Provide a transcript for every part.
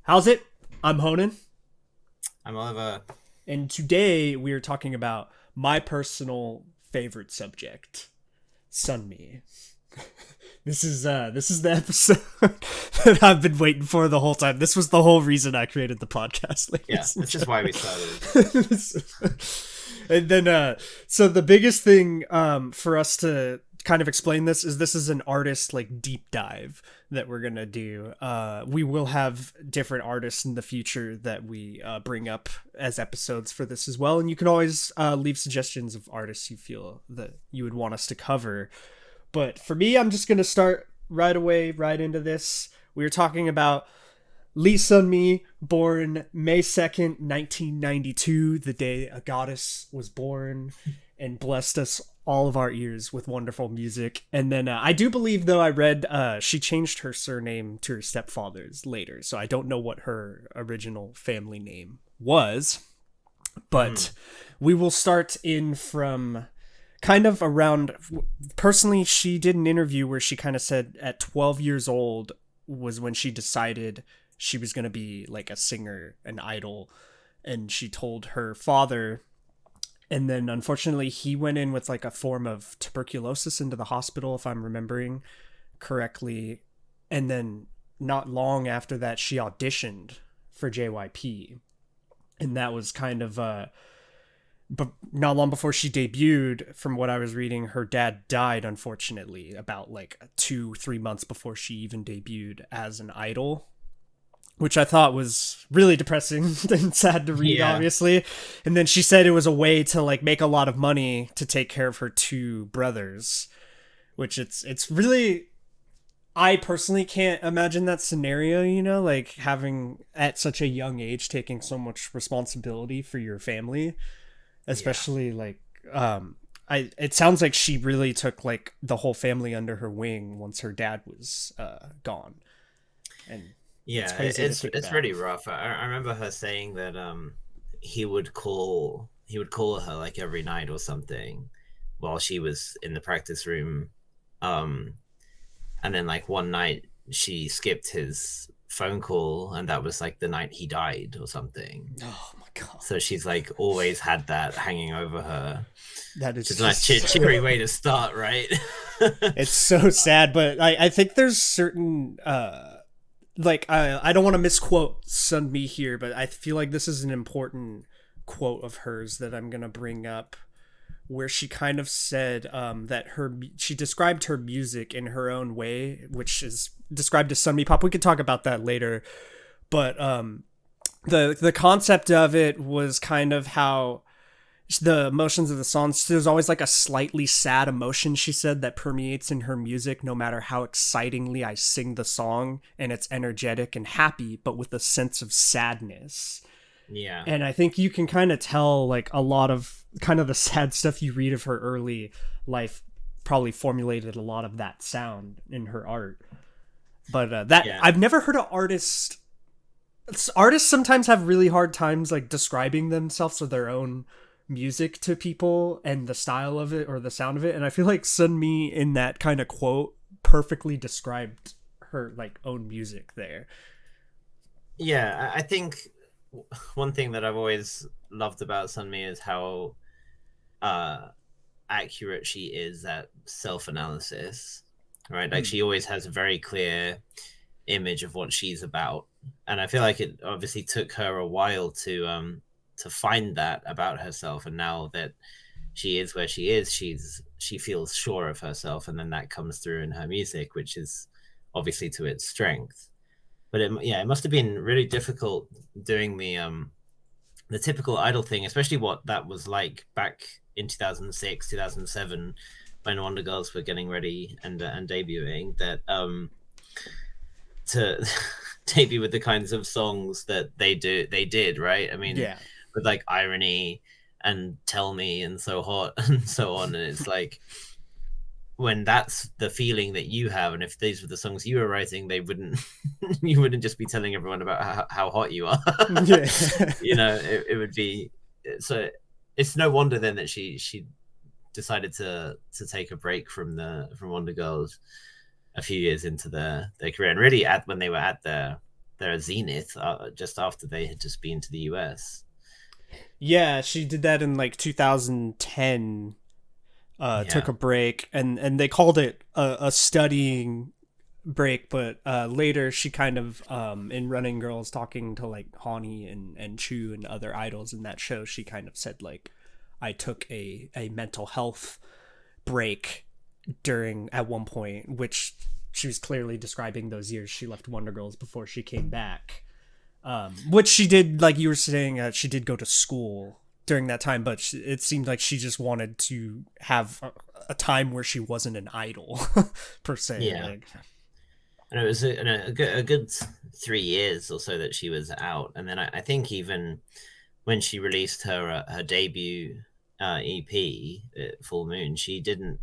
How's it? I'm Honan, I'm Oliver. and today we are talking about my personal favorite subject, Sunmi. This is the episode that I've been waiting for the whole time. This was the whole reason I created the podcast, Yeah, ladies and this is why we started. gentlemen. And then so the biggest thing for us to kind of explain this is an artist like deep dive that we're gonna do. We will have different artists in the future that we bring up as episodes for this as well, and you can always leave suggestions of artists you feel that you would want us to cover. But for me, I'm just gonna start right away, right into this. We were talking about Lee Sunmi, born May 2nd, 1992, the day a goddess was born and blessed us all of our ears with wonderful music. And then I do believe, though, I read she changed her surname to her stepfather's later. So I don't know what her original family name was. But we will start in from kind of around. Personally, she did an interview where she kind of said at 12 years old was when she decided she was going to be like a singer, an idol. And she told her father, and then unfortunately he went in with like a form of tuberculosis into the hospital, if I'm remembering correctly. And then not long after that, she auditioned for JYP. And that was kind of but not long before she debuted, from what I was reading, her dad died, unfortunately, about like 2-3 months before she even debuted as an idol, which I thought was really depressing and sad to read, Yeah. obviously. And then she said it was a way to like make a lot of money to take care of her two brothers, which it's really, I personally can't imagine that scenario, like having at such a young age taking so much responsibility for your family, Yeah. especially like it sounds like she really took like the whole family under her wing once her dad was gone. And it's Yeah, crazy to think it's about. really rough. I remember her saying that he would call her like every night or something while she was in the practice room. Um and then like one night she skipped his phone call and that was like the night he died or something. Oh my god. So she's like always had that hanging over her. That Which is is a nice just cheery way to start, right? it's so sad, but I think there's certain like I don't want to misquote Sunmi here, but I feel like this is an important quote of hers that I'm gonna bring up, where she kind of said that she described her music in her own way, which is described as Sunmi pop. We could talk about that later, but the concept of it was kind of how the emotions of the songs, there's always like a slightly sad emotion, she said, that permeates in her music no matter how excitingly I sing the song, and it's energetic and happy but with a sense of sadness. Yeah. And I think you can kind of tell like a lot of kind of the sad stuff you read of her early life probably formulated a lot of that sound in her art. But that Yeah. I've never heard an artists sometimes have really hard times like describing themselves or their own music to people and the style of it or the sound of it, and I feel like Sunmi in that kind of quote perfectly described her like own music there. Yeah, I think one thing that I've always loved about Sunmi is how uh accurate she is at self-analysis, right? Like Hmm. she always has a very clear image of what she's about. And I feel like it obviously took her a while to find that about herself, and now that she is where she is, she feels sure of herself, and then that comes through in her music, which is obviously to its strength. But it must have been really difficult doing the typical idol thing, especially what that was like back in 2006, 2007, when Wonder Girls were getting ready and debuting. That to debut with the kinds of songs that they did, right? I mean, Yeah. with like Irony and Tell Me and So Hot and so on, and it's like when that's the feeling that you have, and if these were the songs you were writing, they wouldn't you wouldn't just be telling everyone about how hot you are. Yeah. It would be, so it's no wonder then that she decided to take a break from Wonder Girls a few years into their career, and really at when they were at their their zenith just after they had just been to the US. Yeah, she did that in like 2010. Took Yeah, a break, and they called it a studying break, but later she kind of in Running Girls, talking to like Hani and Chu and other idols in that show, she kind of said like, I took a mental health break during at one point, which she was clearly describing those years she left Wonder Girls before she came back. Which she did, like you were saying, she did go to school during that time, but it seemed like she just wanted to have a time where she wasn't an idol per se. yeah. Like, And it was a good 3 years or so that she was out, and then I think even when she released her debut EP, Full Moon, she didn't.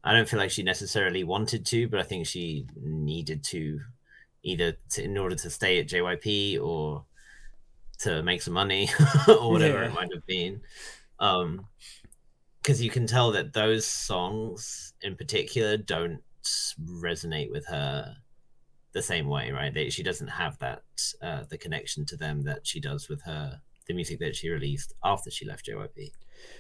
I don't feel like she necessarily wanted to, but I think she needed to, either in order to stay at JYP or to make some money or whatever it yeah, might have been. Um, because you can tell that those songs in particular don't resonate with her the same way, right? She doesn't have that the connection to them that she does with her the music that she released after she left JYP.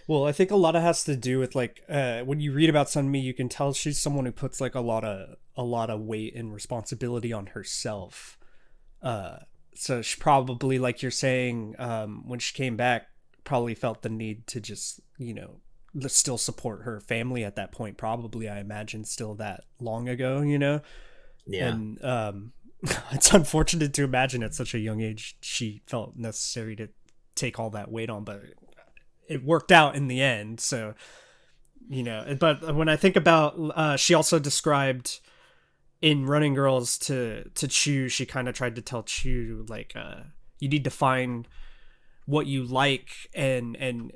well, I think a lot of has to do with like when you read about Sunmi, you can tell she's someone who puts like a lot of weight and responsibility on herself. Uh, so she probably, like you're saying, when she came back, probably felt the need to just, still support her family at that point. Probably, I imagine, still that long ago. Yeah, And it's unfortunate to imagine at such a young age she felt necessary to take all that weight on, but it worked out in the end. So, but when I think about, she also described in Running Girls to Chu, she kind of tried to tell Chu like, you need to find what you like and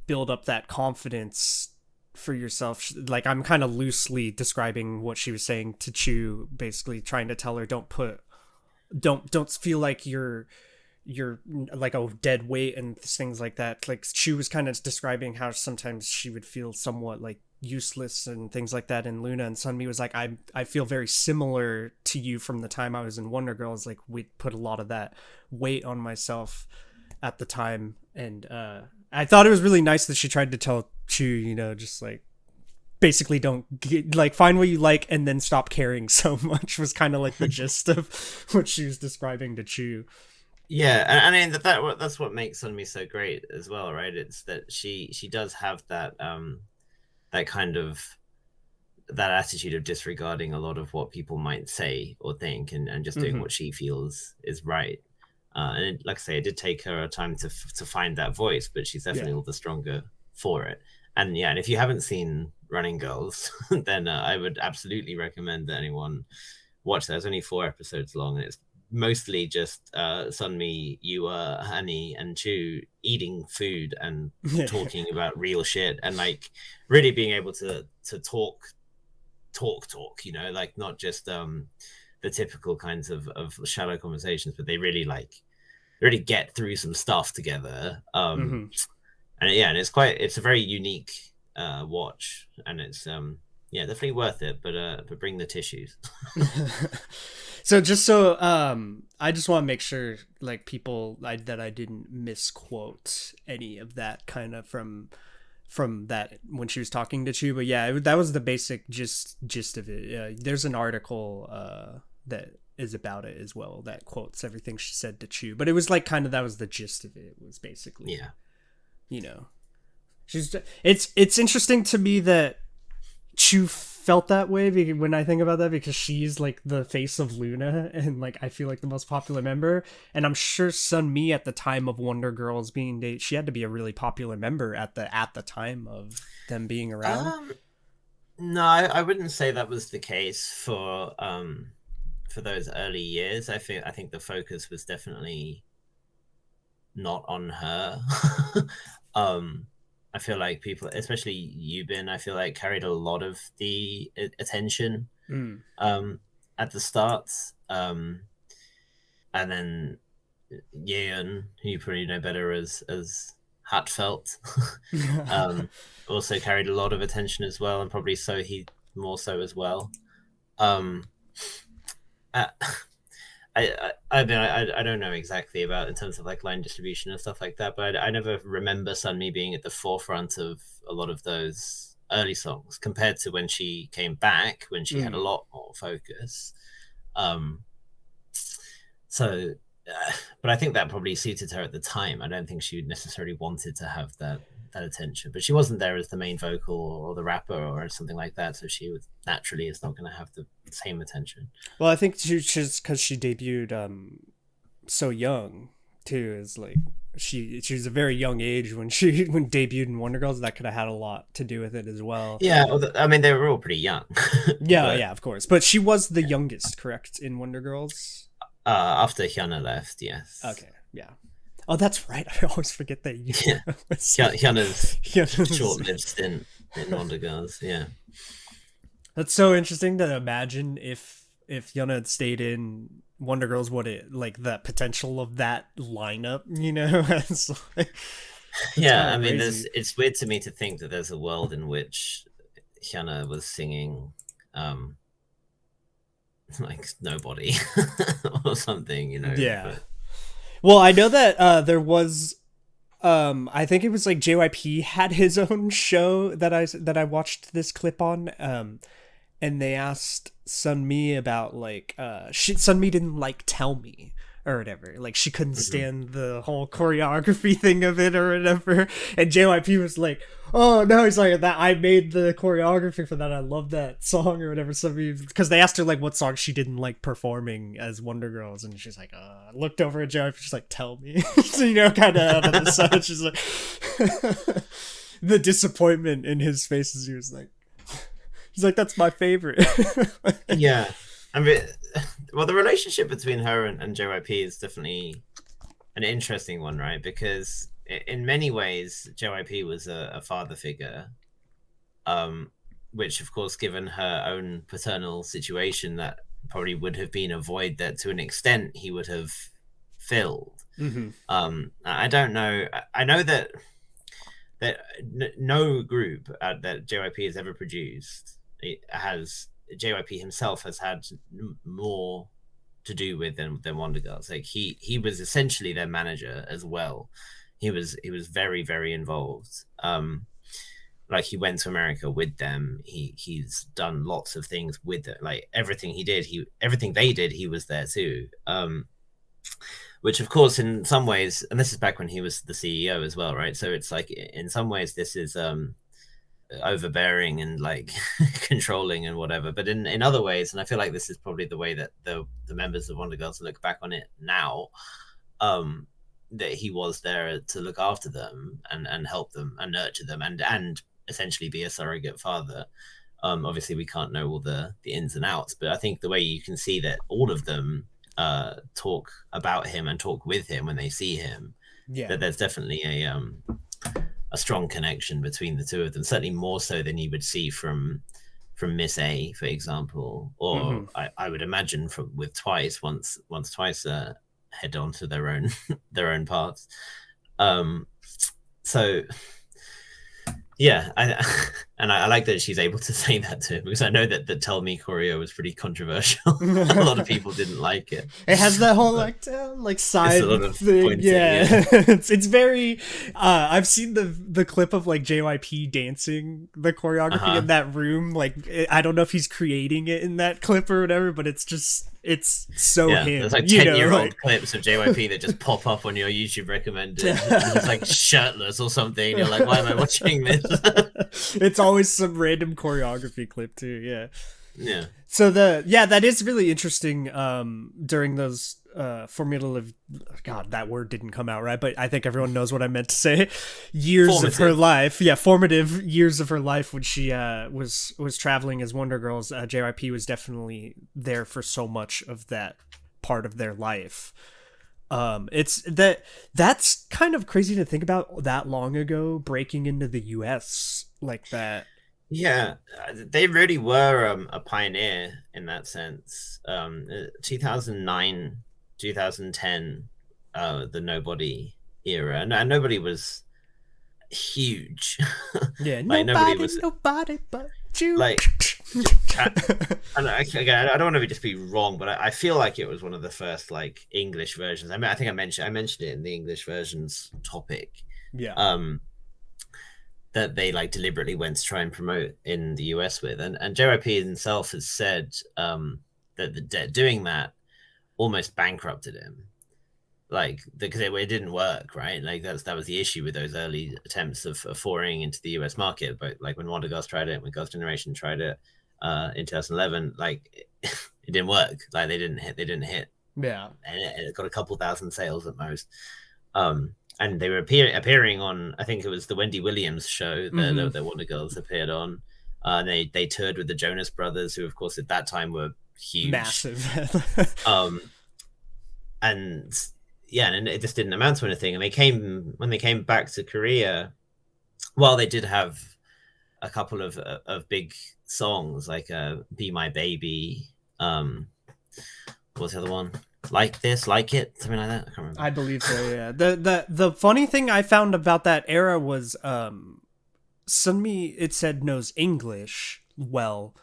build up that confidence for yourself. Like, I'm kind of loosely describing what she was saying to Chu, basically trying to tell her, don't feel like you're like a dead weight and things like that. Like, she was kind of describing how sometimes she would feel somewhat like useless and things like that in Luna, and Sunmi was like, I feel very similar to you from the time I was in Wonder Girls. Like, we put a lot of that weight on myself at the time, and I thought it was really nice that she tried to tell Chu, just like, basically don't like, find what you like and then stop caring so much, was kind of like the gist of what she was describing to Chu. yeah, and I mean that's what makes Sunmi so great as well, right? It's that she does have that kind of that attitude of disregarding a lot of what people might say or think, and just doing Mm-hmm. what she feels is right. And like I say, it did take her a time to find that voice, but she's Yeah. definitely all the stronger for it. And yeah, and if you haven't seen Running Girls, then I would absolutely recommend that anyone watch that. It's only 4 episodes long, and it's mostly just Sunmi, Yua, Hani, and Chu eating food and Yeah. talking about real shit, and like really being able to talk, like not just the typical kinds of shallow conversations, but they really get through some stuff together. Mm-hmm. And yeah, and it's a very unique watch, and it's yeah, definitely worth it, but bring the tissues. So I just want to make sure, like, that I didn't misquote any of that kind of from that when she was talking to Chu. But yeah, that was the basic gist of it. There's an article that is about it as well that quotes everything she said to Chu. But it was like, kind of, that was the gist of it. It was basically, Yeah. you know, it's interesting to me that Chu felt that way, when I think about that, because she's like the face of Luna and like, I feel like the most popular member, and I'm sure Sunmi at the time of Wonder Girls being dated, she had to be a really popular member at the time of them being around. Um, no, I wouldn't say that was the case for those early years. I think the focus was definitely not on her. um, I feel like people, especially Yubin, I feel like carried a lot of the attention Mm. um at the start. And then Yeon, who you probably know better as Hatfelt, um, also carried a lot of attention as well, and probably so he more so as well. Um, uh, I mean, I don't know exactly about in terms of like line distribution and stuff like that, but I never remember Sunmi being at the forefront of a lot of those early songs compared to when she came back when she had a Mm. lot more focus. Um, so, but I think that probably suited her at the time. I don't think she necessarily wanted to have that attention, but she wasn't there as the main vocal or the rapper or something like that, so she was naturally is not going to have the same attention. Well, I think she's because she debuted so young too. Is like she was a very young age when she when debuted in Wonder Girls. That could have had a lot to do with it as well. Yeah, I mean they were all pretty young, Yeah, but yeah, of course. But she was the youngest, correct, in Wonder Girls. after Hyuna left, yes. Okay, yeah. Oh, that's right. I always forget that you. Yeah, Hyuna's short-lived stint in Wonder Girls. Yeah, That's so interesting to imagine if Yuna had stayed in Wonder Girls, what it like the potential of that lineup, you know? it's like, it's yeah. kind I of mean, crazy. it's weird to me to think that there's a world in which Hyuna was singing, like Nobody or something, you know. Yeah. But Well, I know that there was I think it was like JYP had his own show that I watched this clip on and they asked Sunmi about like Sunmi didn't like Tell Me or whatever. Like she couldn't mhm. stand the whole choreography thing of it or whatever. And JYP was like, "Oh no," he's like that. I made the choreography for that. I love that song or whatever. So because they asked her like what song she didn't like performing as Wonder Girls, and she's like, looked over at JYP, she's like, "Tell me," so, you know, kind of out of the side. She's like, the disappointment in his face as he was like. He's like, that's my favorite. Yeah, I mean, well, the relationship between her and JYP is definitely an interesting one, right? Because in many ways, JYP was a father figure, um, which, of course, given her own paternal situation, that probably would have been a void that, to an extent, he would have filled. Mm-hmm. I don't know. I know that no group that JYP has ever produced it has JYP himself has had more to do with than Wonder Girls. Like he was essentially their manager as well. He was very involved. Like he went to America with them. He's done lots of things with it. Like everything he did, everything they did, he was there too. Which of course in some ways, and this is back when he was the CEO as well, right? So it's like in some ways this is overbearing and like controlling and whatever, but in other ways, and I feel like this is probably the way that the members of Wonder Girls look back on it now, that he was there to look after them and help them and nurture them and essentially be a surrogate father. Obviously we can't know all the ins and outs, but I think the way you can see that all of them talk about him and talk with him when they see him, Yeah. that there's definitely a strong connection between the two of them. Certainly more so than you would see from Miss A, for example, Mm-hmm. or I would imagine from with Twice once Twice head on to their own their own paths. So yeah, I like that she's able to say that to him because I know that the Tell Me choreo was pretty controversial. A lot of people didn't like it. It has that whole But like it's a side lot of thing, pointing, yeah. yeah. It's very. I've seen the clip of like JYP dancing the choreography in Uh-huh. that room. Like I don't know if he's creating it in that clip or whatever, but it's so Yeah, there's him, like you 10 know, year like. old clips of JYP that just pop up on your YouTube recommended, and he's like shirtless or something. And you're like, why am I watching this? It's always some random choreography clip too, yeah. Yeah. So that is really interesting during those formulative, god, that word didn't come out right, but I think everyone knows what I meant to say, years of her Formative. life. Yeah, formative years of her life when she was traveling as Wonder Girls. JYP was definitely there for so much of that part of their life. It's that's kind of crazy to think about that long ago breaking into the US like that. Yeah, they really were a pioneer in that sense. 2009, 2010, the Nobody era. Nobody was huge. Yeah, Like nobody nobody was nobody but Choo. like, and again, I don't want to just be wrong, but I feel like it was one of the first like English versions. I mean, I think I mentioned it in the English versions topic. Yeah. That they like deliberately went to try and promote in the US with, and JYP himself has said that doing that almost bankrupted him, like because it didn't work, right? Like that was the issue with those early attempts of foraying into the US market. But like when Wonder Girls tried it, when Girls' Generation tried it in 2011, like it didn't work. Like they didn't hit. Yeah, and it got a couple thousand sales at most. And they were appearing on, I think it was the Wendy Williams show that Wonder Girls appeared on. They toured with the Jonas Brothers, who of course at that time were huge, massive. And yeah, and it just didn't amount to anything. And when they came back to Korea, while they did have a couple of big songs like "Be My Baby," what was the other one? Like This, Like It, something like that. I can't remember. I believe so. Yeah. The funny thing I found about that era was Sunmi, it said, knows English well,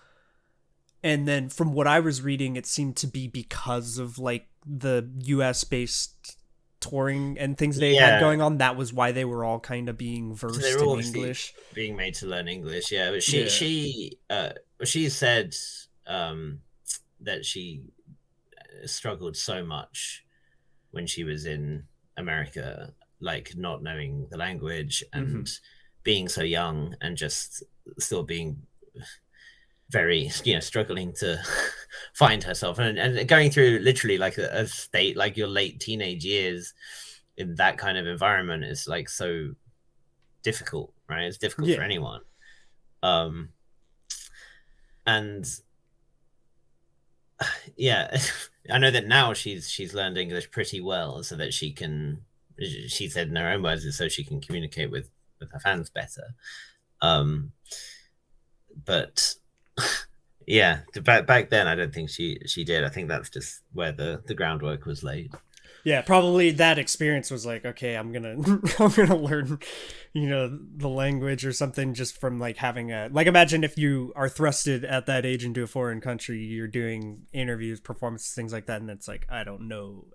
and then from what I was reading, it seemed to be because of like the US based touring and things they had going on. That was why they were all kind of being versed in English, being made to learn English. Yeah, but she said that she struggled so much when she was in America, like not knowing the language and being so young and just still being very, struggling to find herself and going through literally like a state like your late teenage years in that kind of environment is like so difficult, right? It's difficult for anyone. And yeah, I know that now she's learned English pretty well, so that she said in her own words, so she can communicate with her fans better. But yeah, back then I don't think she did. I think that's just where the groundwork was laid. Yeah, probably that experience was like, okay, I'm gonna learn, the language or something just from like having like, imagine if you are thrusted at that age into a foreign country, you're doing interviews, performances, things like that, and it's like, I don't know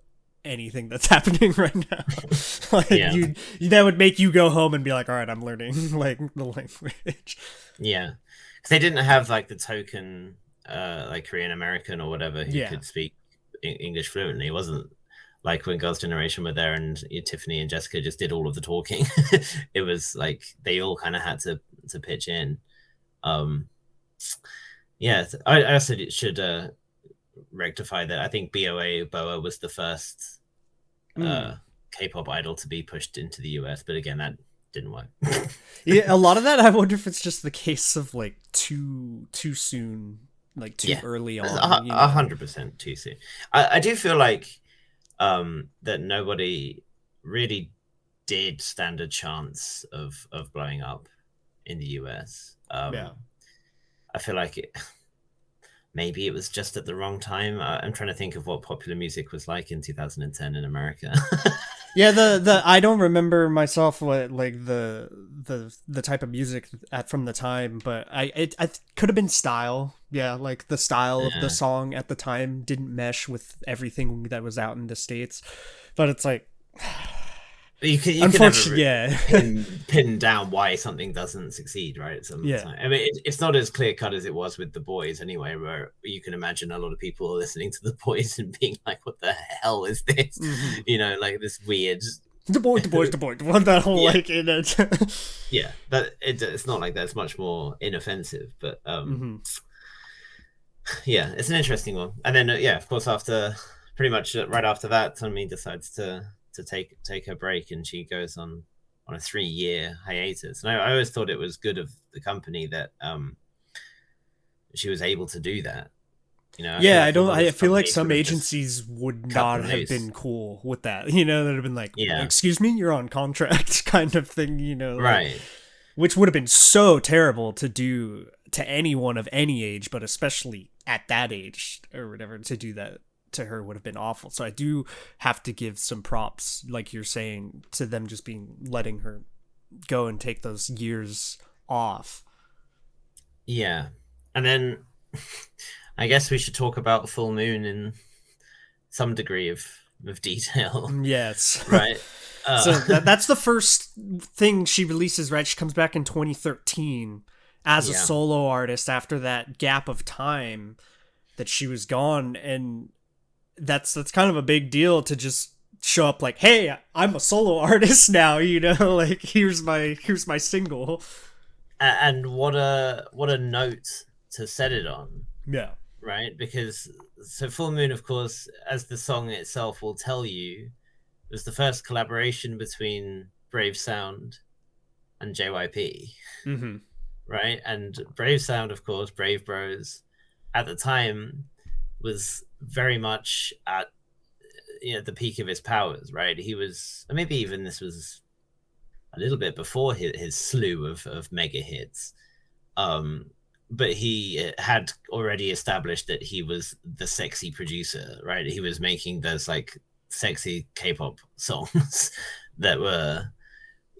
anything that's happening right now. Like that would make you go home and be like, all right, I'm learning like the language. Yeah, because they didn't have like the token like Korean American or whatever who could speak English fluently. It wasn't like when Girls' Generation were there and Tiffany and Jessica just did all of the talking. It was like they all kind of had to pitch in. Yeah, I also should rectify that. I think BoA was the first K-pop idol to be pushed into the US, but again, that didn't work. Yeah, a lot of that, I wonder if it's just the case of like too soon, like too early on. 100% too soon. I do feel like that nobody really did stand a chance of blowing up in the US. I feel like maybe it was just at the wrong time. I'm trying to think of what popular music was like in 2010 in America. Yeah, the I don't remember myself what like the type of music from the time, but it could have been style. Yeah, like the style of the song at the time didn't mesh with everything that was out in the States. But it's like, you can never pin down why something doesn't succeed, right? I mean, it's not as clear cut as it was with The Boys anyway, where you can imagine a lot of people listening to The Boys and being like, what the hell is this? Like this weird the boy, that whole like in it. Yeah, but it's not like that. It's much more inoffensive, but yeah, it's an interesting one. And then of course, after pretty much right after that, Sunmi decides to take her break, and she goes on a 3-year hiatus. And I always thought it was good of the company that she was able to do that. I feel like some agencies would not have been cool with that. They'd have been like, excuse me, you're on contract kind of thing, right. Which would have been so terrible to do to anyone of any age, but especially at that age or whatever, to do that to her would have been awful. So I do have to give some props, like you're saying, to them just letting her go and take those years off. Yeah. And then I guess we should talk about Full Moon in some degree of detail, Yes. right? So Uh, that's the first thing she releases, right? She comes back in 2013 as a yeah. solo artist after that gap of time that she was gone, and that's kind of a big deal to just show up like, hey, I'm a solo artist now, like here's my single. And what a note to set it on, Yeah. right? Because so Full Moon, of course, as the song itself will tell you, was the first collaboration between Brave Sound and JYP, Mm-hmm. right? And Brave Sound, of course, Brave Bros, at the time was very much at the peak of his powers, right? He was, maybe even this was a little bit before his slew of mega hits. But he had already established that he was the sexy producer, right? He was making those like sexy K-pop songs that were,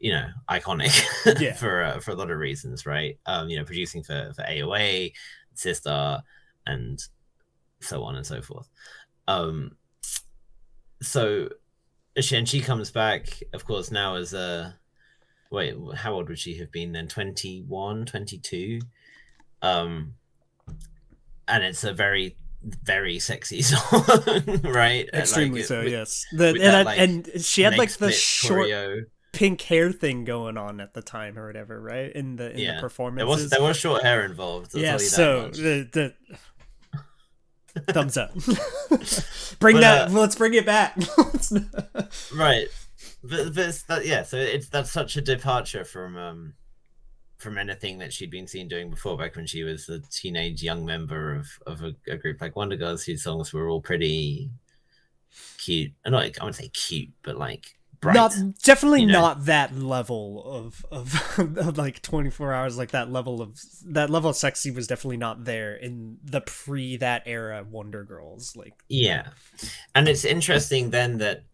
iconic Yeah. for a lot of reasons, right? Producing for AOA, Sister, and so on and so forth. So she comes back, of course, now as a wait, how old would she have been then? 21, 22. And it's a very, very sexy song, right? Extremely so, yes. With that like and she had leg like the split short choreo. pink hair thing going on at the time or whatever, right? In the performances. There was short hair involved. I'll Yeah, tell you so that much. the thumbs up. Let's bring it back. Right, but it's that, yeah. So that's such a departure from anything that she'd been seen doing before, back when she was a teenage young member of a group like Wonder Girls, whose songs were all pretty cute. And I wouldn't say cute, but like bright. Definitely not that level of like 24 hours, like that level of sexy was definitely not there in the that era Wonder Girls, like. Yeah. And it's interesting then that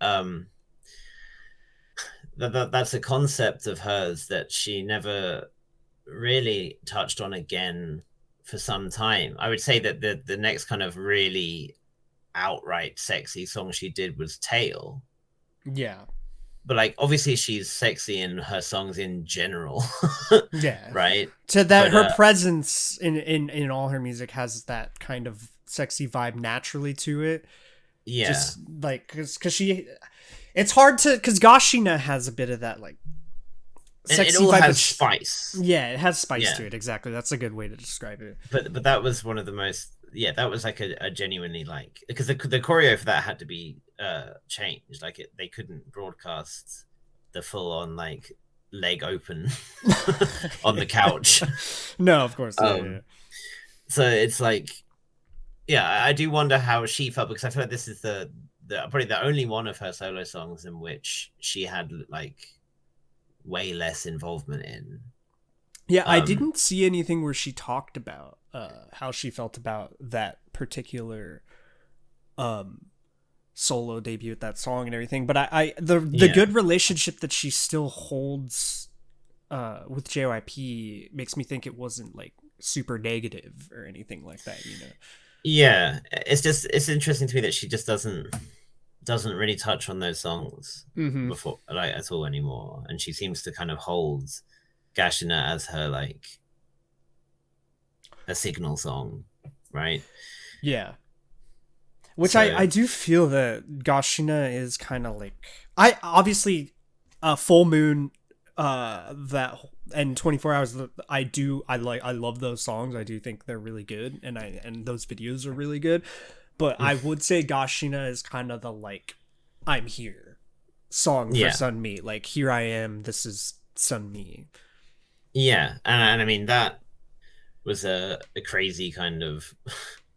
that's a concept of hers that she never really touched on again for some time. I would say that the next kind of really outright sexy song she did was Tail. Yeah. But like obviously she's sexy in her songs in general. Yeah. Right? So that her presence in all her music has that kind of sexy vibe naturally to it. Yeah. Just like cuz it's hard to, cuz Gashina has a bit of that like sexy it all vibe has spice. Yeah, it has spice to it, exactly. That's a good way to describe it. But that was one of the most, that was like a genuinely, like, because the choreo for that had to be changed. Like they couldn't broadcast the full on like leg open on the couch. No, of course. Yeah. So it's like, I do wonder how she felt, because I feel like this is the probably the only one of her solo songs in which she had like way less involvement in. Yeah, I didn't see anything where she talked about how she felt about that particular solo debut with that song and everything. But the good relationship that she still holds with JYP makes me think it wasn't like super negative or anything like that, Yeah, it's interesting to me that she just doesn't really touch on those songs before, like, at all anymore, and she seems to kind of hold Gashina as her like a signal song, right? Yeah. Which I do feel that Gashina is kind of like, I obviously Full Moon that and 24 Hours, I love those songs. I do think they're really good, and those videos are really good. But I would say Gashina is kind of the like, I'm here song for Sunmi. Like, here I am, this is Sunmi. Yeah, and I mean that was a crazy kind of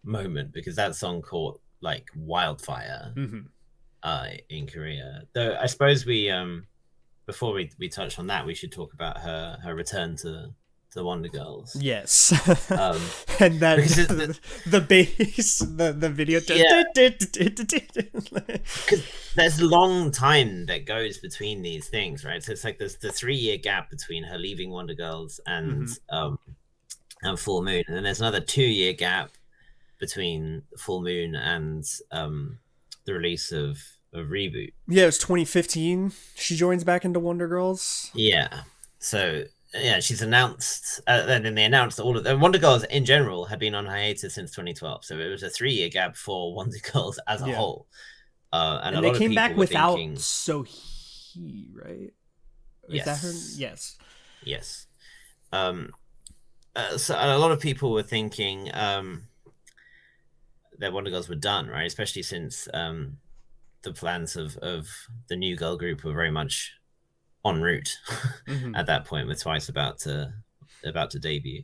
moment, because that song caught like wildfire in Korea. Though I suppose we before we touch on that, we should talk about her return to the Wonder Girls. Yes. And that the bass, the video. Because there's a long time that goes between these things, right? So it's like there's the 3-year gap between her leaving Wonder Girls and and Full Moon, and then there's another 2 year gap between Full Moon and the release of Reboot. Yeah, it was 2015. She joins back into Wonder Girls. Yeah. So yeah, she's announced. Then they announced that all of the Wonder Girls in general had been on hiatus since 2012. So it was a 3 year gap for Wonder Girls as a Yeah. whole. And a they lot of came people back were without thinking, Sohee, right? Is that her? yes, Yes. yes. So a lot of people were thinking that Wonder Girls were done, right? Especially since the plans of the new girl group were very much en route Mm-hmm. at that point, with Twice about to debut.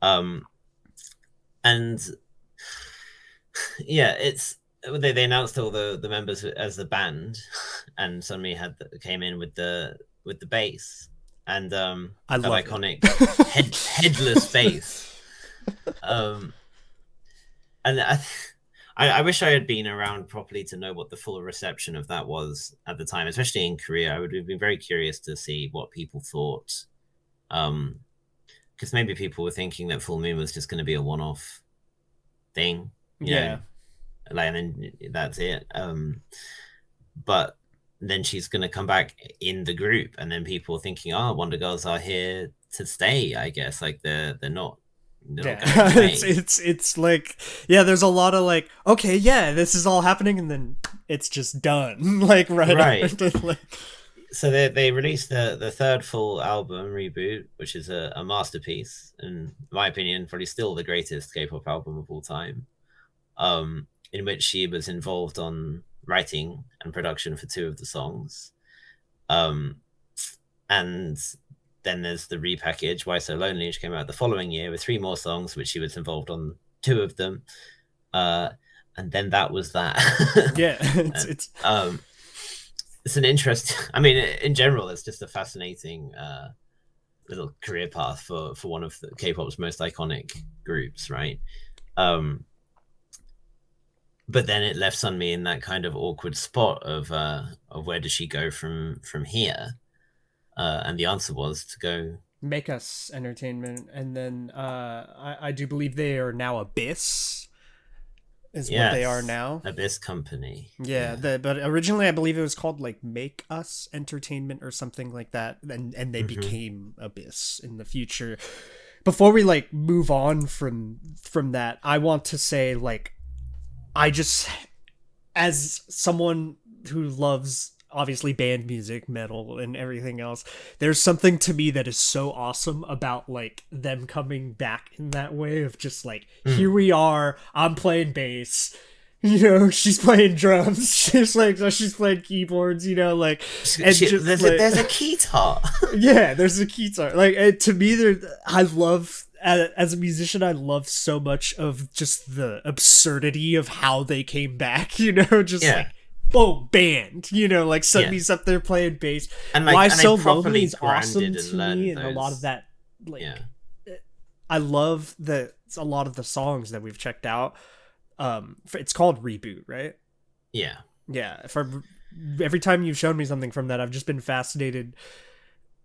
And yeah, it's they announced all the members as the band, and Sunmi came in with the bass, and I that love iconic it. headless bass. And I wish I had been around properly to know what the full reception of that was at the time, especially in Korea. I would have been very curious to see what people thought, because maybe people were thinking that Full Moon was just going to be a one-off thing, you Yeah. know, like, and then that's it. But then she's going to come back in the group, and then people thinking, oh, Wonder Girls are here to stay. I guess like they're not. Yeah, going away. it's like, yeah, there's a lot of like, okay, yeah, this is all happening, and then it's just done, like right after, like... So they released the third full album, Reboot, which is a masterpiece, and in my opinion probably still the greatest K-pop album of all time, in which she was involved on writing and production for 2 of the songs, and then there's the repackage, Why So Lonely, which came out the following year with 3 more songs, which she was involved on 2 of them. And then that was that. Yeah, it's an interesting. I mean, in general, it's just a fascinating little career path for one of the K-pop's most iconic groups, right? But then it left Sunmi in that kind of awkward spot of where does she go from here? And the answer was to go Make Us Entertainment, and then I do believe they are now Abyss, is what they are now. Abyss Company. Yeah. But originally I believe it was called like Make Us Entertainment or something like that, and they became Abyss in the future. Before we like move on from that, I want to say, like, I just, as someone who loves obviously band music, metal, and everything else, there's something to me that is so awesome about like them coming back in that way of just like, here we are, I'm playing bass, you know, she's playing drums, she's playing keyboards, you know, like, and there's a guitar. Yeah, there's a guitar. Like, to me, I love, as a musician, I love so much of just the absurdity of how they came back, you know, just like, boom, band, you know, like Sunmi's up there playing bass, and like, Why So Lonely is awesome to me, and a lot of that, like, I love that a lot of the songs that we've checked out, it's called Reboot, right? Yeah. Every time you've shown me something from that, I've just been fascinated.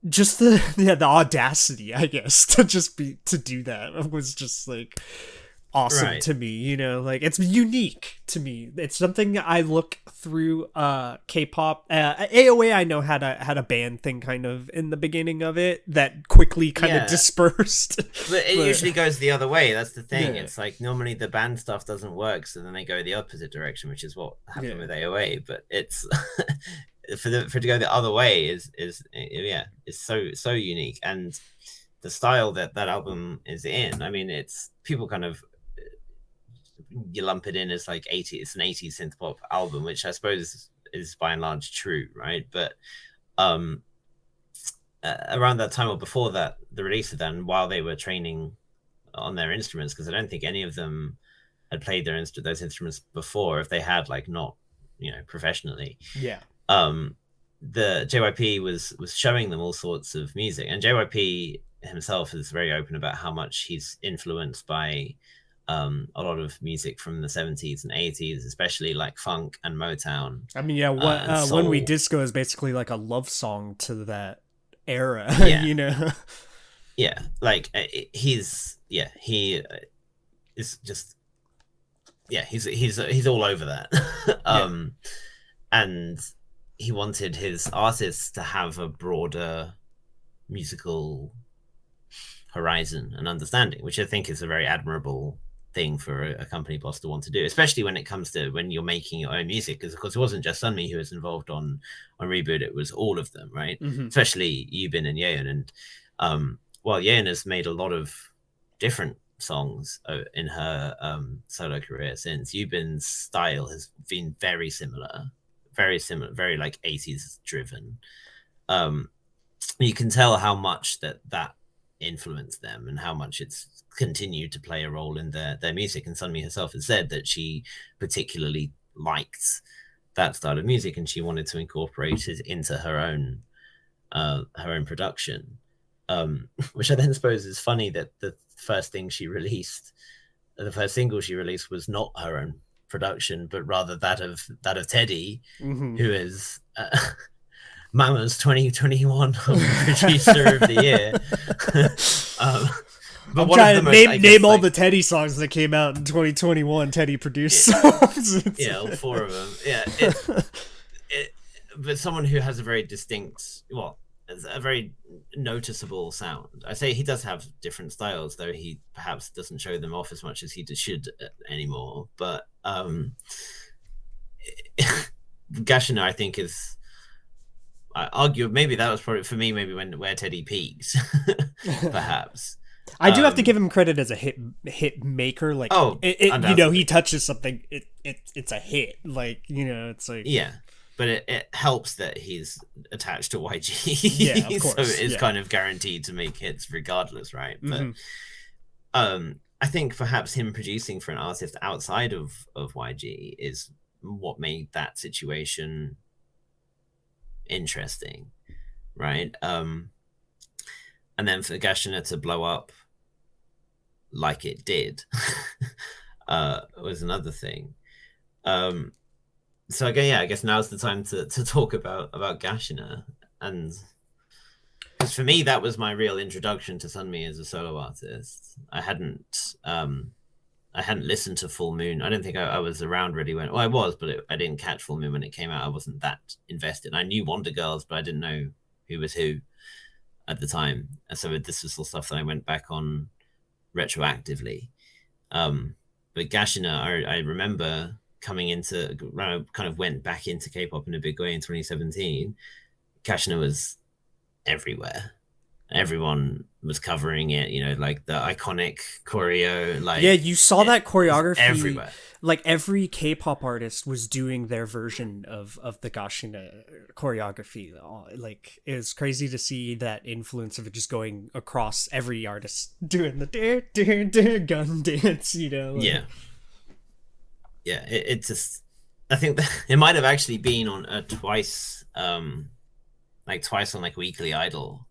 Just the audacity, I guess, to do that was just like awesome to me, you know, like, it's unique to me. It's something I look through K-pop. AOA I know had a band thing kind of in the beginning of it that quickly kind of dispersed. But it usually goes the other way. That's the thing. Yeah. It's like normally the band stuff doesn't work, so then they go the opposite direction, which is what happened with AOA. But it's for it to go the other way is so unique, and the style that album is in. I mean, it's people kind of, you lump it in as like 80s, it's an 80s synth pop album, which I suppose is by and large true, right? But around that time or before that, the release of that, and while they were training on their instruments, because I don't think any of them had played those instruments before, if they had, like, not, you know, professionally. Yeah. The JYP was showing them all sorts of music, and JYP himself is very open about how much he's influenced by a lot of music from the 70s and 80s, especially like funk and Motown. I mean, When We Disco is basically like a love song to that era. Yeah. You know. yeah, like he is just he's all over that. Yeah. And he wanted his artists to have a broader musical horizon and understanding, which I think is a very admirable thing for a company boss to want to do, especially when it comes to when you're making your own music. Because of course it wasn't just Sunmi who was involved on Reboot; it was all of them, right? Mm-hmm. Especially Yubin and Yeon. And while Yeon has made a lot of different songs in her solo career since, Yubin's style has been very similar, very like 80s driven. Um, you can tell how much that influenced them and how much it's continued to play a role in their music. And Sunmi herself has said that she particularly liked that style of music and she wanted to incorporate it into her own production. Which I then suppose is funny that the first single she released was not her own production, but rather that of Teddy, Mm-hmm. who is Mama's 2021 producer of the year. But I'm one of trying the to most, I guess, name all like, the Teddy songs that came out in 2021. Teddy produced yeah, songs. yeah, all four of them. Yeah, but someone who has a very distinct, well, a very noticeable sound. I say he does have different styles, though he perhaps doesn't show them off as much as he should anymore. But Gashina, I think, is, I argue maybe that was probably for me maybe where Teddy peaked, perhaps. I do have to give him credit as a hit maker. Like, Oh, you know, he undoubtedly. touches something, it's a hit. Like, you know, it's like, Yeah, but it helps that he's attached to YG, yeah, of so course, it's yeah. kind of guaranteed to make hits regardless, right? But Mm-hmm. I think perhaps him producing for an artist outside of YG is what made that situation interesting, right? And then for Gashina to blow up like it did was another thing. So again, yeah, I guess now's the time to talk about Gashina. And because for me that was my real introduction to Sunmi as a solo artist. I hadn't listened to Full Moon. I don't think I was around really when, well, I was, but I didn't catch Full Moon when it came out. I wasn't that invested. I knew Wonder Girls, but I didn't know who was who at the time. And so this was all stuff that I went back on retroactively. But Gashina, I remember coming into, when I kind of went back into K-pop in a big way in 2017. Gashina was everywhere. Everyone was covering it, you know, like the iconic choreo, like, Yeah, you saw that was choreography. everywhere. Like every K-pop artist was doing their version of the Gashina choreography. Like it's crazy to see that influence of it just going across every artist doing the gun dance. You know. Like. Yeah, yeah. It just, I think that it might have actually been on twice, like twice on like Weekly Idol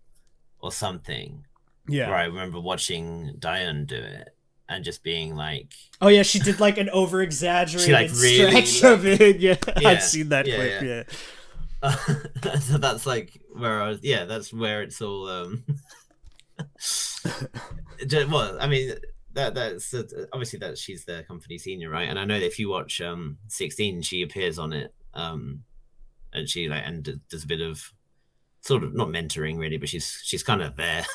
or something. Yeah. Where I remember watching Diane do it and just being like, oh yeah, she did like an over exaggerated like really, stretch like, of it. Yeah, yeah, I've seen that yeah, clip. yeah. Yeah. So that's like where I was. Yeah, that's where it's all. Well, I mean that's obviously that she's the company senior, right? And I know that if you watch 16, she appears on it, and she like and does a bit of sort of not mentoring really, but she's kind of there.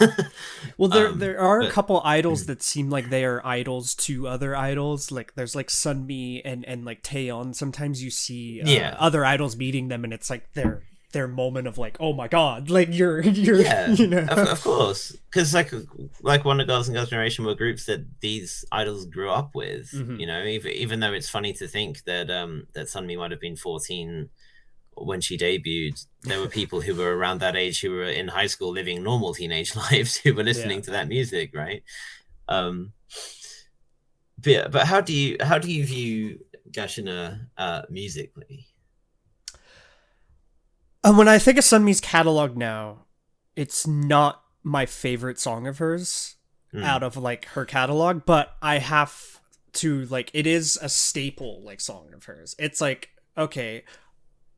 Well, there are a couple idols mm. that seem like they are idols to other idols. Like there's like Sunmi and like Taeyeon. Sometimes you see Yeah. other idols meeting them, and it's like their moment of like, oh my god, like you're Yeah, you know. of course, because like Wonder Girls and Girls' Generation were groups that these idols grew up with. Mhm. You know, even though it's funny to think that that Sunmi might have been 14 when she debuted, there were people who were around that age who were in high school living normal teenage lives who were listening Yeah. to that music, right? But how do you view Gashina musically? And when I think of Sunmi's catalog now, it's not my favorite song of hers out of like her catalog, but I have to like it is a staple like song of hers. It's like okay,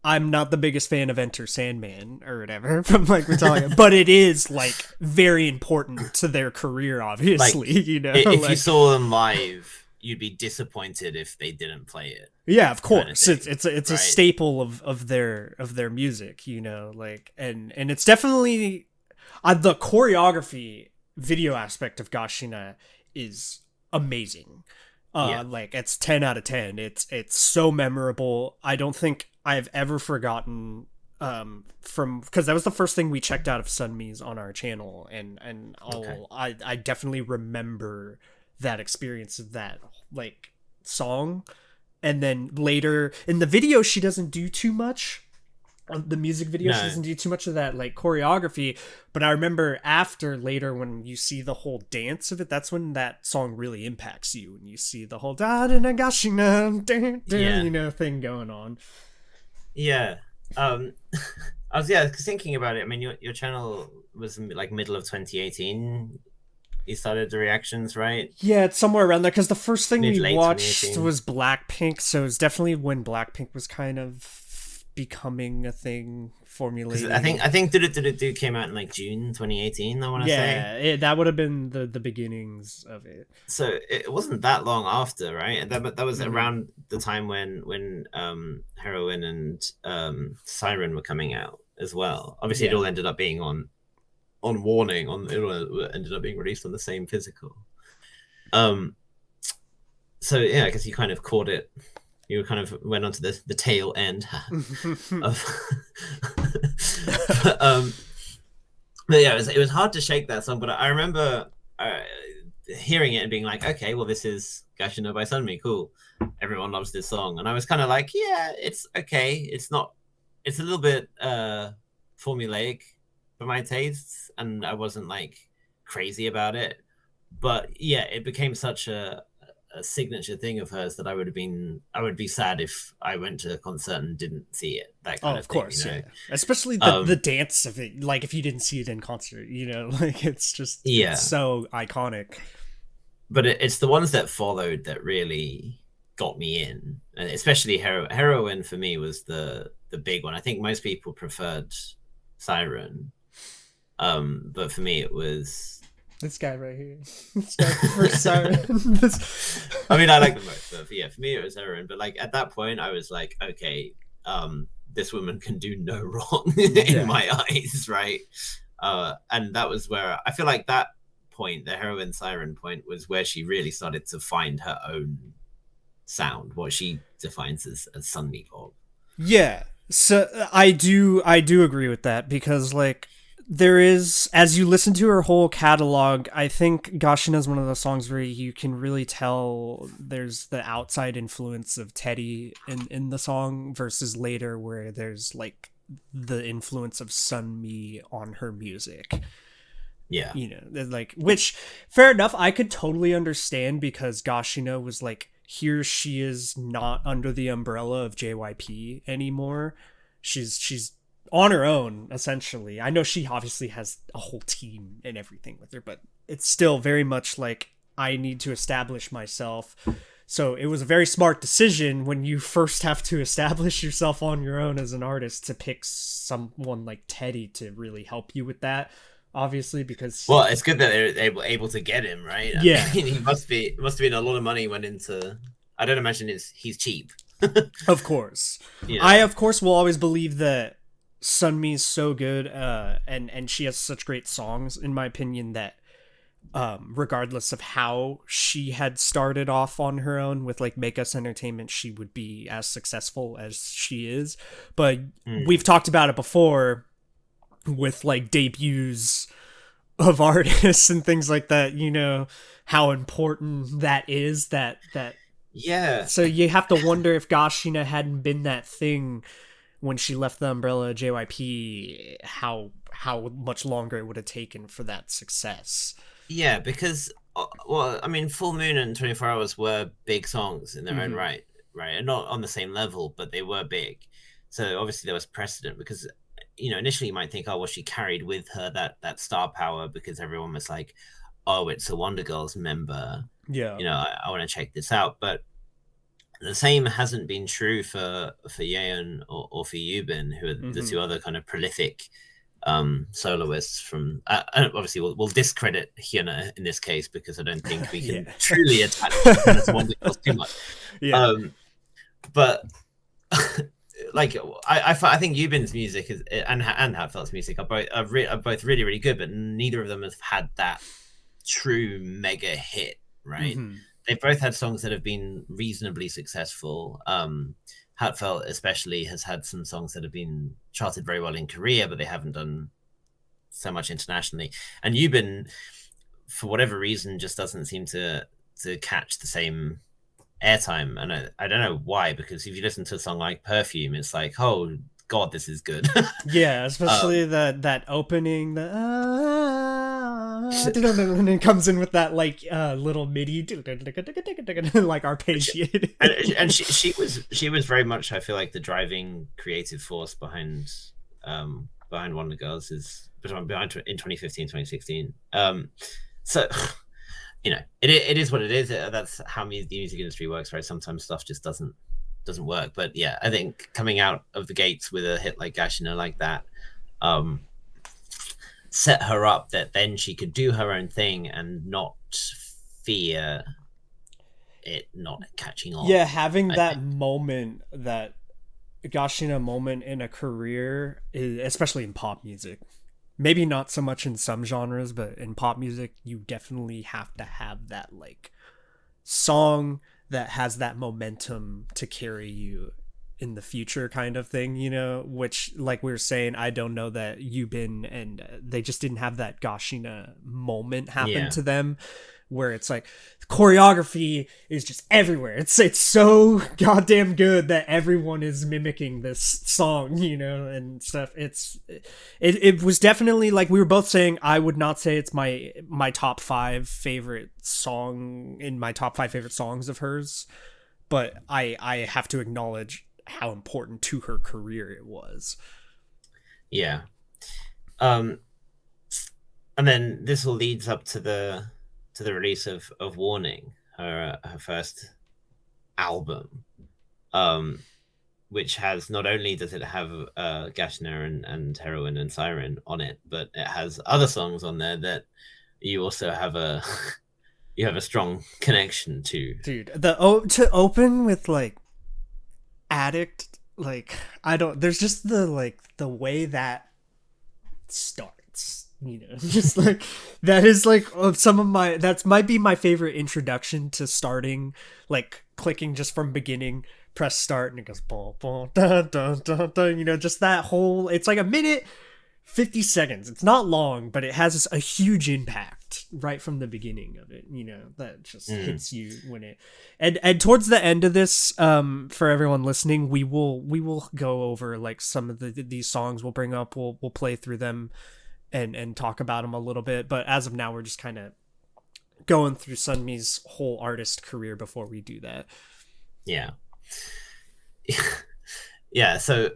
I'm not the biggest fan of Enter Sandman or whatever from like Metallica, but it is like very important to their career, Like, obviously. You know, if you like saw them live, you'd be disappointed if they didn't play it. yeah, of Kind of course, thing, it's a right? staple of their music. You know, like and it's definitely the choreography video aspect of Gashina is amazing. Yeah. Like it's 10 out of 10. It's so memorable. I don't think I've ever forgotten from because that was the first thing we checked out of Sunmi's on our channel, and Okay. I definitely remember that experience of that like song. And then later in the video she doesn't do too much. The music video she No. doesn't do too much of that like choreography, but I remember after later when you see the whole dance of it, that's when that song really impacts you, and you see the whole da da da gashina Yeah. you know thing going on. Yeah. I was thinking about it. I mean, your channel was like middle of 2018. You started the reactions, right? Yeah, it's somewhere around there because the first thing Mid we late watched 2018. was Blackpink, so it's definitely when Blackpink was kind of becoming a thing, Because formulating. I think Did It Did It Do came out in like June 2018. I want to say. Yeah, that would have been the beginnings of it. So it wasn't that long after, right? And that was Mm-hmm. around the time when Heroin and Siren were coming out as well. Obviously, it Yeah. all ended up being on Warning. On it all ended up being released on the same physical. Um. So yeah, I guess you kind of caught it. You kind of went onto the tail end of. but, but yeah, it was hard to shake that song. But I remember hearing it and being like, okay, well, this is Gashino by Sunmi. Cool. Everyone loves this song. And I was kind of like, yeah, it's okay. It's not, it's a little bit formulaic for my tastes. And I wasn't like crazy about it. But yeah, it became such a signature thing of hers that I would be sad if I went to a concert and didn't see it, that Oh, kind of of thing, course, yeah. know. Especially the Um, dance of it. Like if you didn't see it in concert, you know, like it's yeah, so iconic. but it's the ones that followed that really got me in, and especially Heroin for me was the big one. I think most people preferred Siren, but for me it was. This guy right here. This guy for Siren. this... I mean, I like them both, but yeah, for me it was Heroin. But like at that point, I was like, okay, this woman can do no wrong in yeah. my eyes, right? And that was where I feel like that point, the Heroin Siren point, was where she really started to find her own sound, what she defines as Sunmi pop. Yeah. So I do agree with that because like there is as you listen to her whole catalog, I think Gashina is one of those songs where you can really tell there's the outside influence of Teddy in the song versus later where there's like the influence of Sunmi on her music. Yeah. You know, like which fair enough, I could totally understand because Gashina was like here she is not under the umbrella of JYP anymore. She's on her own essentially. I know she obviously has a whole team and everything with her, but it's still very much like I need to establish myself. So it was a very smart decision when you first have to establish yourself on your own as an artist to pick someone like Teddy to really help you with that. Obviously, because Well, it's good that they're able to get him, right? I mean, yeah, he must have been a lot of money went into. I don't imagine he's cheap. of course. You I know. of course will always believe that Sunmi's so good, and she has such great songs, in my opinion, that regardless of how she had started off on her own with like Make Us Entertainment, she would be as successful as she is. But we've Mm. talked about it before with like debuts of artists and things like that, you know, how important that is that Yeah, so you have to wonder if Gashina hadn't been that thing when she left the umbrella of JYP, how much longer it would have taken for that success. yeah, because well, I mean, Full Moon and 24 Hours were big songs in their own Mm-hmm. right, right, and not on the same level, but they were big. So obviously there was precedent because initially you might think, oh well, she carried with her that star power because everyone was like, oh, it's a Wonder Girls member. Yeah. I want to check this out, but The same hasn't been true for Yeon or for Yubin, who are the Mm-hmm. two other kind of prolific soloists from. Obviously, we'll discredit Hyuna in this case because I don't think we Yeah. can truly attach Hyuna to Wonder Girls too much. Yeah. Um, but like I think Yubin's music is and Hatfelt's music are both really really good, but neither of them have had that true mega hit, right? Mm-hmm. They've both had songs that have been reasonably successful. Hatfelt especially has had some songs that have been charted very well in Korea, but they haven't done so much internationally. And Yubin, for whatever reason, just doesn't seem to catch the same airtime. And I don't know why, because if you listen to a song like Perfume, it's like, oh God, this is good. Yeah, um, especially that opening, and it comes in with that like little MIDI like arpeggiated. and she was very much, I feel like, the driving creative force behind Wonder Girls is behind in 2015 2016. So it is what it is. That's how the music industry works, right? Sometimes stuff just doesn't work. But yeah, I think coming out of the gates with a hit like Gashina like that um set her up that then she could do her own thing and not fear it not catching on. Yeah, having I that think. moment, that Gashina moment in a career, especially in pop music. Maybe not so much in some genres, but in pop music, you definitely have to have that like song that has that momentum to carry you in the future kind of thing, which like we were saying, I don't know that Yubin and they just didn't have that Gashina moment happen Yeah. to them where it's like the choreography is just everywhere. It's so goddamn good that everyone is mimicking this song, and stuff. It was definitely, like we were both saying, I would not say it's my top 5 favorite song in my top 5 favorite songs of hers, but I have to acknowledge how important to her career it was. Yeah. Um and then this all leads up to the release of Warning, her first album, um, which has, not only does it have Gashner and Heroin and Siren on it, but it has other songs on there that you also have a you have a strong connection to. Dude, to open with like Addict, like I don't, there's just the way that starts, just like that is like some of my, that might be my favorite introduction to starting, like clicking just from beginning, press start and it goes boom boom dun, dun, dun, dun, just that whole, it's like a minute 50 seconds. It's not long, but it has a huge impact right from the beginning of it, that just hits you when it, and towards the end of this, for everyone listening, we will go over like some of these songs we'll bring up, we'll play through them and talk about them a little bit, but as of now we're just kind of going through Sunmi's whole artist career before we do that. Yeah. Yeah, so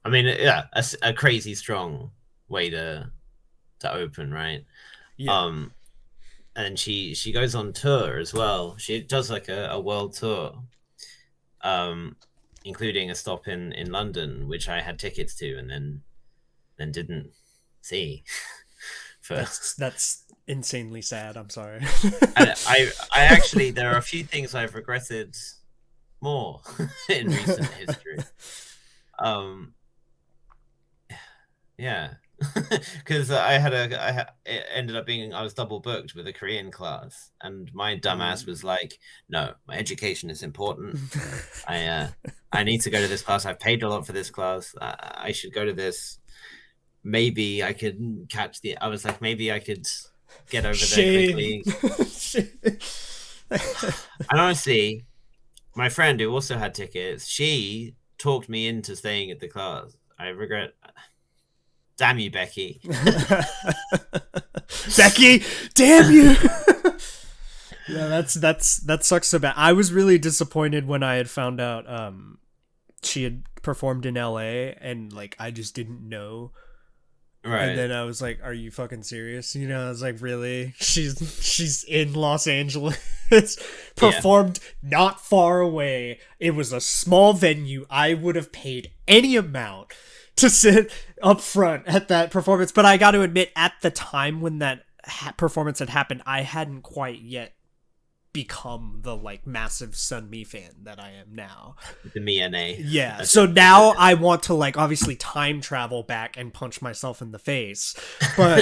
I mean, yeah, a crazy strong way to open, right? Yeah. Um, and she goes on tour as well. She does like a world tour, um, including a stop in London, which I had tickets to, and then didn't see. For That's insanely sad. I'm sorry. and I actually, there are a few things I've regretted more in recent history. Um, yeah, because it ended up being, I was double booked with a Korean class, and my dumbass was like, "No, my education is important. I need to go to this class. I've paid a lot for this class. I should go to this. Maybe I could catch the." I was like, maybe I could get over there Shame. quickly. And honestly, my friend who also had tickets, she talked me into staying at the class. I regret. Damn you, Becky. Becky, damn you. Yeah, that sucks so bad. I was really disappointed when I had found out she had performed in LA, and like I just didn't know And Right. then I was like, "Are you fucking serious?" You know, I was like, "Really? She's in Los Angeles, Yeah. performed not far away. It was a small venue. I would have paid any amount to sit up front at that performance." But I got to admit, at the time when that performance had happened, I hadn't quite yet become the like massive Sunmi fan that I am now. The Mia. Yeah, That's so it. now I want to like obviously time travel back and punch myself in the face, but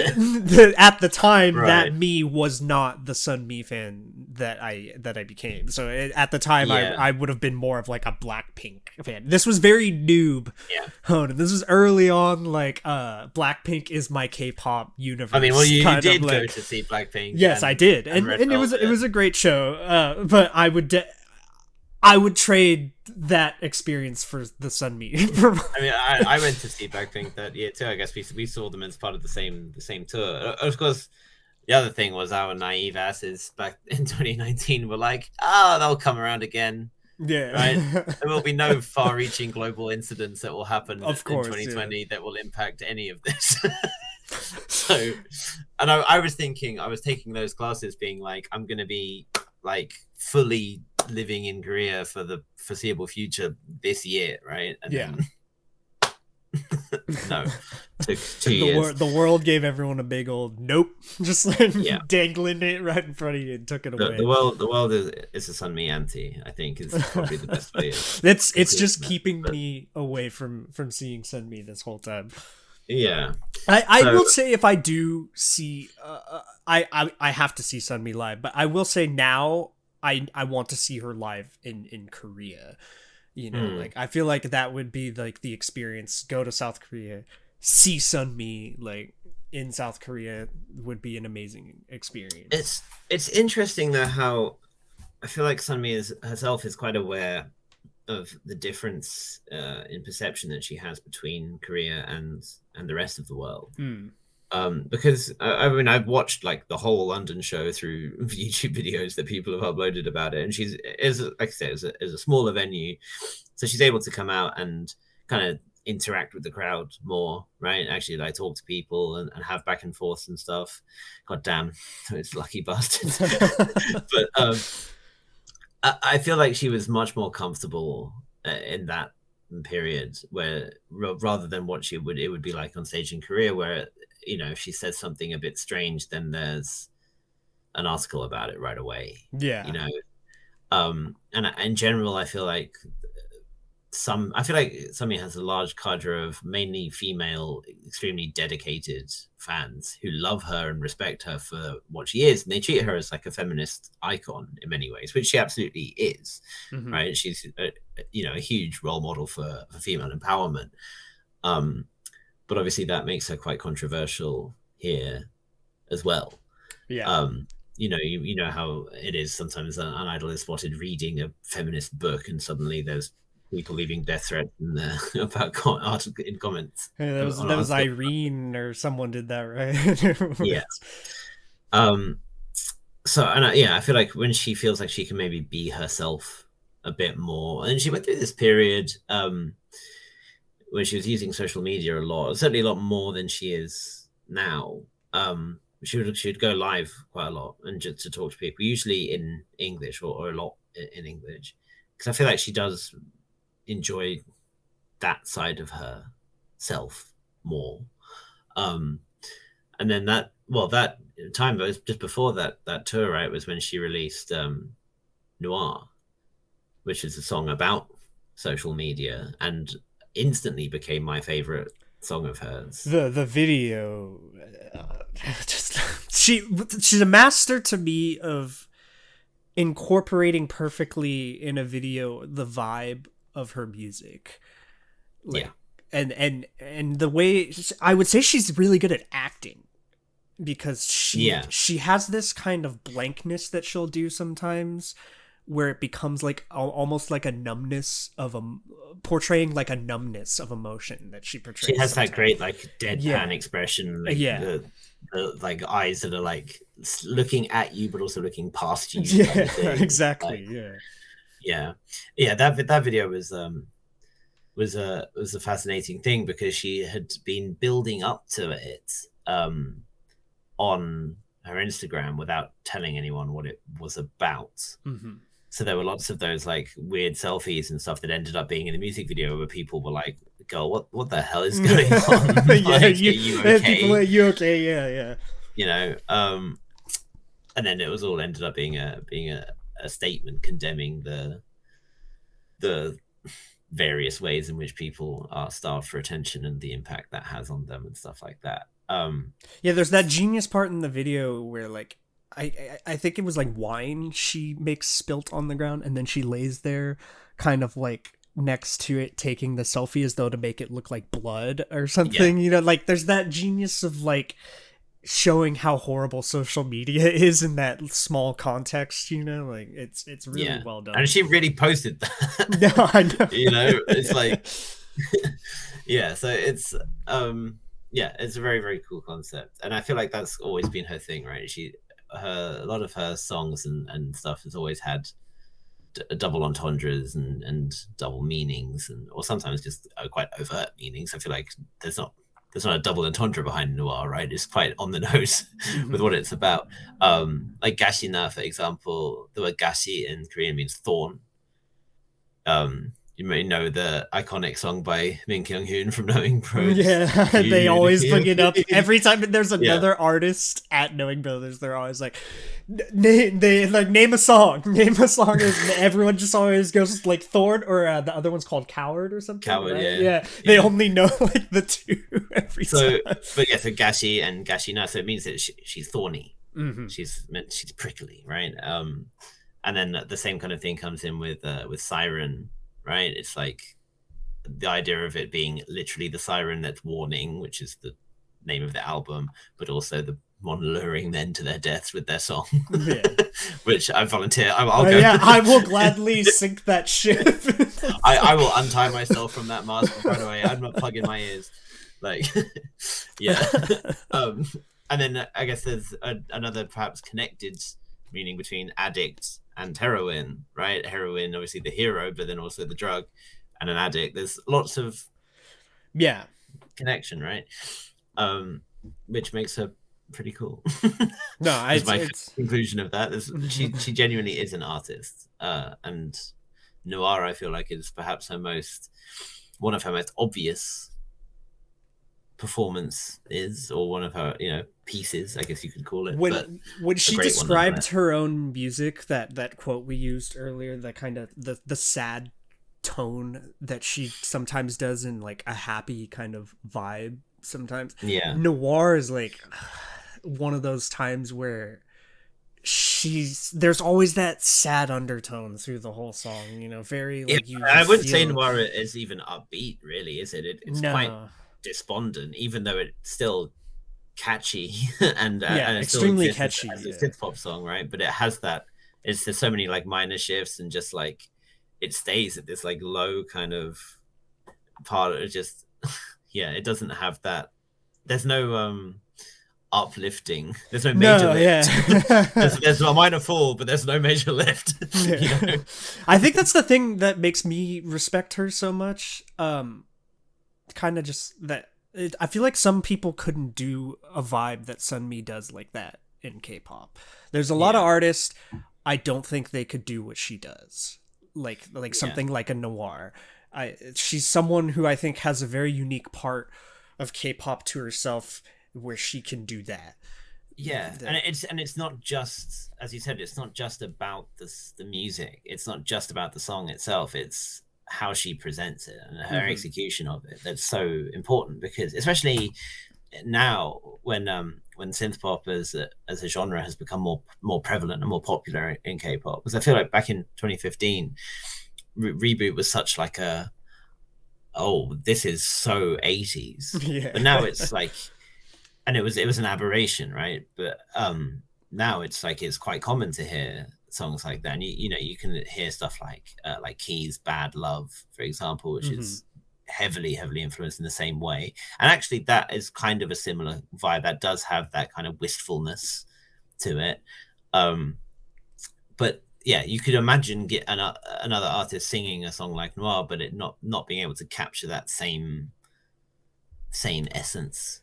at the time that Right. me was not the Sunmi fan that I became. So at the time Yeah. I would have been more of like a Blackpink fan. This was very noob. Yeah. This was early on. Like Blackpink is my K-pop universe. I mean, well, you kind did of, go like, to see Blackpink. yes, I did, and Red and it Velvet. was a great show. But I would trade that experience for the Sunmi. I mean, I went to see Blackpink that year too. I guess we saw them as part of the same tour. Of course, the other thing was our naive asses back in 2019 were like, "Oh, they'll come around again." Yeah, Right. There will be no far-reaching global incidents that will happen of course, in 2020 yeah. that will impact any of this. So, and I was thinking, I was taking those classes, being like, I'm going to be like fully living in Korea for the foreseeable future this year, right? And Yeah. then no, took 2 years. The world gave everyone a big old nope, just like Yeah. dangling it right in front of you and took it away. The world is a Sunmi anti. I think is probably the best way. It's just keeping me away from seeing Sunmi this whole time. Yeah, I will say, if I do see, I have to see Sunmi live, but I will say now I want to see her live in Korea. You know, like I feel like that would be like the experience. Go to South Korea, see Sunmi like in South Korea would be an amazing experience. it's interesting though how I feel like Sunmi is herself is quite aware of the difference in perception that she has between Korea and the rest of the world. Mm. Because I mean, I've watched like the whole London show through YouTube videos that people have uploaded about it, and she's is like I said, is a smaller venue, so she's able to come out and kind of interact with the crowd more, right? Actually, like talk to people and have back and forth and stuff. God damn, it's lucky bastards. But I feel like she was much more comfortable in that period, where rather than what it would be like on stage in Korea, where you know if she says something a bit strange, then there's an article about it right away. Yeah. You know, and in general, I feel like Sumi has a large cadre of mainly female, extremely dedicated fans who love her and respect her for what she is, and they treat her as like a feminist icon in many ways, which she absolutely is. Mm-hmm. Right? She's a huge role model for female empowerment. But obviously that makes her quite controversial here as well. Yeah. You know how it is sometimes an idol is spotted reading a feminist book, and suddenly there's people leaving death threats about in comments. Hey, that was Irene or someone did that, right? Yeah. So I feel like when she feels like she can maybe be herself a bit more, and she went through this period when she was using social media a lot, certainly a lot more than she is now. She would go live quite a lot and just to talk to people, usually in English or a lot in English, because I feel like she does enjoy that side of herself more. And then that time, but it was just before that tour, right, was when she released Noir, which is a song about social media, and instantly became my favorite song of hers. The video, she's a master to me of incorporating perfectly in a video the vibe of her music. Like, yeah. And the way I would say she's really good at acting, because she has this kind of blankness that she'll do sometimes where it becomes like almost like a numbness of portraying like a numbness of emotion that she portrays. She has sometimes. That great like deadpan expression, like, the like eyes that are like looking at you but also looking past you. Yeah, exactly. Like, yeah. That video was was a fascinating thing, because she had been building up to it on her Instagram without telling anyone what it was about. Mm-hmm. So there were lots of those like weird selfies and stuff that ended up being in the music video, where people were like, "Girl, what the hell is going on? Yeah, Like, are you people, okay?" are you okay? Yeah, yeah. You know, and then it was all ended up being a statement condemning the various ways in which people are starved for attention and the impact that has on them and stuff like that. Yeah, there's that genius part in the video where like I think it was like wine she makes spilt on the ground, and then she lays there kind of like next to it taking the selfie as though to make it look like blood or Yeah, something. You know, like there's that genius of like showing how horrible social media is in that small context, you know? Like it's really yeah, well and done. she really posted that. No, I know. You know, it's like, yeah. So yeah, it's a very very cool concept, and I feel like that's always been her thing, right? A lot of her songs and stuff has always had double entendres and double meanings, and or sometimes just quite overt meanings. I feel like there's not a double entendre behind noir, right? It's quite on the nose with Mhm. what it's about. Like gashina, for example, the word gashi in Korean means thorn. You may know the iconic song by Min Kyung Hoon from Knowing Pros. Yeah, they always bring it up Beautiful. every time there's Yeah, another artist at Knowing Brothers. They're always like, they like name a song, name a song, and everyone just always goes like Thorn or the other one's called Coward or something, coward. right? Yeah, Yeah, they yeah. only know like the two every So, time. but yeah, so gashi and gashina. So it means that she's thorny. Hmm. She's prickly, right? And then the same kind of thing comes in with siren, right? It's like the idea of it being literally the siren that's warning, which is the name of the album, but also the one luring men to their deaths with their song, Yeah. which I volunteer. I'll go. Yeah, I will gladly sink that ship. I will untie myself from that mask and run away. I'm not plugging my ears. Like, yeah. um, and then I guess there's another perhaps connected meaning between addict and heroin, right? Heroin, obviously the hero, but then also the drug, and an addict. There's lots of Yeah. connection, right? Um, which makes her pretty cool. No, Is my it's conclusion of that. She genuinely is an artist, and noir, I feel like, is perhaps one of her most obvious performance is, or one of her pieces, I guess you could call it, but when a she great one described nonetheless. her own music, that quote we used earlier, that kind of the sad tone that she sometimes does in like a happy kind of vibe sometimes. Yeah, Noir is like one of those times where there's always that sad undertone through the whole song, you know, very yeah. like you I wouldn't say feel. noir is even upbeat, really, is it? It's quite No. despondent, even though it's still catchy Yeah, and it still extremely exists catchy. as a Yeah. synth pop song, right? But it has that. There's so many like minor shifts, and just like it stays at this like low kind of part. It just yeah, it doesn't have that. There's no uplifting. There's no major No, lift. yeah. there's a minor fall, but there's no major lift. You Yeah. know? I think that's the thing that makes me respect her so much. Kind of just that I feel like some people couldn't do a vibe that Sunmi does like that in K-pop. There's a lot of Yeah, artists I don't think they could do what she does. Like yeah, something like a noir. She's someone who I think has a very unique part of K-pop to herself where she can do that. yeah. That And it's not just, as you said, it's not just about the music. It's not just about the song itself. It's how she presents it and her Mhm. execution of it that's so important, because especially now when synth pop as a genre has become more prevalent and more popular in K-pop, because I feel like back in 2015 reboot was such like a, oh, this is so 80s, Yeah. but now it's like, and it was an aberration, right? But now it's like it's quite common to hear songs like that, and you can hear stuff like Key's Bad Love, for example, which Mhm. is heavily influenced in the same way. And actually that is kind of a similar vibe, that does have that kind of wistfulness to it. But yeah, you could imagine another artist singing a song like Noir, but it not being able to capture that same essence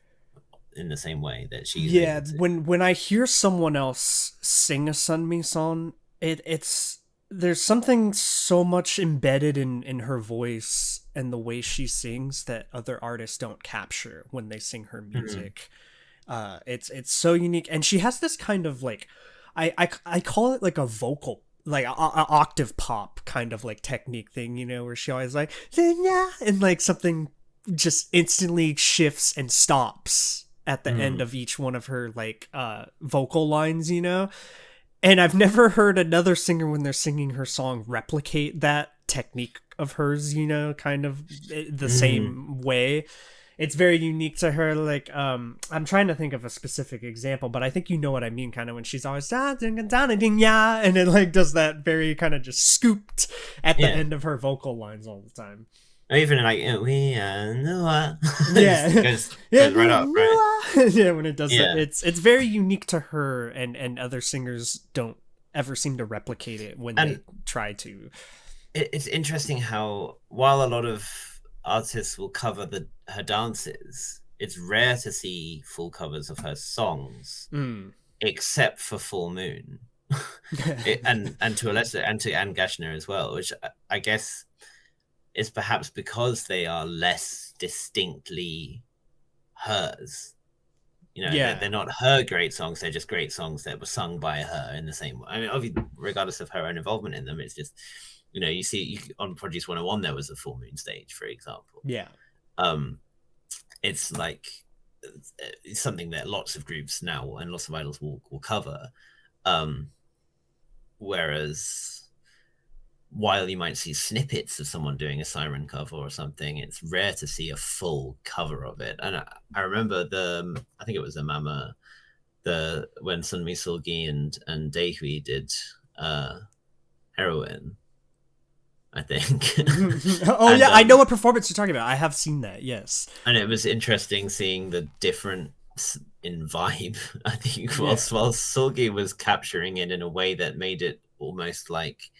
in the same way that she's Yeah, able to. when I hear someone else sing a Sunmi song, it's there's something so much embedded in her voice and the way she sings that other artists don't capture when they sing her Mm-hmm. music. It's so unique, and she has this kind of like, I call it like a vocal, like a octave pop kind of like technique thing, you know, where she always like yeah, and like something just instantly shifts and stops at the end Mm-hmm. of each one of her like vocal lines, you know. And I've never heard another singer when they're singing her song replicate that technique of hers, you know, kind of the Mm-hmm. same way. It's very unique to her. Like, I'm trying to think of a specific example, but I think you know what I mean, kind of when she's always and it like does that very kind of just scooped at the Yeah. end of her vocal lines all the time. Or even like we Noir, it Yeah. just goes Yeah, right up, right? yeah, when it does that. Yeah, It's very unique to her, and other singers don't ever seem to replicate it when they and try to. it's interesting how while a lot of artists will cover her dances, it's rare to see full covers of her songs, Mm. except for Full Moon, and to a lesser and to Anne Gashner as well, which I guess is perhaps because they are less distinctly hers. You know, they're Yeah. not her great songs; they're just great songs that were sung by her in the same way. I mean, obviously, regardless of her own involvement in them, it's just you see on Produce 101 there was a Full Moon stage, for example. Yeah. Um, it's like it's something that lots of groups now and lots of idols will cover. Um, whereas while you might see snippets of someone doing a Siren cover or something, it's rare to see a full cover of it. And I remember I think it was the Mama, when Sunmi Sulgi and Daehui did Heroin, I think. Oh and yeah, I know what performance you're talking about. I have seen that. Yes. and it was interesting seeing the difference in vibe. I think while Yeah. Sulgi was capturing it in a way that made it almost like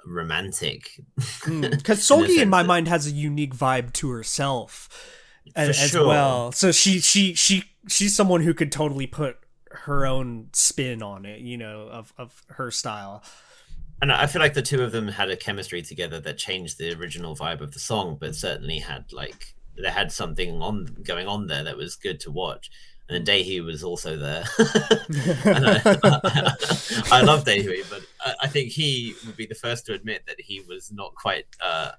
romantic, Because in the Solgi in sense my that mind has a unique vibe to herself for as sure. well. So she's someone who could totally put her own spin on it, you know, of her style. And I feel like the two of them had a chemistry together that changed the original vibe of the song, but certainly had like they had something on going on there that was good to watch. And then Daehui was also there, and I love Daehui, but I think he would be the first to admit that he was not quite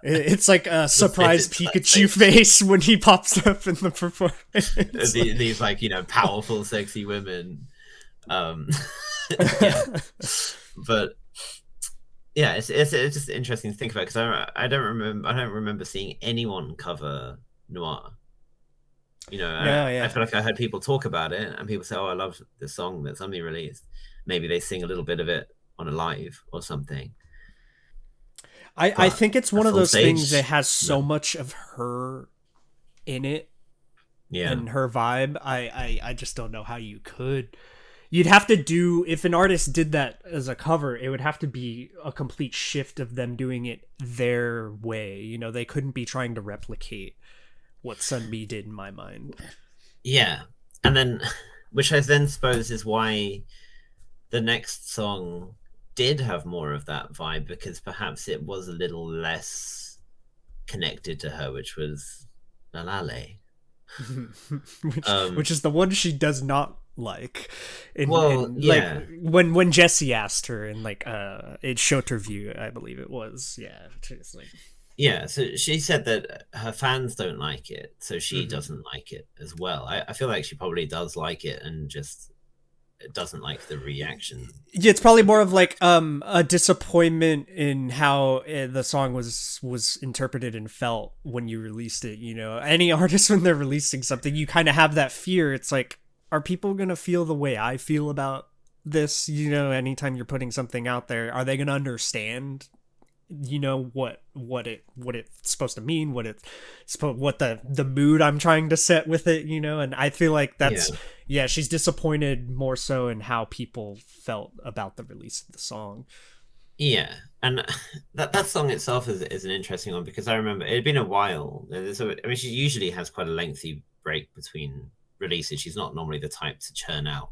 It's like a surprise fitted to that Pikachu stage. face when he pops up in the performance. These like powerful, sexy women, um, yeah, but yeah, it's just interesting to think about because I don't remember seeing anyone cover Noir. No, I yeah. feel like I heard people talk about it and people say, "Oh, I love the song that somebody released." Maybe they sing a little bit of it on a live or something, I but think it's a one of full those things that stage, has no. so much of her in it Yeah, and her vibe. I just don't know how you could. You'd have to do, if an artist did that as a cover, it would have to be a complete shift of them doing it their way. You know, they couldn't be trying to replicate what Sunmi did in my mind. yeah, and then which I then suppose is why the next song did have more of that vibe because perhaps it was a little less connected to her, which was Lalale. which Um, is the one she does not like well, in like yeah, when Jesse asked her in like it Shoterview, I believe it was. Yeah, it's like yeah. So she said that her fans don't like it, so she mhm. doesn't like it as well. I feel like she probably does like it and just doesn't like the reaction. Yeah, it's probably more of like a disappointment in how the song was interpreted and felt when you released it. You know, any artist when they're releasing something, you kind of have that fear. It's like, are people gonna feel the way I feel about this? You know, anytime you're putting something out there, are they gonna understand you know, what it's supposed to mean, what the mood I'm trying to set with it, you know. And I feel like Yeah. that's, yeah, she's disappointed more so in how people felt about the release of the song. Yeah, and that song itself is an interesting one because I remember it had been a while. I mean, she usually has quite a lengthy break between releases. She's not normally the type to churn out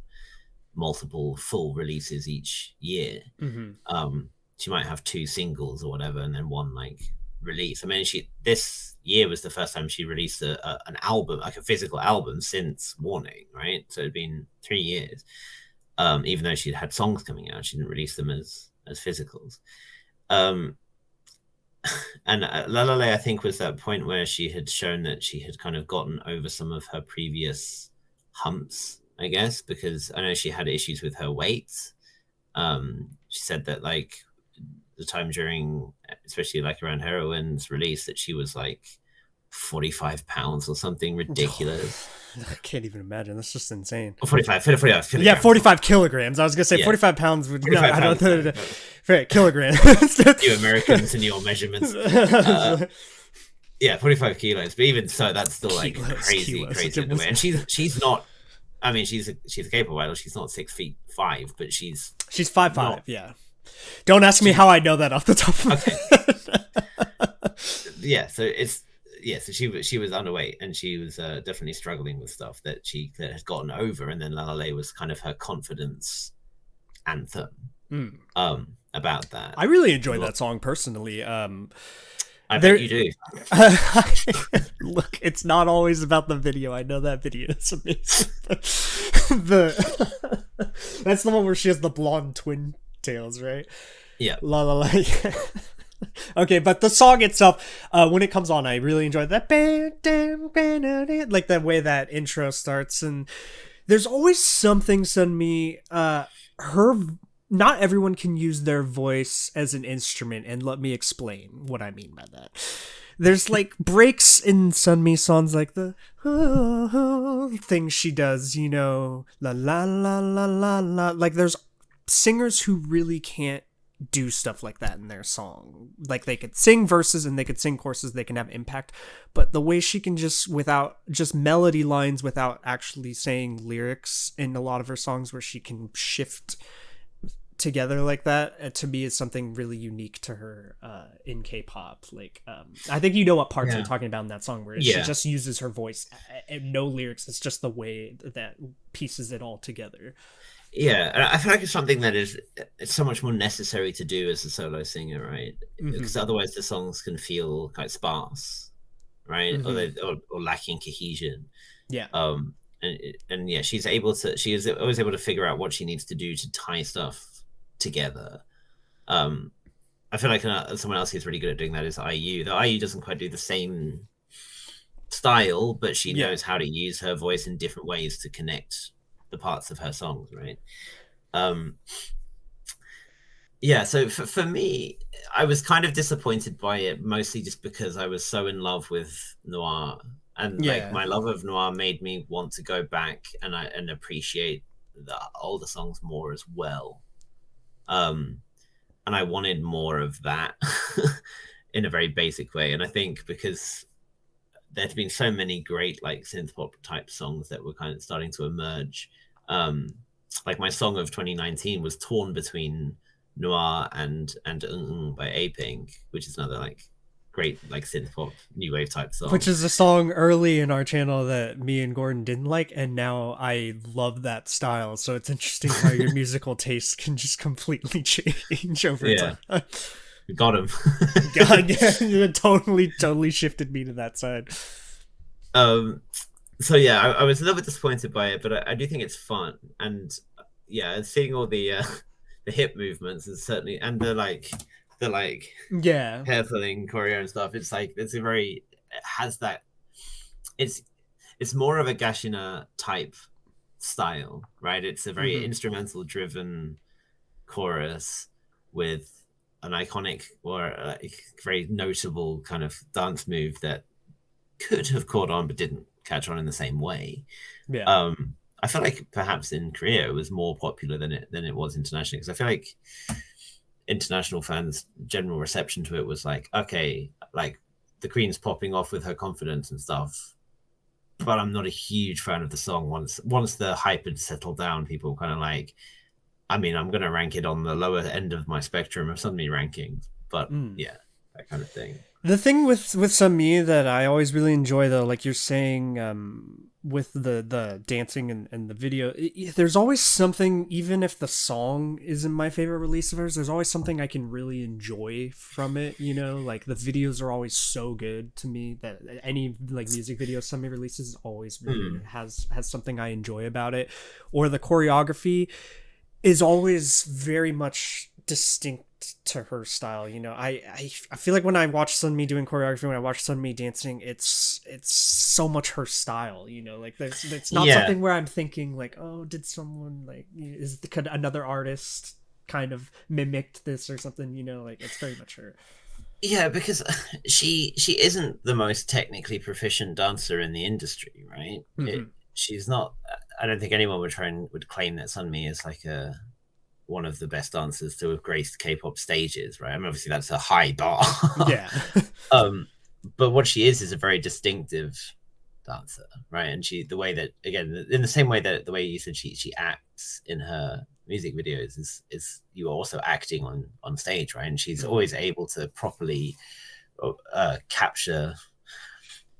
multiple full releases each year. Mm-hmm. She might have two singles or whatever, and then one like release. I mean, she this year was the first time she released an album, like a physical album, since Warning, right? So it'd been 3 years. Even though she'd had songs coming out, she didn't release them as physicals. And La La La, I think, was that point where she had shown that she had kind of gotten over some of her previous humps, I guess, because I know she had issues with her weight. She said that like the time during, especially like around Heroine's release, that she was like 45 pounds or something ridiculous. I can't even imagine. That's just insane. 45 kilograms. Yeah, 45 kilograms. I was gonna say, yeah. 45 pounds would 45 no, pounds, I don't know. Kilograms. You Americans and your measurements. Yeah, 45 kilos. But even so, that's still like crazy in the way. And she's not. I mean, she's a capable idol. She's not 6'5", but she's 5'5". Not, yeah. Don't ask me how I know that off the top of my head. Yeah, so it's. Yeah, so she was underweight and she was definitely struggling with stuff that had gotten over, and then La La La was kind of her confidence anthem about that. I really enjoyed that song personally. I bet you do. Look, it's not always about the video. I know that video is amazing. That's the one where she has the blonde twin tails, right? Yeah. La La La. Okay, but the song itself, when it comes on, I really enjoy that, like the way that intro starts. And there's always something, Sunmi, not everyone can use their voice as an instrument, and let me explain what I mean by that. There's like breaks in Sunmi songs, like the thing she does, you know, la la la la la la. Like there's singers who really can't do stuff like that in their song. Like they could sing verses and they could sing choruses, they can have impact, but the way she can just melody lines without actually saying lyrics in a lot of her songs, where she can shift together like that, to me is something really unique to her in K-pop. Like I think you know what parts I'm talking about in that song, where she just uses her voice and no lyrics. It's just the way that pieces it all together. Yeah, and I feel like it's something that it's so much more necessary to do as a solo singer, right? Mm-hmm. Because otherwise the songs can feel quite sparse, right? Mm-hmm. Or lacking cohesion. Yeah. And yeah, she is always able to figure out what she needs to do to tie stuff together. I feel like someone else who's really good at doing that is IU. Though IU doesn't quite do the same style, but she knows how to use her voice in different ways to connect the parts of her songs, right? So for me, I was kind of disappointed by it, mostly just because I was so in love with Noir, and like my love of Noir made me want to go back and appreciate the older songs more as well. And I wanted more of that in a very basic way. And I think because there'd been so many great like synth pop type songs that were kind of starting to emerge. Like my song of 2019 was torn between Noir and by A-Pink, which is another like great like synth pop new wave type song. Which is a song early in our channel that me and Gordon didn't like, and now I love that style. So it's interesting how your musical tastes can just completely change over time. Got him. God, yeah, totally shifted me to that side. So yeah, I was a little bit disappointed by it, but I do think it's fun, and seeing all the hip movements is certainly, and the hair pulling choreo and stuff. It's like it has that. It's more of a Gashina type style, right? It's a very instrumental driven chorus with an iconic or a very notable kind of dance move that could have caught on but didn't catch on in the same way. I feel like perhaps in Korea it was more popular than it was internationally, because I feel like international fans' general reception to it was like, okay, like the Queen's popping off with her confidence and stuff, but I'm not a huge fan of the song. Once the hype had settled down, people kind of like, I mean, I'm going to rank it on the lower end of my spectrum of Sunmi rankings, but Mm. yeah, that kind of thing. The thing with Sunmi that I always really enjoy, though, like you're saying, with the dancing and the video, there's always something. Even if the song isn't my favorite release of hers, there's always something I can really enjoy from it. You know, like the videos are always so good to me that any like music video Sunmi releases always really has something I enjoy about it, or the choreography is always very much distinct to her style. You know, I feel like when I watch Sunmi doing choreography, when I watch Sunmi dancing, it's so much her style. You know, like it's not something where I'm thinking like, oh, did someone like could another artist kind of mimicked this or something? You know, like it's very much her. Yeah, because she isn't the most technically proficient dancer in the industry, right? She's not. I don't think anyone would claim that Sunmi is like one of the best dancers to have graced K-pop stages, right? I mean, obviously that's a high bar. Yeah. But what she is a very distinctive dancer, right? And the way that, again, in the same way that the way you said she acts in her music videos is you are also acting on stage, right? And she's always able to properly capture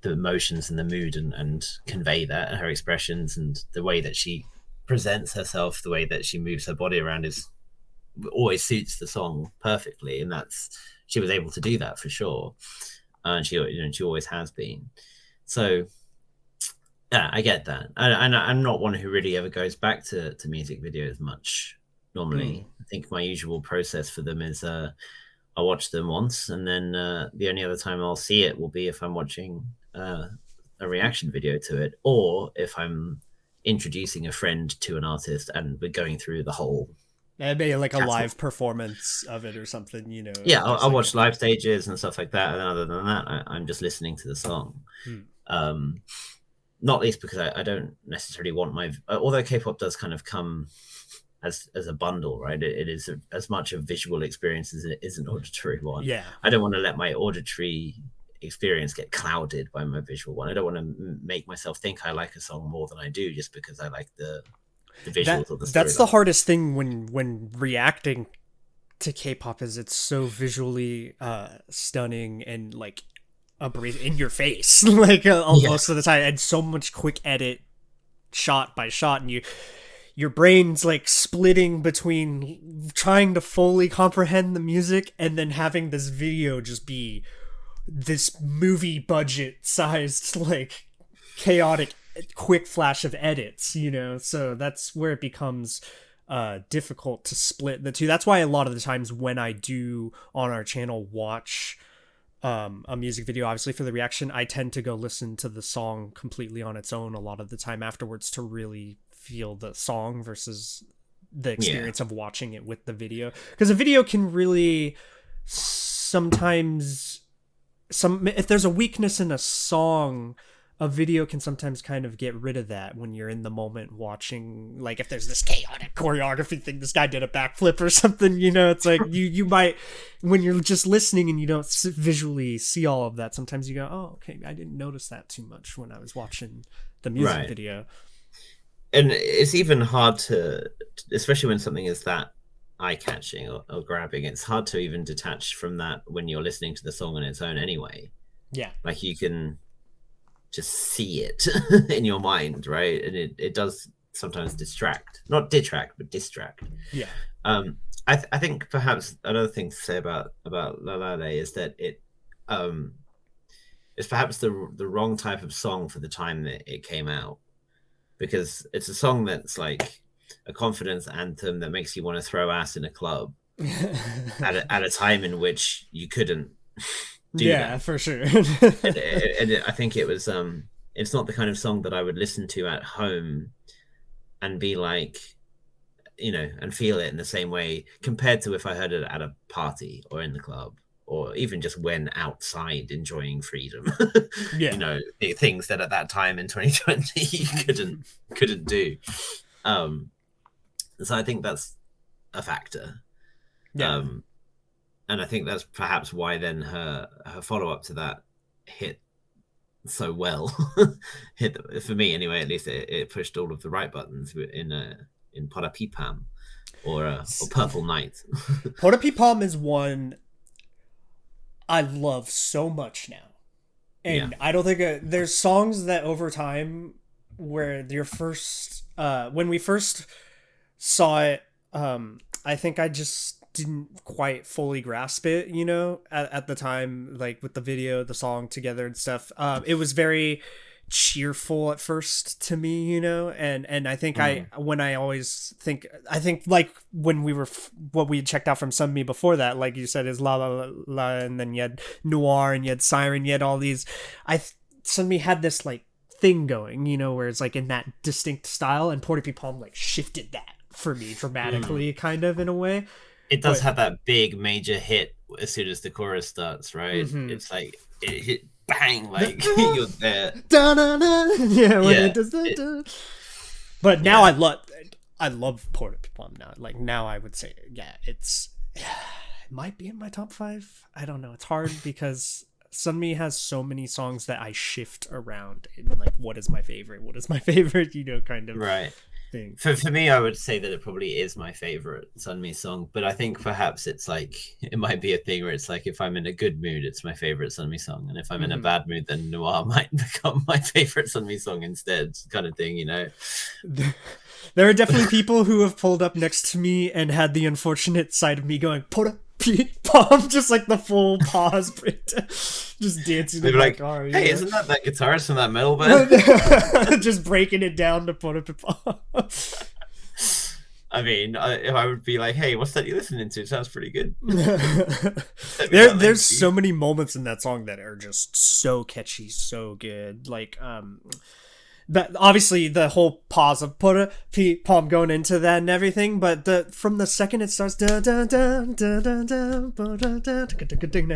the emotions and the mood and convey that, and her expressions and the way that she presents herself, the way that she moves her body around is always suits the song perfectly, and she was able to do that for sure, and she always has been. So yeah, I get that, and I'm not one who really ever goes back to music videos much normally. I think my usual process for them is I'll watch them once, and then the only other time I'll see it will be if I'm watching a reaction video to it, or if I'm introducing a friend to an artist and we're going through the whole Maybe like a live performance of it or something, you know. Yeah, I'll watch live stages and stuff like that, and other than that I'm just listening to the song. Not least because I don't necessarily want although K-pop does kind of come as a bundle, right? It is as much a visual experience as it is an auditory one. Yeah, I don't want to let my auditory experience get clouded by my visual one. I don't want to make myself think I like a song more than I do just because I like the visuals of the story. That's the hardest thing when reacting to K-pop is it's so visually stunning and like in your face like most of the time, and so much quick edit shot by shot, and your brain's like splitting between trying to fully comprehend the music and then having this video just be this movie budget sized like chaotic quick flash of edits, you know. So that's where it becomes difficult to split the two. That's why a lot of the times when I do on our channel watch a music video, obviously for the reaction, I tend to go listen to the song completely on its own a lot of the time afterwards to really feel the song versus the experience of watching it with the video, because a video can really sometimes if there's a weakness in a song, a video can sometimes kind of get rid of that when you're in the moment watching. Like if there's this chaotic choreography thing, this guy did a backflip or something, you know, it's like you might, when you're just listening and you don't visually see all of that, sometimes you go, oh, okay, I didn't notice that too much when I was watching the music video. And it's even hard to, especially when something is that eye-catching or grabbing, it's hard to even detach from that when you're listening to the song on its own anyway. Yeah. Like you can just see it in your mind, right? And it does sometimes distract. Not detract, but distract. Yeah. I think perhaps another thing to say about La La Land is that it's perhaps the wrong type of song for the time that it came out, because it's a song that's like a confidence anthem that makes you want to throw ass in a club at a time in which you couldn't do that. For sure. and I think it was it's not the kind of song that I would listen to at home and be like, you know, and feel it in the same way compared to if I heard it at a party or in the club or even just when outside enjoying freedom. You know, things that at that time in 2020 you couldn't do. So I think that's a factor. and I think that's perhaps why then her follow up to that hit so well. Hit for me anyway. At least it pushed all of the right buttons in Parapipam or Purple Night. Porta Palm is one I love so much now. Yeah. And I don't think there's songs that over time where your first when we first saw it, I think I just didn't quite fully grasp it, at the time, like with the video, the song together and stuff. It was very cheerful at first to me, and I think I think like when we were what we had checked out from Sunmi before that, like you said, is La La La La, and then you had Noir, and you had Siren, you had all these. Sunmi had this like thing going, where it's like in that distinct style, and Porta Palm like shifted that for me dramatically, kind of in a way. It does have that big major hit as soon as the chorus starts, right? Mm-hmm. It's like it hit bang, like you're there. Yeah, when it does that. But now I love Porta Palm now. Like now I would say, yeah, it might be in my top 5. I don't know. It's hard because Sunmi has so many songs that I shift around in like what is my favorite, kind of Right. thing. For me, I would say that it probably is my favorite Sunmi song, but I think perhaps it's like it might be a thing where it's like if I'm in a good mood, it's my favorite Sunmi song, and if I'm in a bad mood, then Noir might become my favorite Sunmi song instead, kind of thing, There are definitely people who have pulled up next to me and had the unfortunate side of me going Porta Palm, just like the full pause breakdown, just dancing in like, my car. Hey, isn't that guitarist from that metal band? Just breaking it down to Porta Palm. I mean, I would be like, hey, what's that you're listening to? It sounds pretty good. There's so many moments in that song that are just so catchy, so good. Like, but obviously the whole pause of Porta Palm going into that and everything, but from the second it starts, it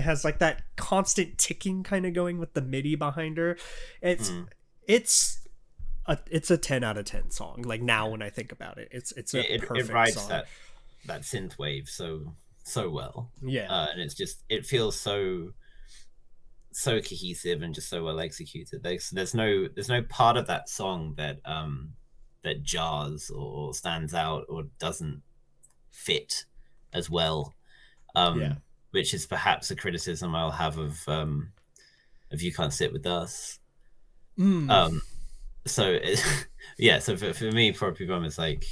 has like that constant ticking kind of going with the MIDI behind her. It's a 10 out of 10 song. Like now when I think about it, it's a perfect it rides song. that synth wave so well. Yeah, and it feels so cohesive and just so well executed. There's no part of that song that jars or stands out or doesn't fit as well. Which is perhaps a criticism I'll have of You Can't Sit With Us. So so for me, Probably Bomb is like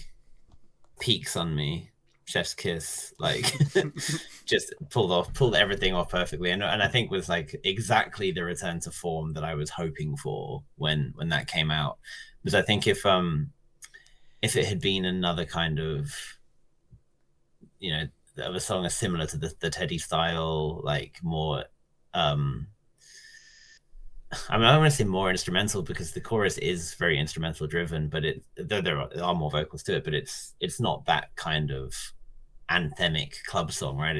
peak Sunmi, chef's kiss, like just pulled everything off perfectly, and I think was like exactly the return to form that I was hoping for when that came out. Because I think if it had been another kind of of a song as similar to the Teddy style, like more I mean, I don't want to say more instrumental because the chorus is very instrumental driven, but there are more vocals to it, but it's not that kind of anthemic club song, right?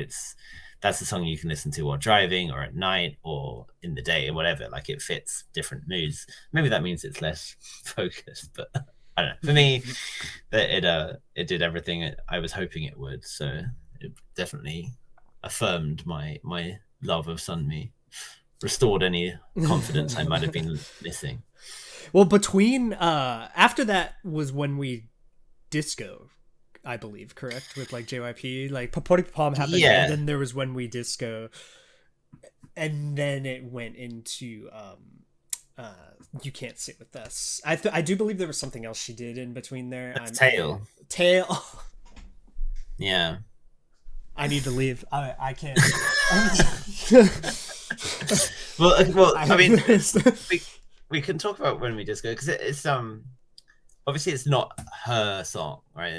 That's the song you can listen to while driving or at night or in the day or whatever. Like it fits different moods. Maybe that means it's less focused, but I don't know. For me, it did everything I was hoping it would. So it definitely affirmed my love of Sunmi. Restored any confidence I might have been missing. Well, between after that was when we disco, I believe, correct, with like JYP, like Porta Palm happened, and then there was When We Disco, and then it went into You Can't Sit With Us. I do believe there was something else she did in between there. Tail. Yeah. I need to leave. I can't. well, I mean, we can talk about When We Disco because it's obviously it's not her song, right?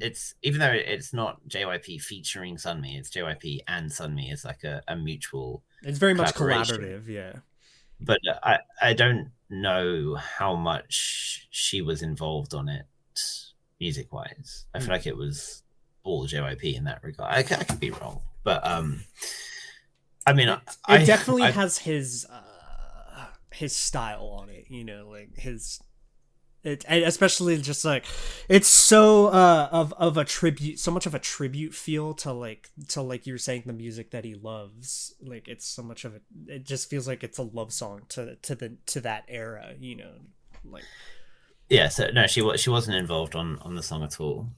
It's even though it's not JYP featuring Sunmi, it's JYP and Sunmi. It's like a mutual. It's very much collaborative, yeah. But I don't know how much she was involved on it music wise. I feel like it was all JYP in that regard. I could be wrong, but I mean, it definitely has his style on it, like his It, and especially just like it's so of a tribute, so much of a tribute feel to like you were saying, the music that he loves. Like it's so much of it, it just feels like it's a love song to that era, you know. Like Yeah, so no, she wasn't involved on the song at all.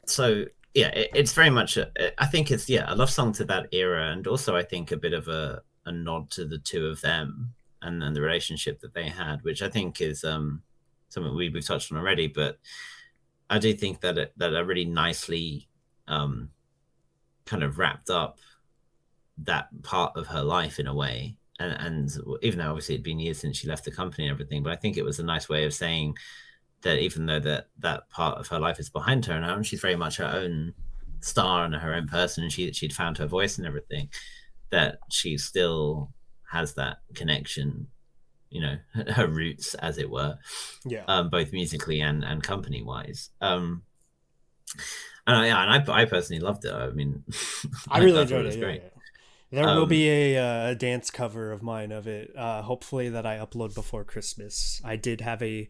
So yeah, it's very much I think it's a love song to that era, and also I think a bit of a nod to the two of them and then the relationship that they had, which I think is something we've touched on already. But I do think that it really nicely kind of wrapped up that part of her life in a way. And even though obviously it'd been years since she left the company and everything, but I think it was a nice way of saying that even though that part of her life is behind her now, and she's very much her own star and her own person, and she'd found her voice and everything, that she still has that connection, you know, her roots, as it were, both musically and company wise. And I personally loved it. I mean, I really I thought enjoyed it was it. great. There will be a dance cover of mine of it. Hopefully that I upload before Christmas. I did have a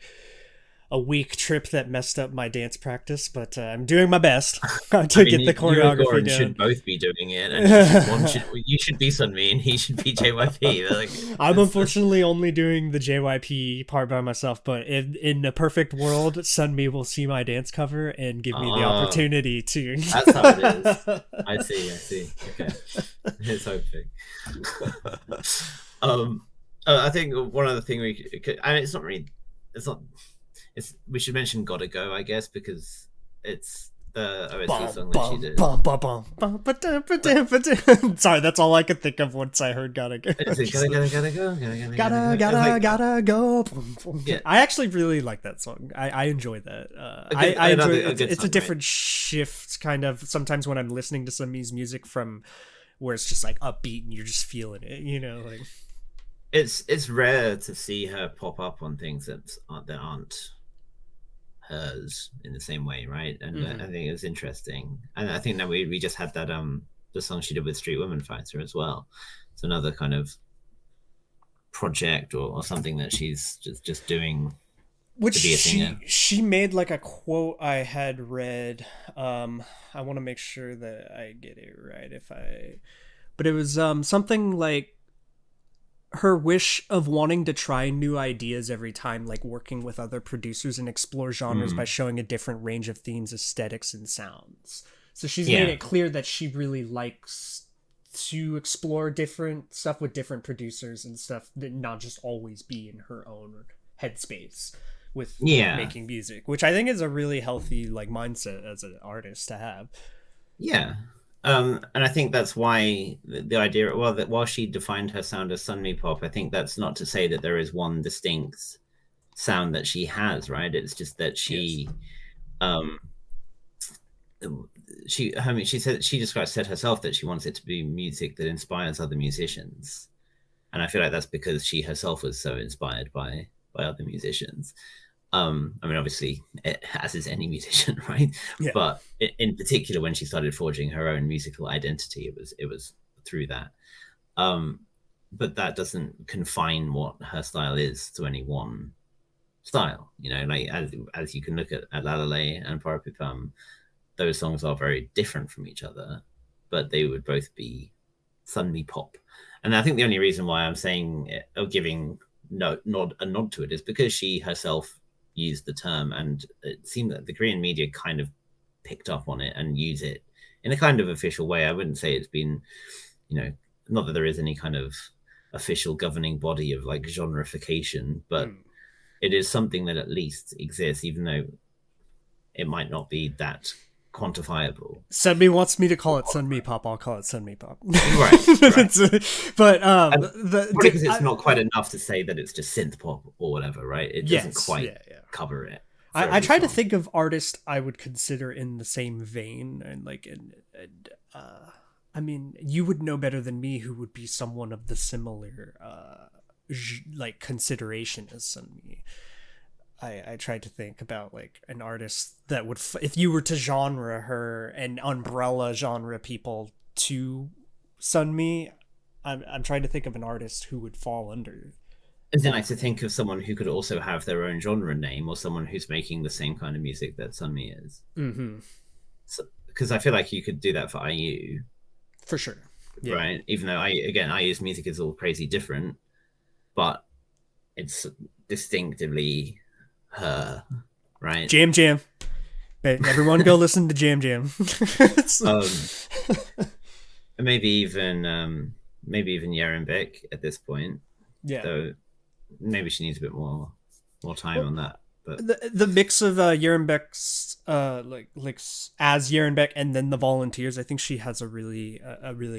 week trip that messed up my dance practice, but I'm doing my best to get the choreography down. Should both be doing it, and you should be Sunmi, and he should be JYP. Like, I'm unfortunately only doing the JYP part by myself, but in a perfect world, Sunmi will see my dance cover and give me the opportunity to. That's how it is. I see. Okay, it's hoping. I think one other thing we should mention "Gotta Go," I guess, because it's the OST song that she did. Sorry, that's all I could think of once I heard "Gotta Go." Gotta go. Yeah. I actually really like that song. I enjoy that. I enjoy it. It's a different shift, kind of. Sometimes when I'm listening to Sunmi's music from where it's just like upbeat and you're just feeling it, you know, like. It's rare to see her pop up on things that aren't hers in the same way, right? And I think it's interesting, and I think that we just had that the song she did with Street Woman Fighter as well. It's another kind of project or something that she's just doing, which to be a singer. She made like a quote I had read. I want to make sure that I get it right, but it was something like her wish of wanting to try new ideas every time, like working with other producers and explore genres by showing a different range of themes, aesthetics, and sounds. So she's made it clear that she really likes to explore different stuff with different producers and stuff, that not just always be in her own headspace with making music, which I think is a really healthy like mindset as an artist to have. Yeah. And I think that's why the idea, well, that while she defined her sound as Sunmi pop, I think that's not to say that there is one distinct sound that she has, right? It's just that she said herself that she wants it to be music that inspires other musicians. And I feel like that's because she herself was so inspired by other musicians. I mean, obviously, as is any musician, right? Yeah. But in particular, when she started forging her own musical identity, it was through that. But that doesn't confine what her style is to any one style. You know, like as you can look at La La La and Parapipam, those songs are very different from each other, but they would both be Sunmi pop. And I think the only reason why I'm saying or giving a nod to it is because she herself used the term, and it seemed that the Korean media kind of picked up on it and use it in a kind of official way. I wouldn't say it's been, you know, not that there is any kind of official governing body of like genreification, but it is something that at least exists, even though it might not be that quantifiable. Sunmi wants me to call it Sunmi pop. I'll call it Sunmi pop. Right. But because it's not quite enough to say that it's just synth pop or whatever, right? It doesn't quite cover it. I try to think of artists I would consider in the same vein, and like, I mean, you would know better than me who would be someone of the similar like consideration as Sunmi. I tried to think about like an artist that would, if you were to genre her and umbrella genre people to Sunmi, I'm trying to think of an artist who would fall under As in, like, to think of someone who could also have their own genre name, or someone who's making the same kind of music that Sunmi is. Mm-hmm. So, because I feel like you could do that for IU, For sure. Yeah. right? Even though IU's music is all crazy different, but it's distinctively her, right? Jam Jam. Everyone go listen to Jam Jam. Um, maybe even Yerenbeck at this point, Yeah. though maybe she needs a bit more time on that. But The mix of Yerenbeck's as Yerenbeck and then the Volunteers, I think she has a really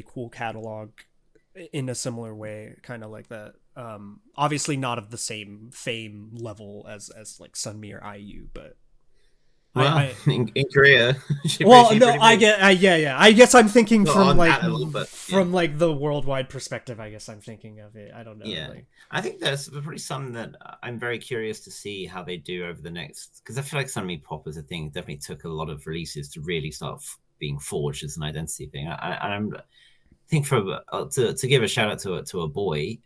cool catalog in a similar way, kind of like that. Obviously not of the same fame level as like Sunmi or IU, but well, in Korea, well, no, yeah. I guess I'm thinking not from like level, but, from like the worldwide perspective. I guess I'm thinking of it. I don't know. Yeah, like... I think there's probably some that I'm very curious to see how they do over the next, because I feel like Sunmi Pop as a thing definitely took a lot of releases to really start being forged as an identity thing. I think to give a shout out to a boy,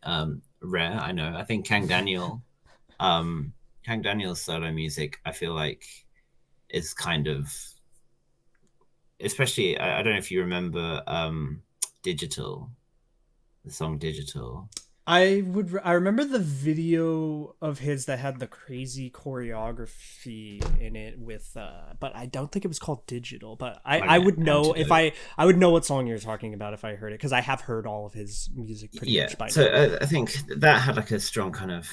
rare. I know. I think Kang Daniel's solo music, I feel like, is kind of, especially, I don't know if you remember Digital, the song Digital. I remember the video of his that had the crazy choreography in it with but I don't think it was called Digital, but I would know if I would know what song you're talking about if I heard it, because I have heard all of his music pretty much by now. I think that had like a strong kind of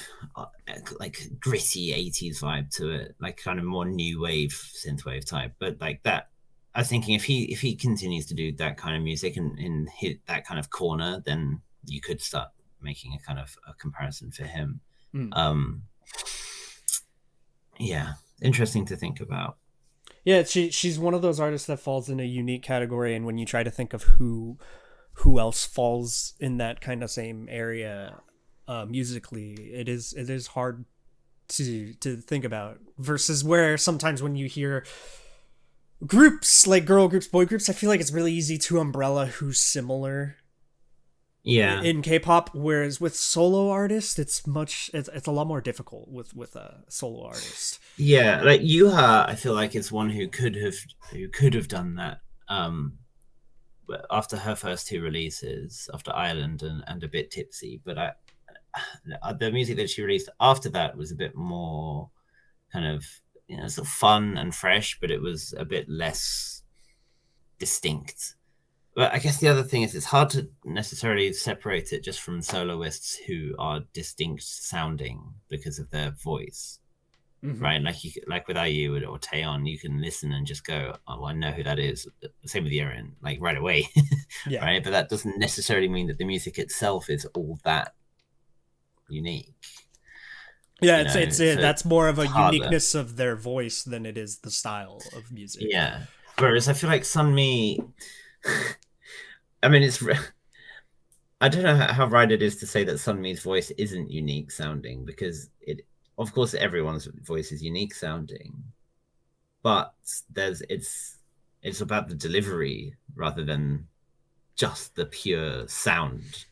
like gritty 80s vibe to it, like kind of more new wave synthwave type, but like that, I was thinking if he continues to do that kind of music and hit that kind of corner, then you could start making a kind of a comparison for him. Yeah, interesting to think about. Yeah, she's one of those artists that falls in a unique category, and when you try to think of who else falls in that kind of same area musically, it is hard to think about, versus where sometimes when you hear groups like girl groups, boy groups, I feel like it's really easy to umbrella who's similar in K-pop, whereas with solo artists it's a lot more difficult with a solo artist. Yeah, like Yuha, I feel like is one who could have done that after her first two releases, after Ireland and A Bit Tipsy, but the music that she released after that was a bit more kind of, sort of fun and fresh, but it was a bit less distinct. But I guess the other thing is it's hard to necessarily separate it just from soloists who are distinct sounding because of their voice, right? Like with IU or Taeyeon, you can listen and just go, "Oh, I know who that is." Same with Yerin, like right away, yeah. Right? But that doesn't necessarily mean that the music itself is all that unique. Yeah, that's more of a uniqueness of their voice than it is the style of music. Yeah. Whereas I feel like Sunmi, I mean, I don't know how right it is to say that Sunmi's voice isn't unique sounding, because of course, everyone's voice is unique sounding, but it's about the delivery rather than just the pure sound.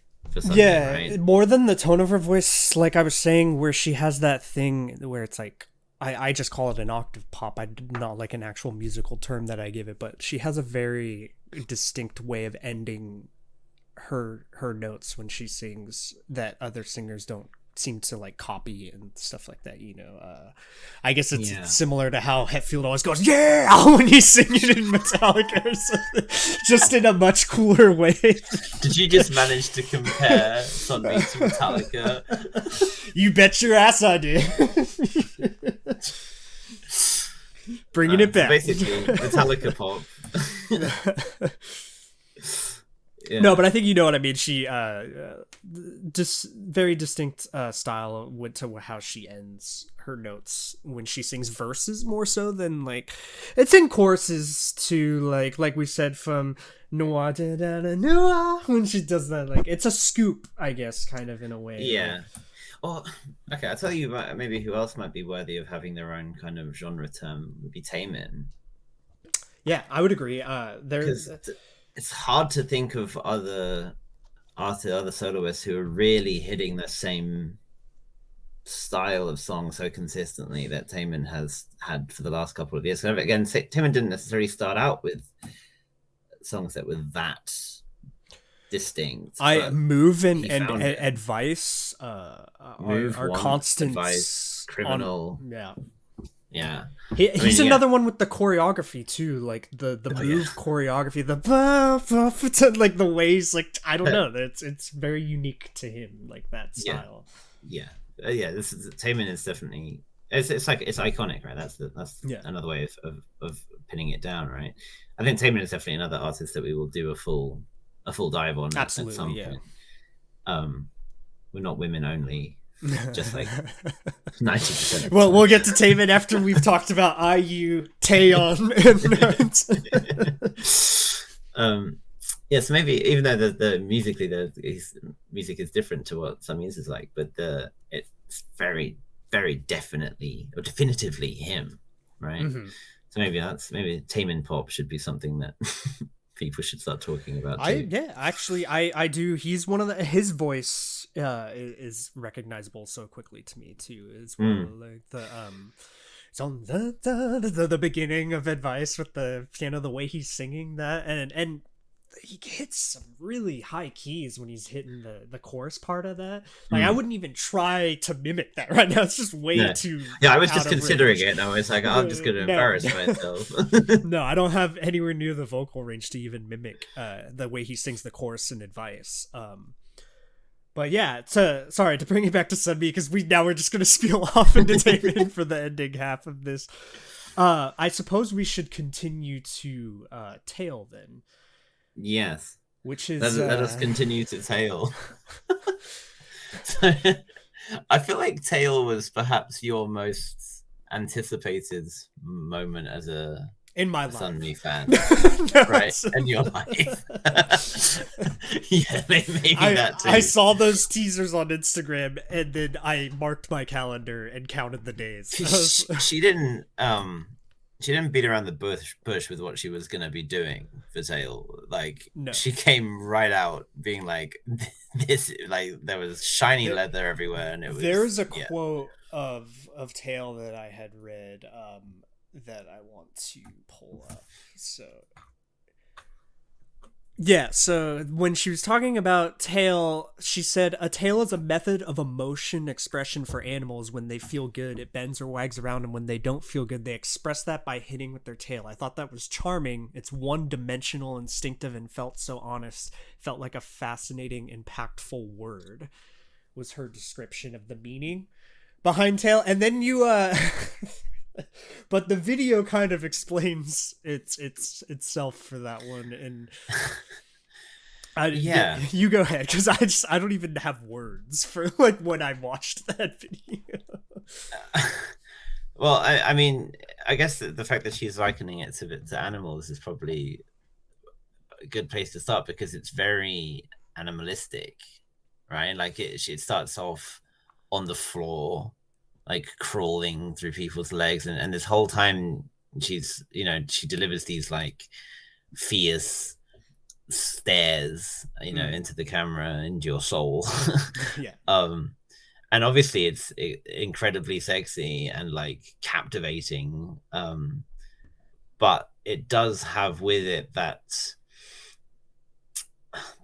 Yeah, right? More than the tone of her voice, like I was saying, where she has that thing where it's like, I just call it an octave pop. I did not like an actual musical term that I give it, but she has a very distinct way of ending her notes when she sings that other singers don't seem to like copy and stuff like that. I guess it's similar to how Hetfield always goes "yeah" when he's singing in Metallica or something, just in a much cooler way. Did you just manage to compare Sunmi to Metallica? You bet your ass I did. Bringing it back. Basically, Metallica pop. Yeah. No, but I think you know what I mean. She just very distinct style went to how she ends her notes when she sings verses, more so than like it's in choruses too, like we said from Noah da da da Noah, when she does that, like it's a scoop, I guess, kind of in a way. Yeah. Well, okay, I'll tell you maybe who else might be worthy of having their own kind of genre term would be Taemin. Yeah, I would agree. It's hard to think of other soloists who are really hitting the same style of song so consistently that Taman has had for the last couple of years. Again, Taman didn't necessarily start out with songs that were that distinct, I but move he and found it. advice Move, are Want, Advice, constants on. Criminal. Yeah, Yeah. I he's mean, yeah. another one with the choreography too, like the Oh, yeah. move choreography, like the ways, like I don't know, it's very unique to him, like that Yeah. style. Yeah. Yeah. This is Taman is definitely it's like it's iconic, right? That's Yeah, another way of pinning it down, right? I think Taman is definitely another artist that we will do a full dive on at absolutely, some yeah. point. Um, we're not women only, just like 90% of the Well, time. we'll get to Taemin after we've talked about IU, Taeyeon, and um, yeah, so maybe even though the musically his music is different to what some music is like, but it's very definitely or definitively him, right? Mhm. So maybe Taemin pop should be something that people should start talking about too. Yeah, actually, I do. He's one of his voice is recognizable so quickly to me too, as well. Mm. Like it's on the beginning of Advice with the piano, the way he's singing that, and he hits some really high keys when he's hitting the chorus part of that. Like I Mm. wouldn't even try to mimic that right now. It's just way Yeah, too yeah. I was out just of considering range. it, and I was like, I'm just going to No, embarrass myself. no, I don't have anywhere near the vocal range to even mimic the way he sings the chorus in Advice. But yeah, sorry to bring it back to Sunmi because we're just gonna spiel off into Taemin for the ending half of this. I suppose we should continue to Tail then, Yes. which is Let us continue to Tail. So, I feel like Tail was perhaps your most anticipated moment as in my a life. Sunmi fan, No, right? In your life. Yeah, maybe that too. I saw those teasers on Instagram and then I marked my calendar and counted the days. She didn't beat around the bush with what she was gonna be doing for Tail. Like No. she came right out being like this, like there was shiny leather evereverywhere, and it was. There's a quote of Tail that I had read that I want to pull up. So yeah, so when she was talking about tail, she said, a tail is a method of emotion expression for animals. When they feel good, it bends or wags around, and when they don't feel good, they express that by hitting with their tail. I thought that was charming. It's one-dimensional, instinctive, and felt so honest. Felt like a fascinating, impactful word, was her description of the meaning behind tail. And then you, but the video kind of explains itself for that one, and you go ahead because I don't even have words for like when I watched that video. Well, I mean, I guess the fact that she's likening it to animals is probably a good place to start because it's very animalistic, right? Like it starts off on the floor, like crawling through people's legs, and this whole time she's she delivers these like fierce stares into the camera, into your soul. Yeah. And obviously it's incredibly sexy and like captivating, but it does have with it that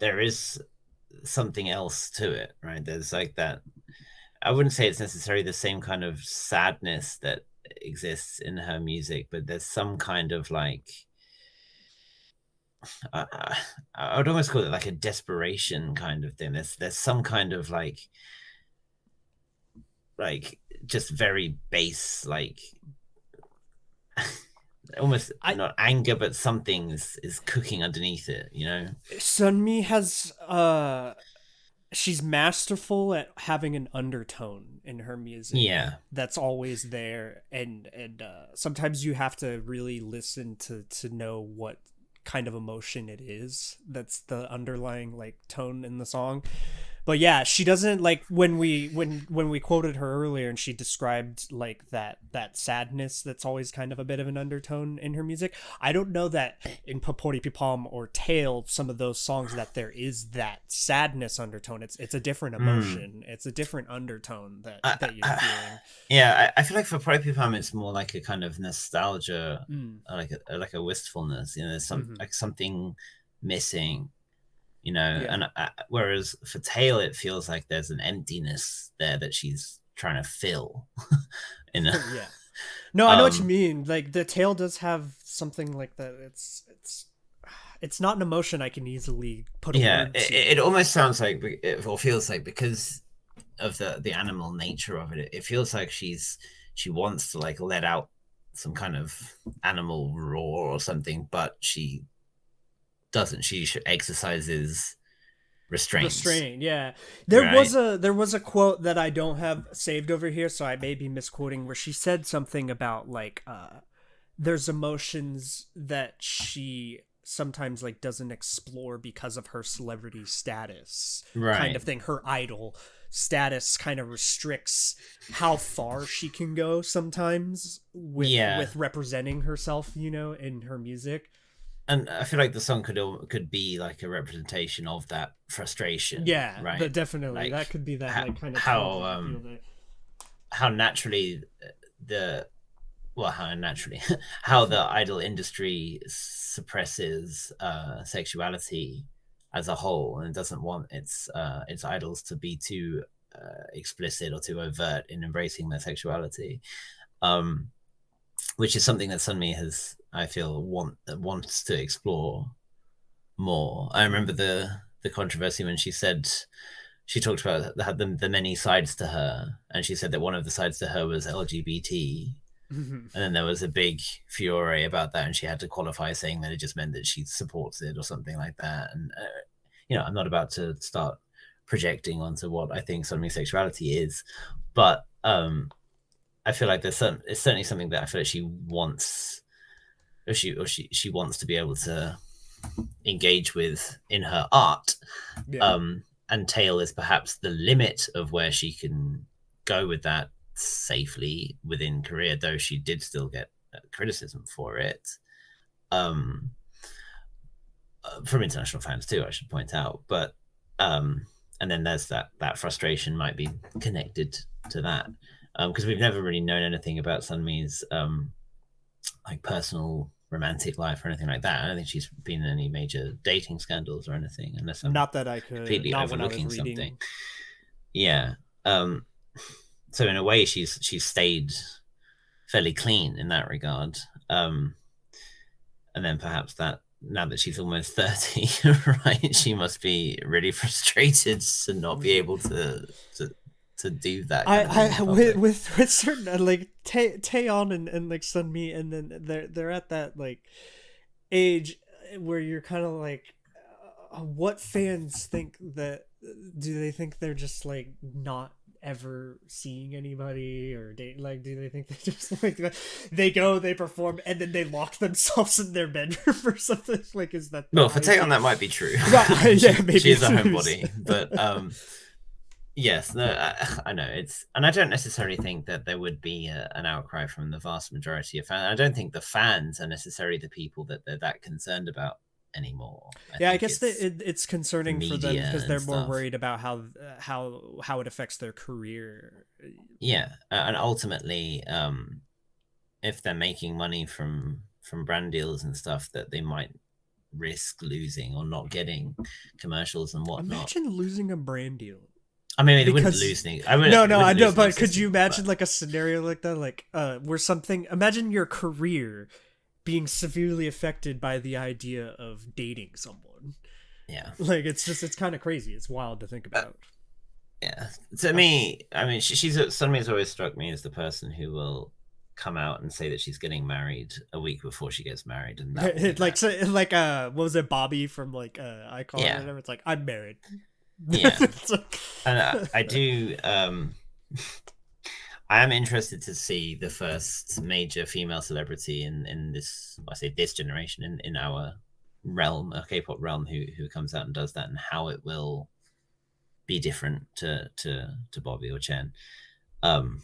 there is something else to it, right? There's like that, I wouldn't say it's necessarily the same kind of sadness that exists in her music, but there's some kind of like I would almost call it like a desperation kind of thing. There's some kind of like just very base, like almost not anger, but something is cooking underneath it, Sunmi has she's masterful at having an undertone in her music. Yeah, that's always there, and sometimes you have to really listen to know what kind of emotion it is that's the underlying like tone in the song. But yeah, she doesn't like when we quoted her earlier and she described like that sadness that's always kind of a bit of an undertone in her music. I don't know that in Papori Pipam or Tail, some of those songs, that there is that sadness undertone. It's a different Mm. emotion. It's a different undertone I, that you're I, feeling. yeah, I feel like for Pro Pam, it's more like a kind of nostalgia, Mm. like a wistfulness. You know, there's Mm-hmm. like something missing. You know, Yeah. and whereas for Tail, it feels like there's an emptiness there that she's trying to fill. In a, Yeah. No, I know what you um, mean. Like the tail does have something like that. It's not an emotion I can easily put a yeah, word it to. almost sounds like or feels like because of the animal nature of it, it feels like she wants to like let out some kind of animal roar or something, but she doesn't. She exercises restraints, Restrained, yeah. right? There was a quote that I don't have saved over here, so I may be misquoting, where she said something about like there's emotions that she sometimes like doesn't explore because of her celebrity status, kind Right. of thing. Her idol status kind of restricts how far she can go sometimes Yeah, with representing herself, you know, in her music. and I feel like the song could be like a representation of that frustration, Yeah, right? definitely Like that could be that how like kind of tone how that you feel there. how naturally the how naturally how the idol industry suppresses sexuality as a whole and doesn't want its idols to be too explicit or too overt in embracing their sexuality, um, which is something that Sunmi has, I feel, wants to explore more. I remember Mm-hmm. the controversy when she said she talked about the many sides to her, and she said that one of the sides to her was LGBT, Mm-hmm. and then there was a big furore about that, and she had to qualify saying that it just meant that she supports it or something like that. And I'm not about to start projecting onto what I think some sexuality is, but I feel like it's certainly something that I feel like she wants, or she wants to be able to engage with in her art. Yeah. And Tail is perhaps the limit of where she can go with that safely within Korea, though she did still get criticism for it. Um, from international fans too, I should point out. But and then there's that frustration might be connected to that, because we've never really known anything about Sunmi's like personal romantic life or anything like that. I don't think she's been in any major dating scandals or anything, unless I'm Not that I could, completely not when I was overlooking something. reading. Yeah. Um, so in a way, she's stayed fairly clean in that regard. And then perhaps that now that she's almost 30, right, she must be really frustrated to not be able to to do that kind of thing in public. With certain like Taeyeon and like Sunmi, and then they're at that like age where you're kind of like, what fans think that, do they think they're just like not ever seeing anybody or date, like do they think they just like they go, they perform, and then they lock themselves in their bedroom or something, like is that Well, the for Taeyeon, idea? that might be true. Right. Yeah, She maybe. is a homebody, but yes, no, I know it's, and I don't necessarily think that there would be an outcry from the vast majority of fans. I don't think the fans are necessarily the people that they're that concerned about anymore. I Yeah, I think guess it's it's the concerning for them media because and they're more stuff. worried about how it affects their career. Yeah, and ultimately, if they're making money from brand deals and stuff, that they might risk losing or not getting commercials and whatnot. Imagine losing a brand deal I mean, they wouldn't because lose any. I no, wouldn't. They no, I wouldn't know, lose an but could existing you one, imagine but like a scenario like that, like where something, imagine your career being severely affected by the idea of dating someone. yeah, Like it's kind of crazy. It's wild to think uh, about. yeah. To Uh, me, I mean, Sunmi's always struck me as the person who will come out and say that she's getting married a week before she gets married, and that will be like that. so, like what was it, Bobby from like Icon or Yeah, whatever? It's like, I'm married. yeah. It's like- And I do. I am interested to see the first major female celebrity in this. I say this generation in our realm, a K-pop realm, who comes out and does that, and how it will be different to Bobby or Chen. Um,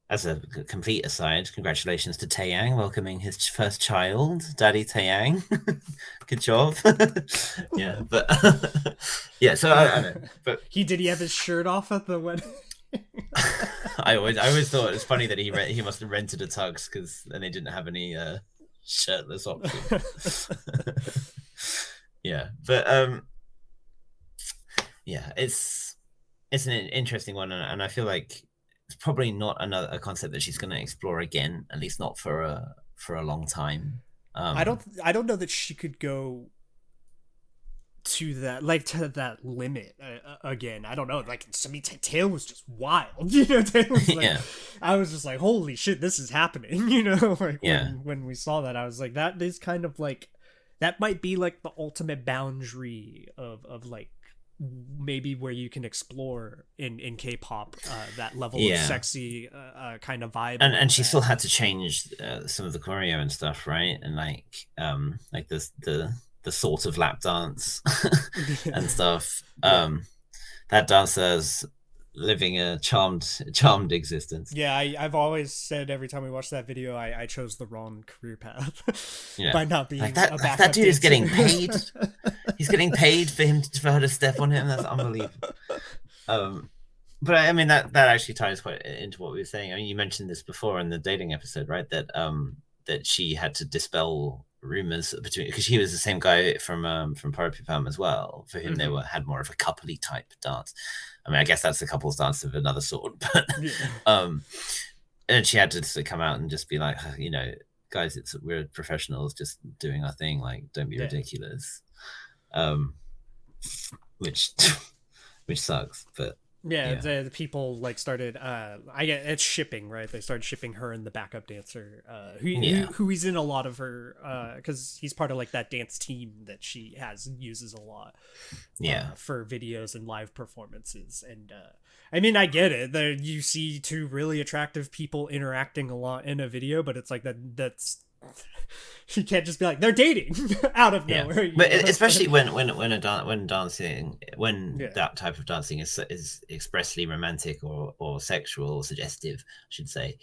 as a complete aside, congratulations to Taeyang welcoming his first child, Daddy Taeyang. Good job. Yeah, but yeah. So I don't know, but Did he have his shirt off at the wedding? I always thought it's funny that he must have rented a tux because then they didn't have any shirtless option. Yeah, but yeah, it's an interesting one, and I feel like it's probably not a concept that she's going to explore again, at least not for a long time. I don't know that she could go to that limit again. I don't know. Like, I mean, Tail was just wild. You know, Tail was like, yeah. I was just like, holy shit, this is happening. You know, like when we saw that, I was like, that is kind of like, that might be like the ultimate boundary of like maybe where you can explore in K-pop that level of sexy kind of vibe, and she still had to change some of the choreo and stuff, right? And like this the sort of lap dance and stuff. That dancer's living a charmed existence. Yeah, I've always said every time we watch that video, I chose the wrong career path by not being like that. A backup that dude dancer. Is getting paid. He's getting paid for her to step on him. That's unbelievable. But I mean that actually ties quite into what we were saying. I mean, you mentioned this before in the dating episode, right? That she had to dispel rumors between, because he was the same guy from Parapipam as well, for whom they had more of a coupley type dance. I mean, I guess that's a couples dance of another sort, but and she had to come out and just be like, you know, guys, we're professionals just doing our thing, like, don't be ridiculous. Which sucks, but the people like started it's shipping, right? They started shipping her and the backup dancer who he's in a lot of her because he's part of like that dance team that she uses a lot for videos and live performances. And I mean, I get it that you see two really attractive people interacting a lot in a video, but it's like that's you can't just be like they're dating out of nowhere. But especially when dancing, that type of dancing is expressly romantic or sexual or suggestive, I should say.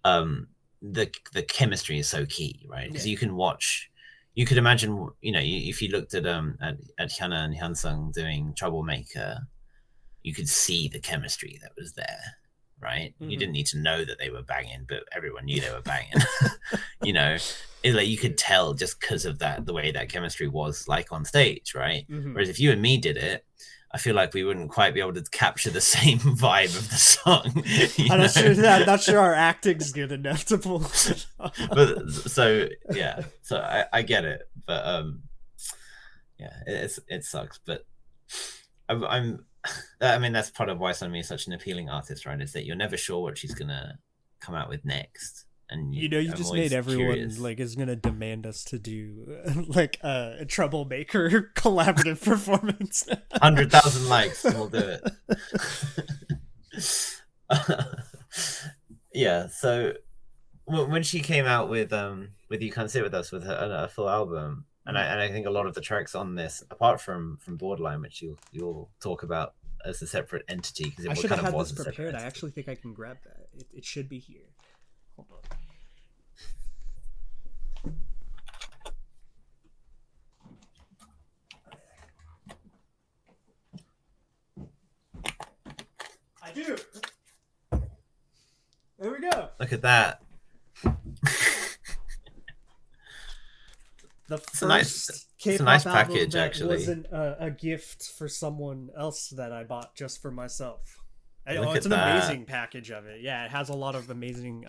The chemistry is so key, right? Because you can watch, you could imagine, you know, if you looked at Hyuna and Hyunsung doing Troublemaker, you could see the chemistry that was there. Right, you didn't need to know that they were banging, but everyone knew they were banging. You know, like you could tell just because of the way that chemistry was like on stage, right? Whereas if you and me did it, I feel like we wouldn't quite be able to capture the same vibe of the song. I'm not sure our acting's good enough to pull. But so I get it, but it sucks. But I mean, that's part of why Sunmi is such an appealing artist, right? Is that you're never sure what she's gonna come out with next, and you just made everyone like is gonna demand us to do like a Troublemaker collaborative performance. 100,000 likes, and we'll do it. Yeah. So when she came out with "You Can't Sit With Us" with a full album. And I think a lot of the tracks on this, apart from Borderline, which you'll talk about as a separate entity, because I should have had this prepared. I actually think I can grab that. It should be here. Hold on. I do. There we go. Look at that. The first it's a nice package, actually. Wasn't a gift for someone else that I bought just for myself. It's an amazing package of it. Yeah, it has a lot of amazing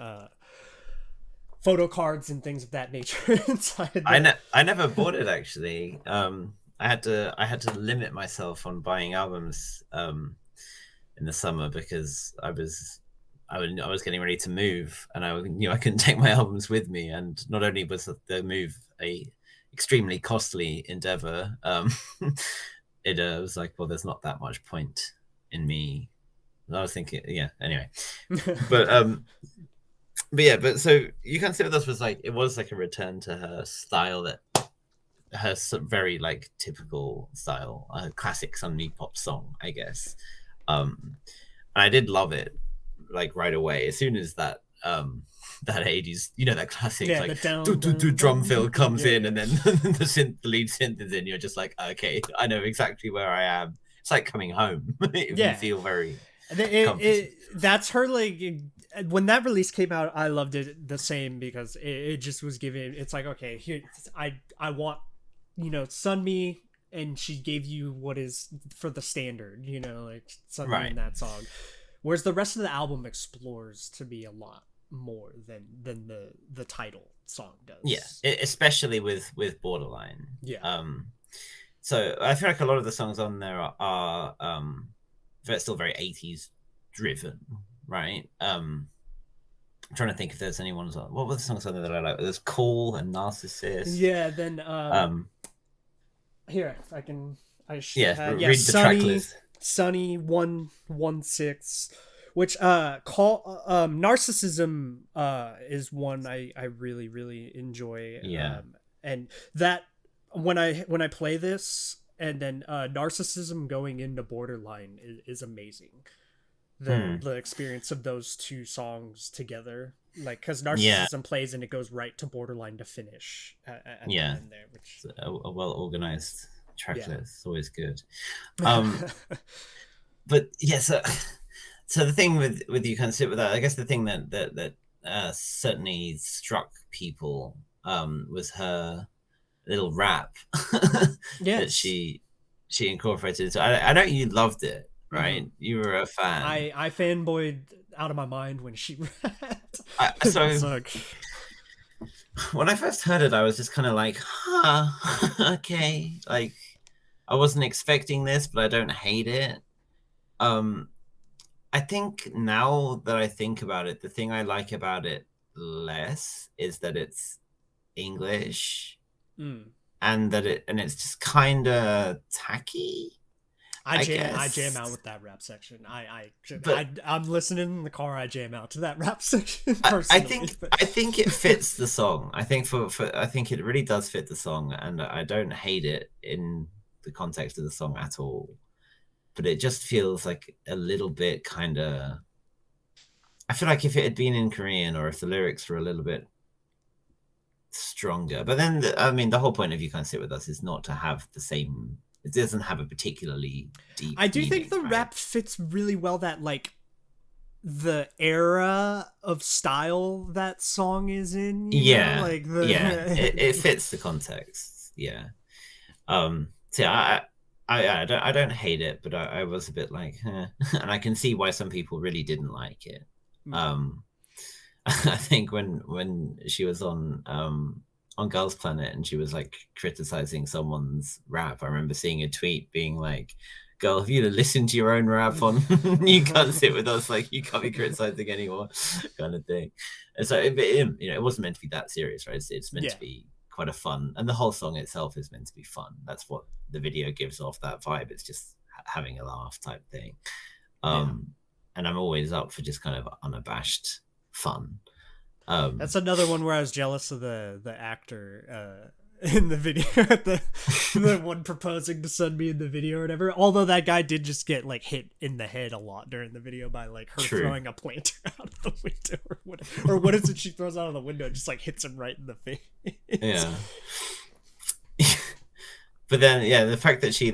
photo cards and things of that nature inside. I never bought it, actually. I had to limit myself on buying albums in the summer because I was getting ready to move, and I knew I couldn't take my albums with me. And not only was the move a extremely costly endeavor, it was like, well, there's not that much point in me. I was thinking, anyway, but so You Can't Sit With Us was like a return to her style that her very like typical style, classic Sunmi pop song, I guess. And I did love it like right away as soon as that 80s, that classic Yeah, like the down drum down. fill comes Yeah, in, yeah. and then the lead synth is in. You're just like, okay, I know exactly where I am. It's like coming home if you Yeah. feel very comforted. That's her like when that release came out, I loved it the same because it just was giving. It's like, okay, here I want, Sunmi, and she gave you what is for the standard, like Sunmi in Right. that song. Whereas the rest of the album explores to be a lot more than the title song Yeah, does. especially with Borderline. Yeah. So I feel like a lot of the songs on there are still very 80s driven, right? I'm trying to think if there's any ones on. What were the songs on there that I like? There's Cool and Narcissist. Yeah, then Um, here I can I should yeah, have yeah read the track Sunny list. Sunny 116, which call narcissism is one I really really enjoy, Yeah. and that when I play this, and then narcissism going into borderline is amazing. the Hmm. the experience of those two songs together, like because Yeah. narcissism plays and it goes right to borderline to finish at the Yeah. end there, which It's a well organized track yeah. list. It's always good. Um, but yeah, so the thing with you kind of sit with that, I guess the thing that certainly struck people was her little rap that Yes. she incorporated. So I know you loved it, Mm-hmm. right? You were a fan. I fanboyed out of my mind when she rapped the So song. when I first heard it, I was just kind of like, huh, okay. Like I wasn't expecting this, but I don't hate it. Um, I think now that I think about it, the thing I like about it less is that it's English Mm. and it's just kind of tacky, I I jam guess. out with that rap section. But I'm listening in the car. I jam out to that rap section I, I personally. think But I think it fits the song. I think for I think it really does fit the song, and I don't hate it in the context of the song at all. But it just feels like a little bit kind of. I feel like if it had been in Korean, or if the lyrics were a little bit stronger. But then, I mean, the whole point of You Can't Sit With Us is not to have the same. It doesn't have a particularly deep I do think meaning, the right? rap fits really well that like the era of style that song is in, Yeah, like yeah, it the fits the context. Yeah. So I don't hate it, but I was a bit like, and I can see why some people really didn't like it. Um, I think when she was on Girls Planet and she was like criticizing someone's rap, I remember seeing a tweet being like, "Girl, if you'd have listened to your own rap on You Can't Sit With Us, like you can't be criticizing anyone," kind of thing. And so it wasn't meant to be that serious, right? It's meant yeah. to be quite a fun, and the whole song itself is meant to be fun. That's what the video gives off, that vibe. It's just having a laugh type thing. Yeah. And I'm always up for just kind of unabashed fun. That's another one where I was jealous of the actor in the video, the one proposing to Sunmi in the video or whatever. Although that guy did just get like hit in the head a lot during the video by like her True. throwing a planter out of the window or whatever. Or what is it she throws out of the window? It just like hits him right in the face. Yeah. But then, yeah, the fact that she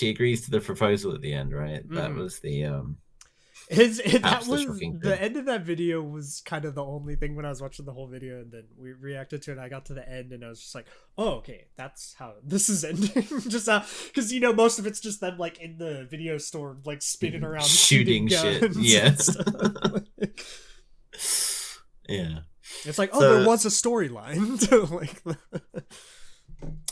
agrees to the proposal at the end, right? That was the That perhaps the was shocking the thing. end of that video was kind of the only thing when I was watching the whole video, and then we reacted to it. And I got to the end and I was just like, "Oh, okay, that's how this is ending." Just because most of it's just them like in the video store, like spinning around shooting shit. guns. Yeah. And stuff. Yeah. It's like, oh, So- there was a storyline to like.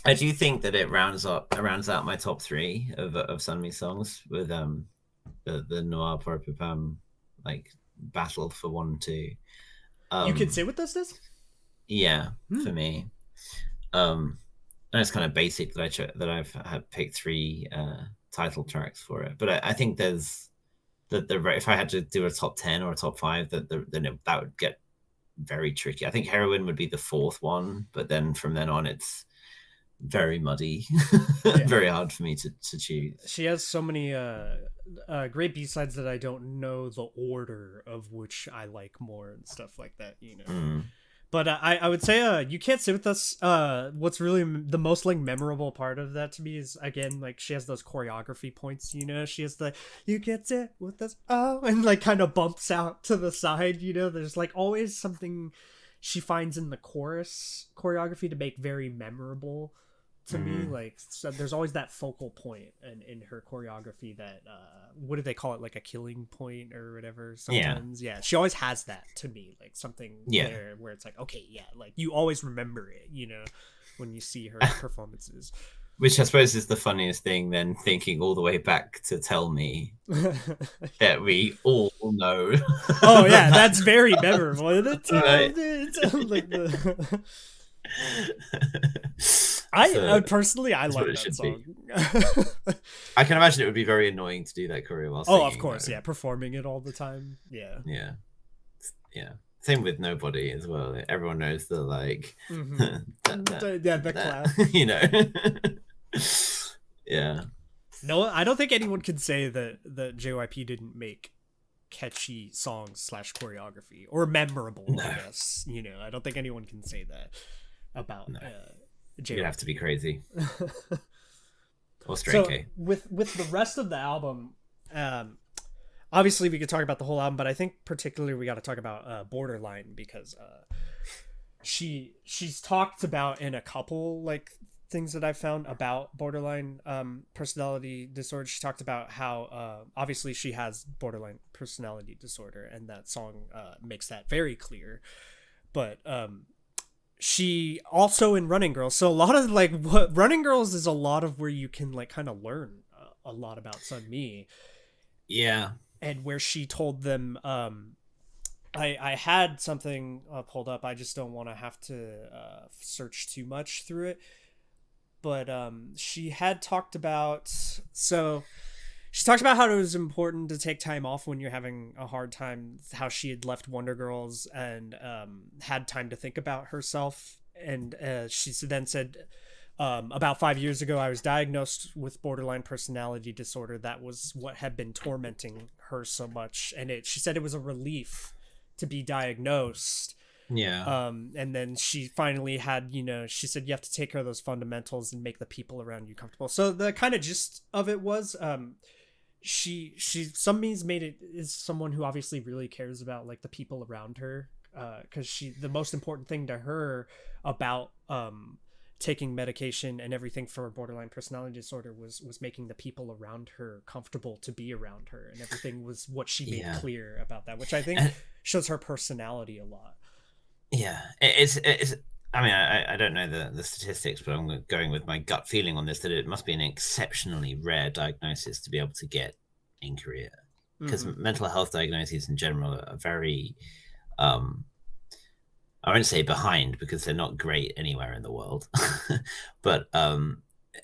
I do think that it rounds out my top 3 of Sunmi songs with the Noir Pam like battle for 1 and 2. You can say what this is. Yeah, for me. And it's kind of basic that I've had picked 3 title tracks for it, but I think there's the if I had to do a top 10 or a top 5, then that would get very tricky. I think Heroin would be the 4th one, but then from then on it's very muddy, Yeah. very hard for me to choose. She has so many great B-sides that I don't know the order of which I like more and stuff like that, you know. Mm. But I would say You Can't Sit With Us, what's really the most like memorable part of that to me is, again, like she has those choreography points, you know. She has the "You Can't Sit With Us," oh, and like kind of bumps out to the side, you know. There's like always something she finds in the chorus choreography to make very memorable to me. Mm. Like, so there's always that focal point in her choreography that what do they call it, like a killing point or whatever Yeah, sometimes. Yeah, she always has that to me, like something yeah. there where it's like, okay, yeah, like you always remember it, you know, when you see her performances. Which I suppose is the funniest thing, then thinking all the way back to Tell Me that we all know. Oh yeah, that's very memorable. Right. Like the I So personally I that's what like it that should song. be. I can imagine it would be very annoying to do that choreo while Oh, singing. of course, though. yeah, performing it all the time. Yeah. Yeah, yeah. Same with Nobody as well. Everyone knows the like, Mm-hmm. Yeah, the clap. you know. Yeah. No, I don't think anyone can say that JYP didn't make catchy songs slash choreography or memorable. No. I guess, you know, I don't think anyone can say that about No. JYP. You'd have to be crazy or straight So K. with the rest of the album, obviously we could talk about the whole album, but I think particularly we got to talk about Borderline, because she's talked about in a couple like things that I've found about borderline personality disorder. She talked about how obviously she has borderline personality disorder, and that song makes that very clear. But she also in Running Girls, so a lot of like what Running Girls is, a lot of where you can like kind of learn a lot about Sunmi. Yeah. And where she told them I had something pulled up. I just don't want to have to search too much through it. But she had talked about, so she talked about how it was important to take time off when you're having a hard time, how she had left Wonder Girls and had time to think about herself. And she then said, about 5 years ago, I was diagnosed with borderline personality disorder. That was what had been tormenting her so much. And she said it was a relief to be diagnosed. Yeah. And then she finally had, you know, she said you have to take care of those fundamentals and make the people around you comfortable. So the kind of gist of it was, Sunmi's made it is someone who obviously really cares about like the people around her, because the most important thing to her about taking medication and everything for borderline personality disorder was making the people around her comfortable to be around her, and everything was what she made clear about that, which I think shows her personality a lot. Yeah, it's. I mean, I don't know the statistics, but I'm going with my gut feeling on this, that it must be an exceptionally rare diagnosis to be able to get in Korea, because mental health diagnoses in general are very, I won't say behind, because they're not great anywhere in the world, but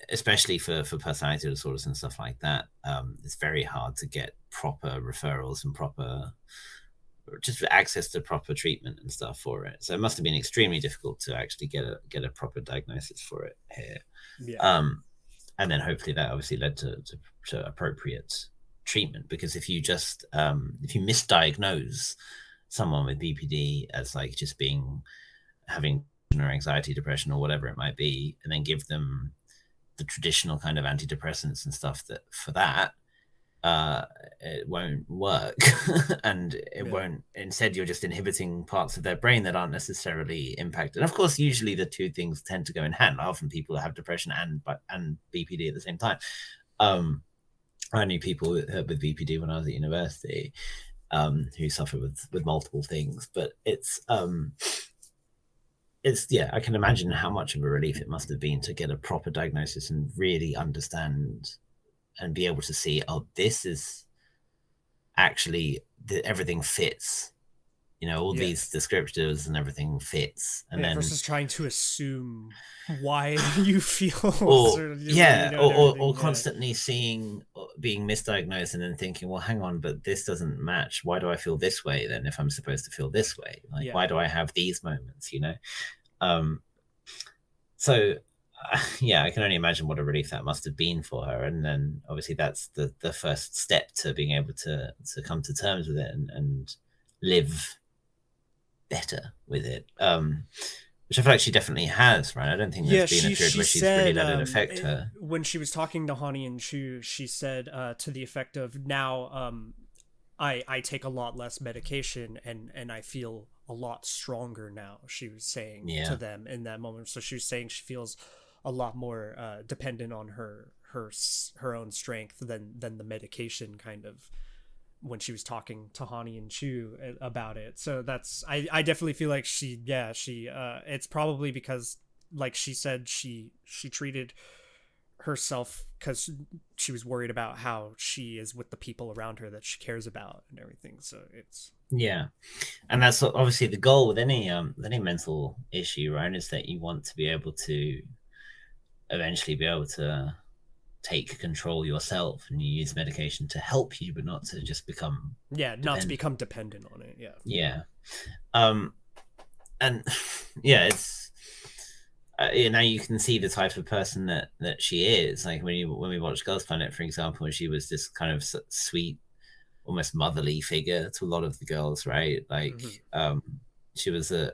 especially for personality disorders and stuff like that, it's very hard to get proper referrals and proper just access to proper treatment and stuff for it. So it must have been extremely difficult to actually get a proper diagnosis for it here. Yeah. And then hopefully that obviously led to appropriate treatment, because if you just if you misdiagnose someone with BPD as like just having or anxiety, depression, or whatever it might be, and then give them the traditional kind of antidepressants and stuff that for that, it won't work. And it won't, instead you're just inhibiting parts of their brain that aren't necessarily impacted. And of course, usually the two things tend to go in hand. Often people have depression and BPD at the same time. I knew people with BPD when I was at university, who suffer with multiple things, but it's yeah, I can imagine how much of a relief it must have been to get a proper diagnosis and really understand and be able to see, oh, this is actually everything fits, you know, all these descriptors and everything fits. And then versus trying to assume why you feel or constantly being misdiagnosed and then thinking, well, hang on, but this doesn't match. Why do I feel this way then if I'm supposed to feel this way? Like, why do I have these moments, you know? So yeah, I can only imagine what a relief that must have been for her. And then obviously that's the first step to being able to come to terms with it and live better with it. Which I feel like she definitely has, right? I don't think there's Yeah, been a period she where she's really said let it affect her. when she was talking to Hani and Chu, she said to the effect of, now I take a lot less medication and I feel a lot stronger now, she was saying to Yeah. them in that moment. So she was saying she feels a lot more dependent on her own strength than the medication, kind of, when she was talking to Hani and Chu about it. So that's, I definitely feel like she it's probably because, like she said, she treated herself because she was worried about how she is with the people around her that she cares about and everything. So it's, Yeah. And that's obviously the goal with any mental issue, right? Is that you want to be able to eventually be able to take control yourself, and you use medication to help you, but not to just become yeah, not to dependent. become dependent on it. Yeah, Yeah. Um, and yeah, it's now you can see the type of person that she is. Like when we watched Girls Planet, for example, she was this kind of sweet, almost motherly figure to a lot of the girls, right? Like mm-hmm. she was a,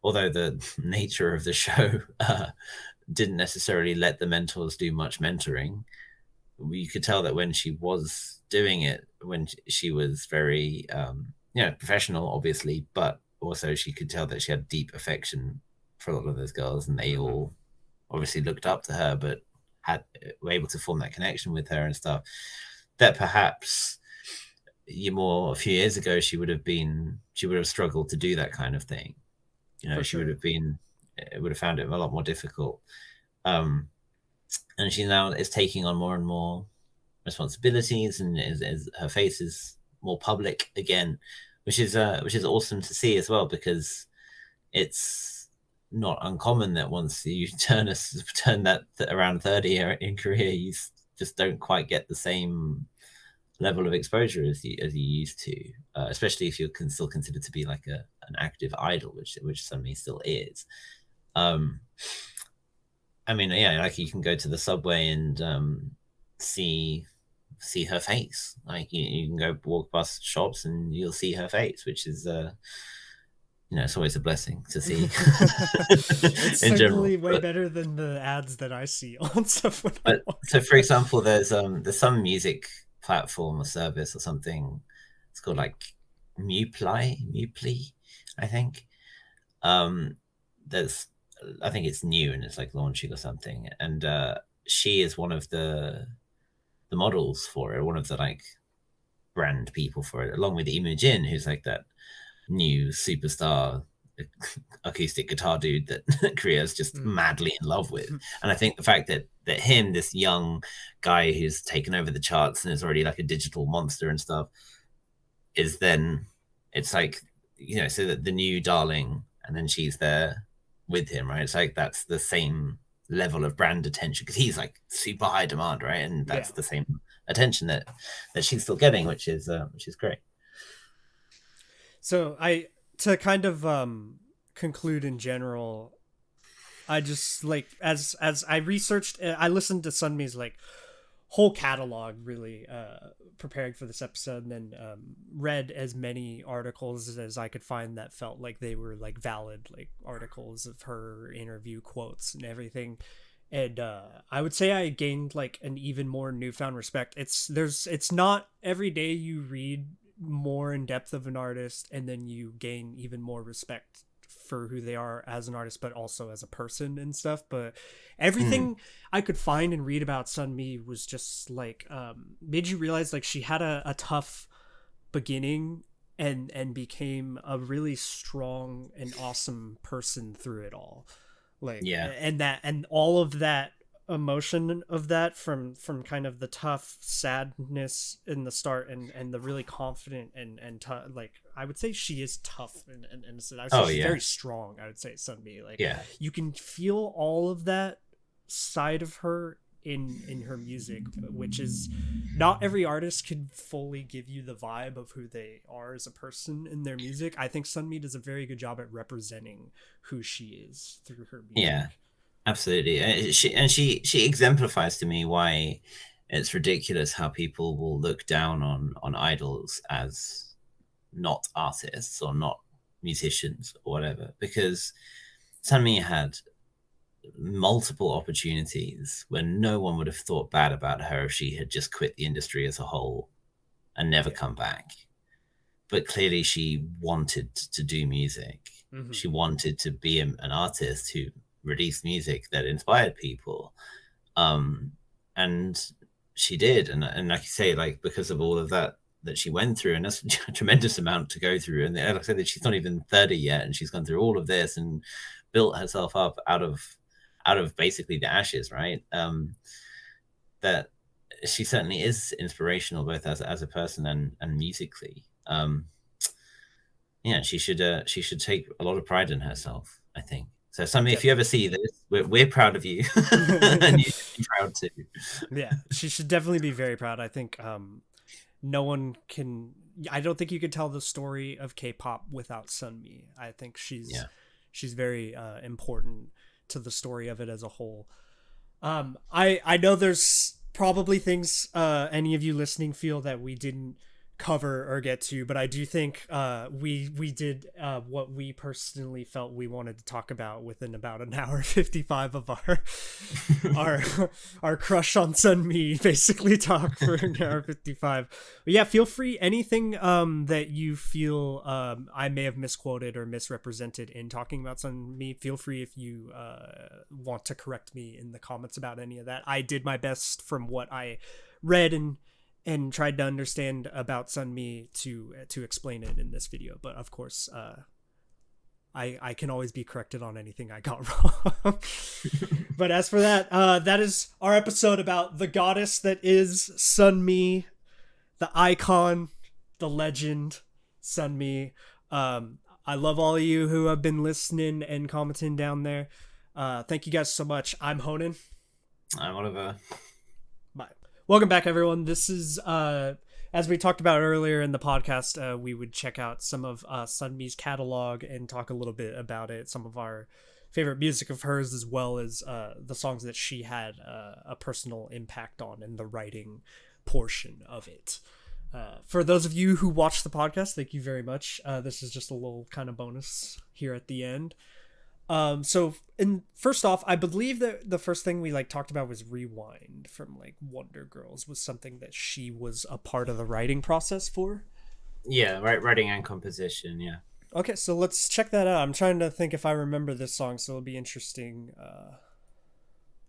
although the nature of the show didn't necessarily let the mentors do much mentoring, you could tell that when she was doing it, when she was very, professional, obviously, but also she could tell that she had deep affection for a lot of those girls, and they Mm-hmm. all obviously looked up to her, but had were able to form that connection with her and stuff. That perhaps a few years ago she would have struggled to do that kind of thing. For She would sure. have been it would have found it a lot more difficult. Um, and she now is taking on more and more responsibilities, and is her face is more public again, which is awesome to see as well, because it's not uncommon that once you turn that around 30 in Korea, you just don't quite get the same level of exposure as you used to, especially if you're still considered to be like an active idol, which Sunmi still is. Um, I mean, yeah, like you can go to the subway and see see her face. Like you can go walk past shops and you'll see her face, which is it's always a blessing to see It's in general. certainly way better than the ads that I see on stuff when I But walk so for around. example, there's some music platform or service or something. It's called like Muply, I think. Um, there's I think it's new and it's like launching or something. And she is one of the models for it, one of the like brand people for it, along with Imogen, who's like that new superstar acoustic guitar dude that Korea's just Mm. madly in love with. And I think the fact that him, this young guy who's taken over the charts and is already like a digital monster and stuff, is then it's like so that the new darling, and then she's there with him, right? It's like that's the same level of brand attention because he's like super high demand, right? And Yeah. that's the same attention that she's still getting, which is great. So I to kind of conclude in general, I just like as I researched, I listened to Sunmi's like whole catalog, really preparing for this episode, and then read as many articles as I could find that felt like they were like valid, like articles of her interview quotes and everything. And I would say I gained like an even more newfound respect. It's not every day you read more in depth of an artist and then you gain even more respect for who they are as an artist, but also as a person and stuff. But Mm. everything I could find and read about Sunmi was just like made you realize like she had a tough beginning and became a really strong and awesome person through it all. Like Yeah. and all of that emotion of that from kind of the tough sadness in the start and the really confident and like I would say she is tough and I would say Oh she's yeah. very strong. I would say Sunmi, like Yeah. you can feel all of that side of her in her music, which is not every artist can fully give you the vibe of who they are as a person in their music. I think Sunmi does a very good job at representing who she is through her Yeah. music. Absolutely. And she exemplifies to me why it's ridiculous how people will look down on idols as not artists or not musicians or whatever, because Sunmi had multiple opportunities where no one would have thought bad about her if she had just quit the industry as a whole and never Yeah. come back. But clearly she wanted to do music. Hmm. She wanted to be an artist who released music that inspired people. Um, and she did. And like you say, like, because of all of that she went through, and that's a tremendous amount to go through. And like I said, that she's not even 30 yet, and she's gone through all of this and built herself up out of basically the ashes, right? That she certainly is inspirational both as a person and musically. Yeah, she should take a lot of pride in herself, I think. So, Sammy, if you ever see this, we're proud of you, and you should be proud too. Yeah, she should definitely be very proud. I think no one can. I don't think you could tell the story of K-pop without Sunmi. I think Yeah, she's very important to the story of it as a whole. I know there's probably things any of you listening feel that we didn't cover or get to, but I do think we did what we personally felt we wanted to talk about within about an hour 55 of our our crush on Sunmi basically talk for an hour 55. But yeah, feel free, anything that you feel I may have misquoted or misrepresented in talking about Sunmi, feel free if you want to correct me in the comments about any of that. I did my best from what I read and tried to understand about Sunmi to explain it in this video. But of course, I can always be corrected on anything I got wrong. But as for that, that is our episode about the goddess that is Sunmi, the icon, the legend, Sunmi. I love all of you who have been listening and commenting down there. Thank you guys so much. I'm Honan. I'm Oliver. Bye. Welcome back, everyone. This is, as we talked about earlier in the podcast, we would check out some of Sunmi's catalog and talk a little bit about it, some of our favorite music of hers, as well as the songs that she had a personal impact on in the writing portion of it. For those of you who watch the podcast, thank you very much. This is just a little kind of bonus here at the end. So, and first off, I believe that the first thing we like talked about was Rewind from like Wonder Girls was something that she was a part of the writing process for. Yeah, writing and composition. Yeah. Okay, so let's check that out. I'm trying to think if I remember this song, so it'll be interesting.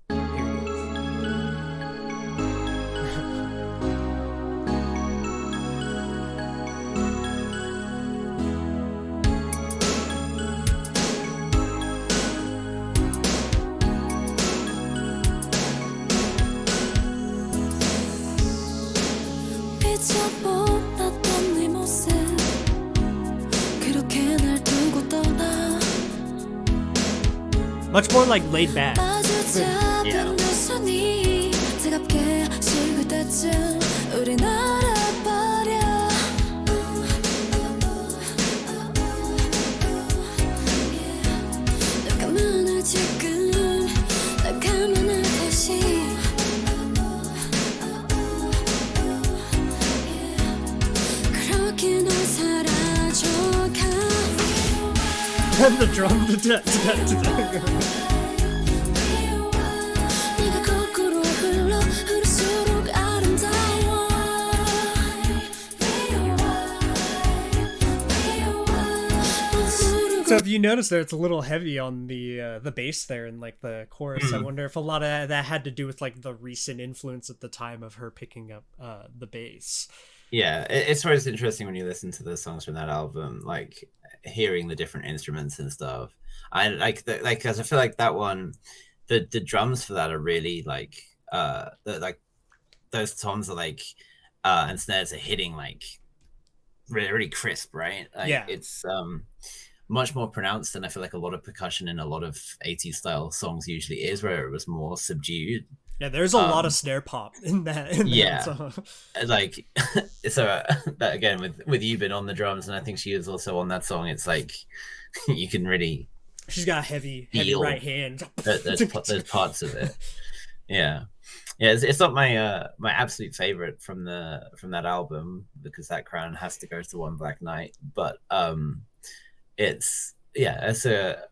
Here it is. 잊어버렸던 네 모습 그렇게 날 두고 떠나 Much more like laid back. 마주 Yeah. 잡은 두 손이 차갑게 식을 때쯤 우린 알아버려 널 가만을 지금 날 가만을 다시 그렇게 넌 사라져가 And the drum. 네가 거꾸로 흘러 흐를수록 아름다워 So if you notice there, it's a little heavy on the bass there and like the chorus. I wonder if a lot of that had to do with like the recent influence at the time of her picking up the bass. Yeah, it's always interesting when you listen to the songs from that album, like hearing the different instruments and stuff. I like because I feel like that one, the drums for that are really like like those toms are like and snares are hitting like really, really crisp, right? Like Yeah. it's much more pronounced than I feel like a lot of percussion in a lot of 80s style songs usually is, where it was more subdued. Yeah, there's a lot of snare pop in that. Yeah. Song. Like so that again with Yubin on the drums, and I think she is also on that song, it's like you can really She's got a heavy feel right hand. there's parts of it. Yeah. Yeah, it's not my my absolute favorite from that album, because that crown has to go to One Black Night. But it's it's a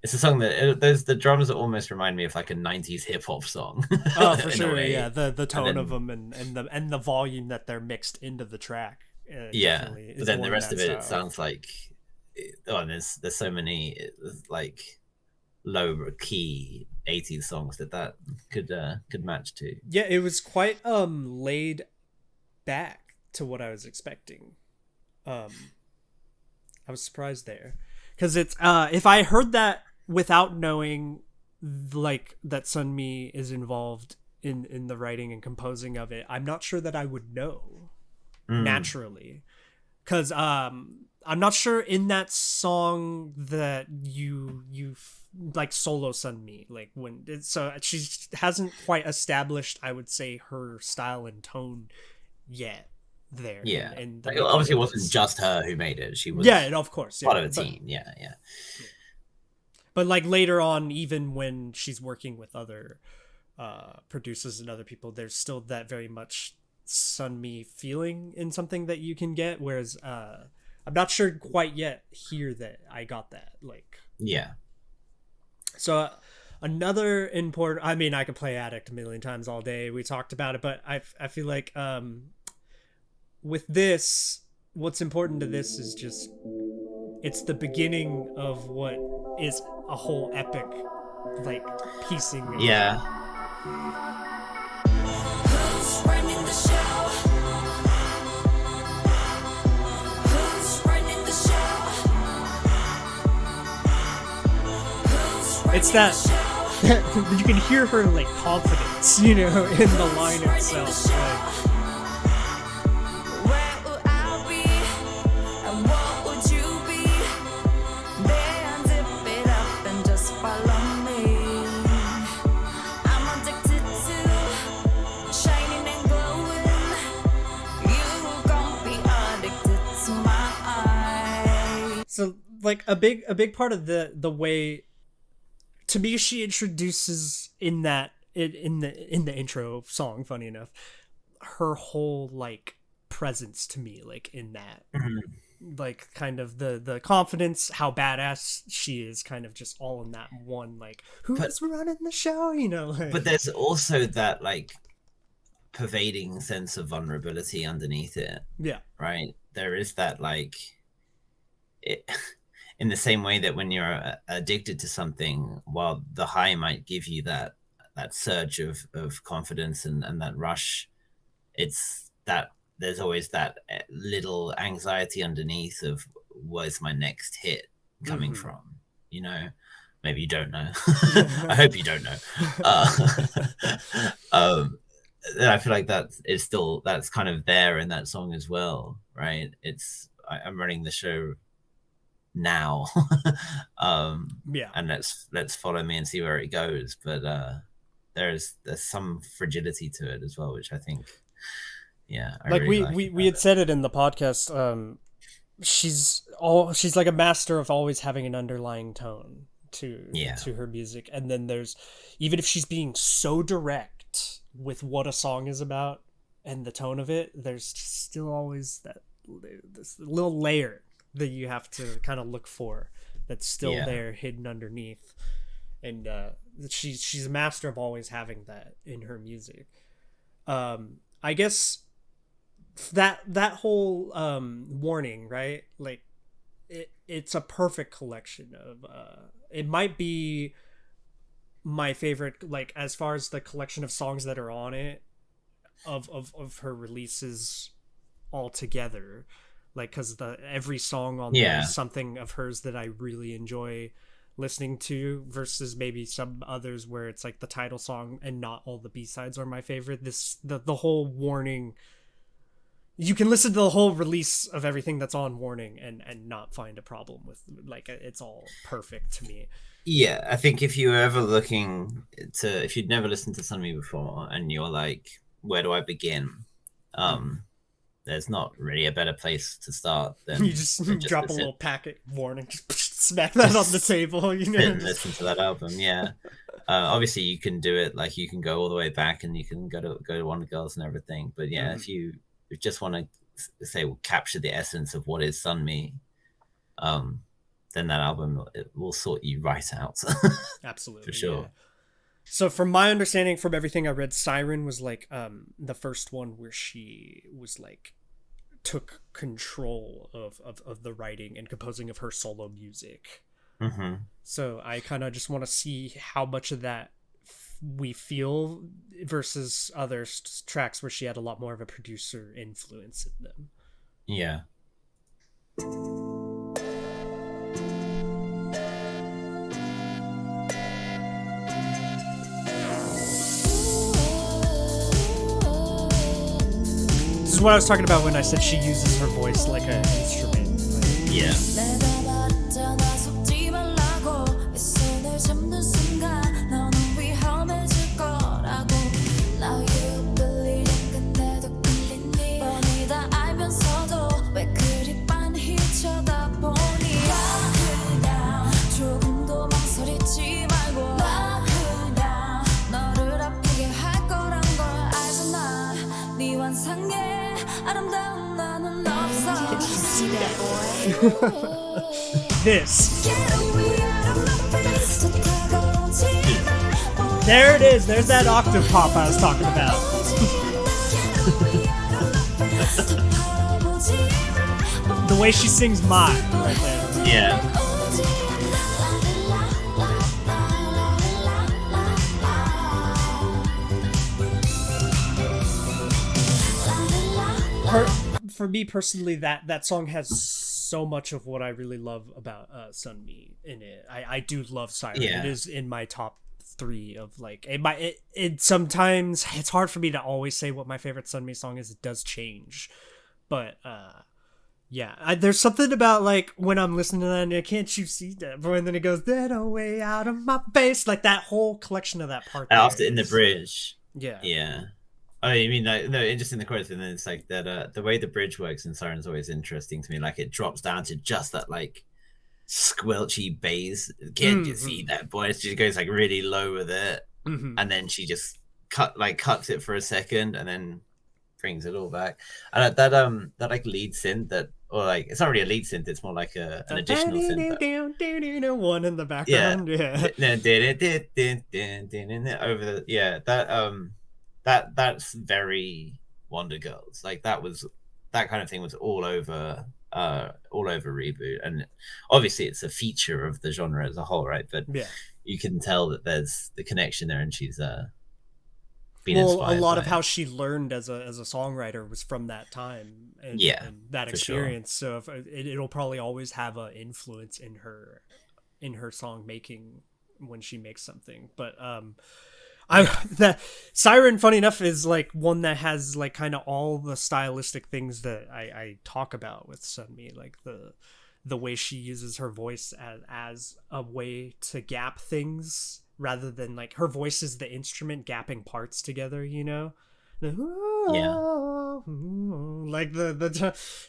it's a song that there's the drums that almost remind me of like a 90s hip hop song. Oh, for in a sure. way. Yeah, the tone then, of them and the volume that they're mixed into the track. Yeah, but then the rest of it style. sounds like there's so many like low key 80s songs that could match to. Yeah, it was quite laid back to what I was expecting. I was surprised there, because it's if I heard that without knowing like that Sunmi is involved in the writing and composing of it, I'm not sure that I would know naturally, because I'm not sure in that song that you like solo Sunmi, like when so she hasn't quite established, I would say, her style and tone yet there. Yeah, and like, obviously it wasn't just her who made it. She was of course part of a team. Yeah. But like later on, even when she's working with other producers and other people, there's still that very much Sunmi feeling in something that you can get, whereas I'm not sure quite yet here that I got that. Like, yeah. So another important, I mean, I could play Addict a million times all day. We talked about it, but I feel like with this, what's important to this is just it's the beginning of what is a whole epic like piecing. Yeah. Who's running the show? Who's running the show? Who's running It's that the show? you can hear her like confidence, you know, in the line itself. Like, Where would I be? And what would you be? There, dip it up and just follow me. I'm addicted to shining and glowing. You gon' be addicted to my eyes. so like a big part of the way, to me, she introduces in the intro song, funny enough, her whole like presence to me, like in that like kind of the confidence, how badass she is, kind of just all in that one, like who's running the show, you know, like, But there's also that like pervading sense of vulnerability underneath it. yeah, Right, there is that like it, in the same way that when you're addicted to something, while the high might give you that surge of confidence and that rush, it's that there's always that little anxiety underneath of where's my next hit coming from, you know. Maybe you don't know. I hope you don't know. And I feel like that is still, that's kind of there in that song as well, right? It's I'm running the show now. yeah, And let's follow me and see where it goes. But there's some fragility to it as well, which I think, I like really we had said it in the podcast. She's like a master of always having an underlying tone to her music, and then there's, even if she's being so direct with what a song is about and the tone of it, there's still always this little layer that you have to kind of look for that's still there hidden underneath, and she's a master of always having that in her music. I guess that whole warning, right, like it's a perfect collection of it might be my favorite, like as far as the collection of songs that are on it, of her releases all together, like because every song on there is something of hers that I really enjoy listening to, versus maybe some others where it's like the title song and not all the B-sides are my favorite. The whole Warning, you can listen to the whole release of everything that's on Warning and not find a problem with, like, it's all perfect to me. Yeah, I think if you're ever looking to, if you'd never listened to Sunmi before and you're like, where do I begin? there's not really a better place to start than You just than drop to a sit little packet warning, just smack that on the table, you know. and listen to that album. Yeah. Obviously you can do it, like you can go all the way back and you can go to Wonder Girls and everything. But yeah, if you just want to say capture the essence of what is Sunmi, then that album, it will sort you right out. Absolutely, for sure. Yeah. So from my understanding, from everything I read, Siren was like the first one where she was like took control of the writing and composing of her solo music. So I kind of just want to see how much of that we feel versus other tracks where she had a lot more of a producer influence in them. Yeah. This is what I was talking about when I said she uses her voice like an instrument. Like, Yeah. this. There it is. There's that octave pop I was talking about. The way she sings "My" right there. Yeah. For me personally, that song has so much of what I really love about Sunmi in it. I do love Siren. Yeah. It is in my top 3 of like it sometimes it's hard for me to always say what my favorite Sunmi song is. It does change, but yeah, there's something about like when I'm listening to that and can't you see that, and then it goes that away out of my face, like that whole collection of that part After in the bridge. Yeah. Oh, you mean like no? Just in the chorus, and then it's like that. The way the bridge works in Siren's always interesting to me. Like it drops down to just that like squelchy bass. Can't you see that, boy? She goes like really low with it, and then she just cuts it for a second, and then brings it all back. And that like lead synth that, or like it's not really a lead synth. It's more like an additional synth. One in the background. Yeah. Over the that's very Wonder Girls. Like that kind of thing was all over Reboot, and obviously it's a feature of the genre as a whole, right? But yeah, you can tell that there's the connection there, and she's been inspired. A lot of how she learned as a songwriter was from that time and that experience. Sure. So it'll probably always have an influence in her song making when she makes something, but that Siren, funny enough, is like one that has like kind of all the stylistic things that I talk about with Sunmi, like the way she uses her voice as a way to gap things rather than like her voice is the instrument gapping parts together, you know? Like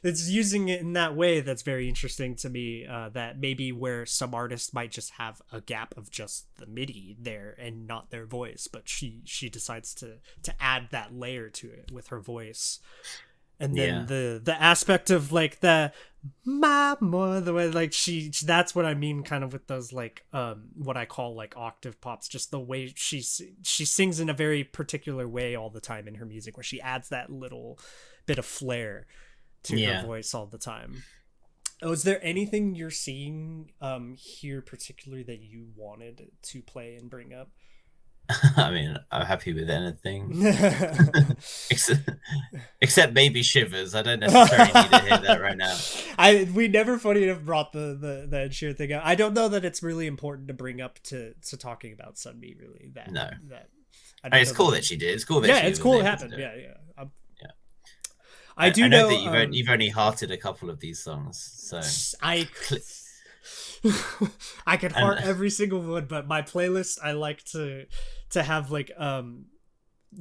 it's using it in that way that's very interesting to me, that maybe where some artists might just have a gap of just the MIDI there and not their voice, but she decides to add that layer to it with her voice. And then the aspect of like the mama, the way like she that's what I mean kind of with those like what I call like octave pops, just the way she sings in a very particular way all the time in her music, where she adds that little bit of flair to her voice all the time. Oh, is there anything you're seeing here particularly that you wanted to play and bring up? I mean, I'm happy with anything except Baby Shivers. I don't necessarily need to hear that right now. We never, funny enough, brought the Ed Sheeran thing out. I don't know that it's really important to bring up to talking about Sunmi, really. It's cool that she did. It's cool that it's cool it happened. Yeah. I know that you've only hearted a couple of these songs, so I could heart every single one, but my playlist I like to have like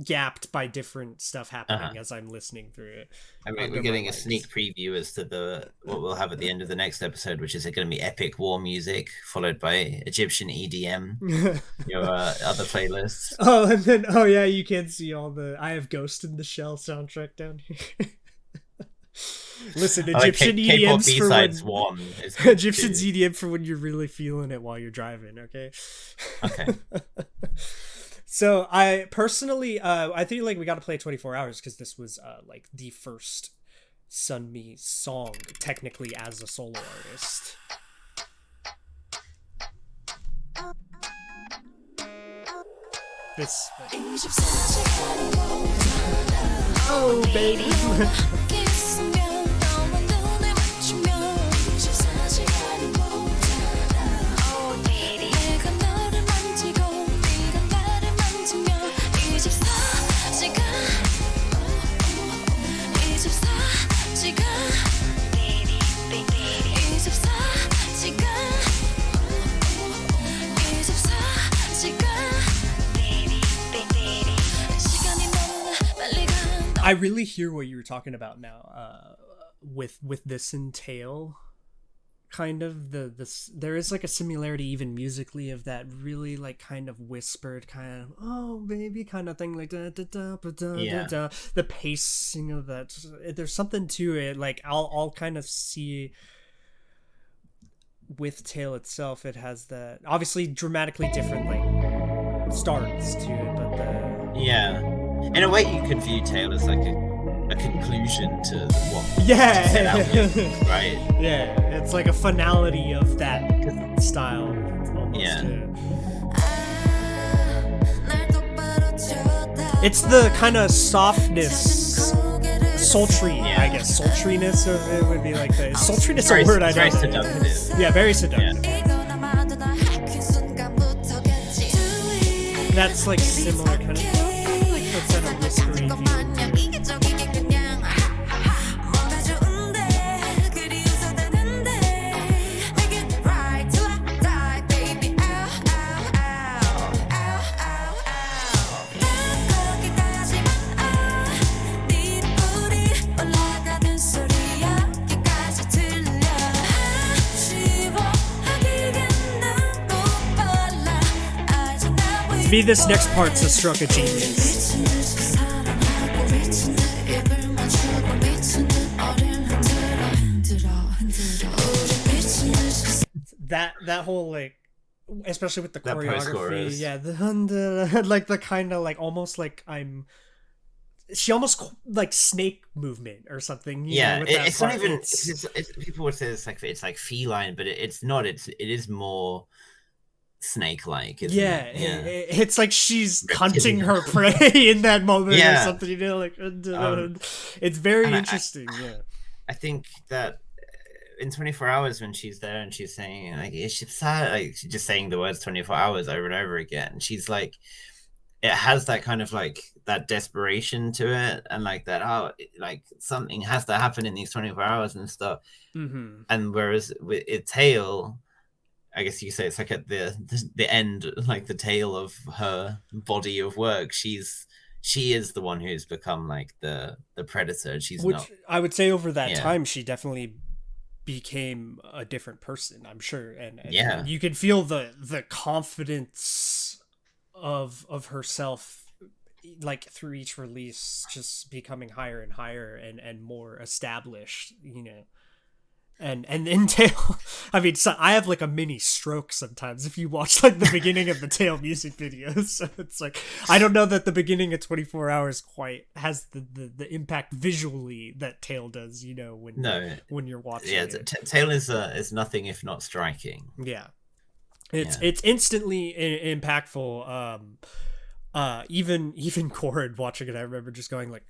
gapped by different stuff happening as I'm listening through it. I mean, we're getting a sneak preview as to what we'll have at the end of the next episode, which is going to be epic war music followed by Egyptian EDM. Your other playlists. Oh, and then yeah, you can see all the I Have Ghost in the Shell soundtrack down here. Listen, Egyptian EDM's for when Egyptian EDM for when you're really feeling it while you're driving. Okay. So I personally, I think like we got to play 24 Hours because this was like the first Sunmi song technically as a solo artist. This. Oh baby. I really hear what you were talking about now, with this entail, kind of this. There is like a similarity even musically of that really like kind of whispered kind of oh baby kind of thing, like da da da da da da. The pacing of that. There's something to it. Like I'll kind of see with Tail itself. It has that obviously dramatically different like starts to it, but in a way you could view Tail as like a conclusion to what set out with, right? Yeah, it's like a finality of that style almost. It's the kind of softness, sultry, I guess sultriness of it would be like the sultriness a word I very don't seductive. Yeah, very seductive. That's like similar kind of like that's kind of whispery view. To me, this next part's a stroke of genius. That whole like, especially with the choreography, the like the kind of like almost like she almost like snake movement or something. It's not even. People would say it's like feline, but it's not. It is more snake-like, isn't it? It's like she's hunting her prey in that moment or something, like it's very interesting. I think that in 24 Hours when she's there and she's saying like she's just saying the words 24 hours over and over again, she's like, it has that kind of like that desperation to it and like that like something has to happen in these 24 hours and stuff. And whereas with Tail, I guess you could say it's like at the end, like the tail of her body of work. She is the one who's become like the predator. Not. I would say over that time, she definitely became a different person. I'm sure, and you could feel the confidence of herself, like through each release, just becoming higher and higher and more established. And in Tail, I mean, so I have like a mini stroke sometimes if you watch like the beginning of the Tail music videos. So it's like, I don't know that the beginning of 24 Hours quite has the impact visually that Tail does, when you're watching it. Tail is nothing if not striking. Yeah. It's instantly impactful. Even Cord watching it, I remember just going like,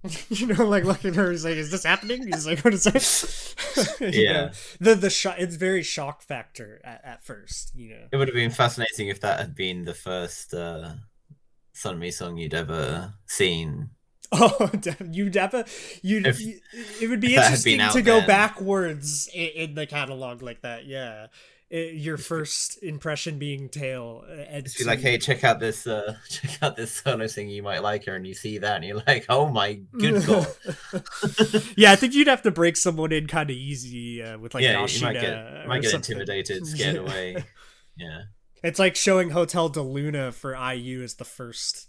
like looking at her, he's like, is this happening? He's like, what is that? The shock, it's very shock factor at first, It would have been fascinating if that had been the first Sunmi song you'd ever seen. Oh, it would be interesting to go backwards in the catalog like that. your first impression being tail, and Just be like, hey, check out this solo thing, you might like her, and you see that and you're like, oh my good god. Yeah, I think you'd have to break someone in kind of easy with like Yeah, Yoshida you might or get something. intimidated, scared away. Yeah. It's like showing Hotel de Luna for IU as the first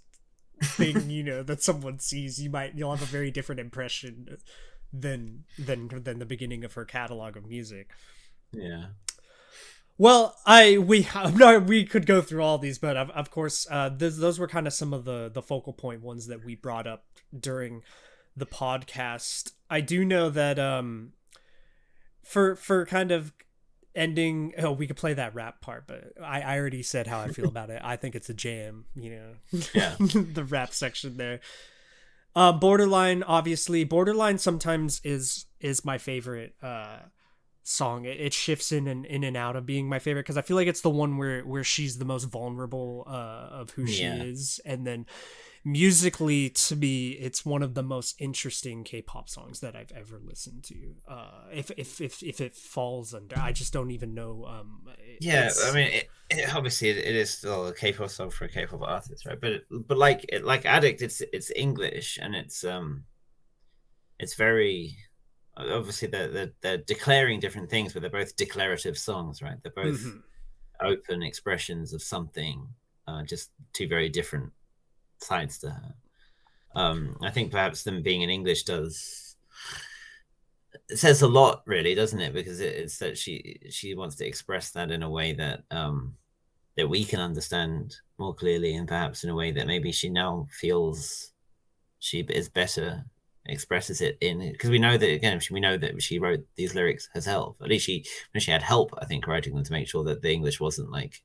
thing that someone sees. You'll have a very different impression than the beginning of her catalog of music. Yeah. Well, we could go through all these, but of course, those were kind of some of the focal point ones that we brought up during the podcast. I do know that for kind of ending, we could play that rap part, but I already said how I feel about it. I think it's a jam, Yeah. the rap section there. Borderline, obviously, Borderline sometimes is my favorite song. It shifts in and out of being my favorite because I feel like it's the one where she's the most vulnerable of who she is, and then musically, to me, it's one of the most interesting K-pop songs that I've ever listened to. If it falls under, I just don't even know. I mean, obviously it is still a K-pop song for a K-pop artist, right? But like Addict, it's English, and it's very obviously they're declaring different things, but they're both declarative songs, right? They're both open expressions of something, just two very different sides to her. I think perhaps them being in English it says a lot, really, doesn't it? Because it's that she wants to express that in a way that that we can understand more clearly, and perhaps in a way that maybe she now feels she is better expresses it in, because we know that she wrote these lyrics herself. At least she had help, I think, writing them to make sure that the English wasn't like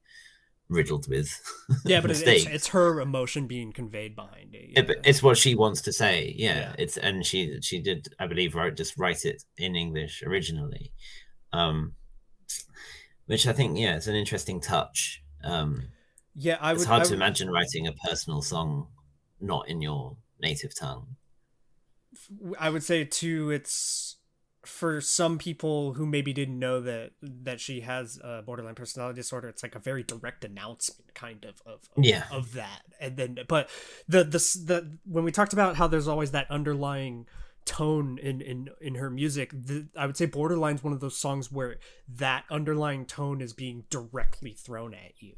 riddled with but mistakes. It's her emotion being conveyed behind it. Yeah, but it's what she wants to say. It's, and she did, I believe, write it in English originally, which I think it's an interesting touch. It's hard to imagine writing a personal song not in your native tongue. I would say too, it's for some people who maybe didn't know that she has a borderline personality disorder. It's like a very direct announcement, kind of that. And then, but the when we talked about how there's always that underlying tone in her music, I would say Borderline's one of those songs where that underlying tone is being directly thrown at you,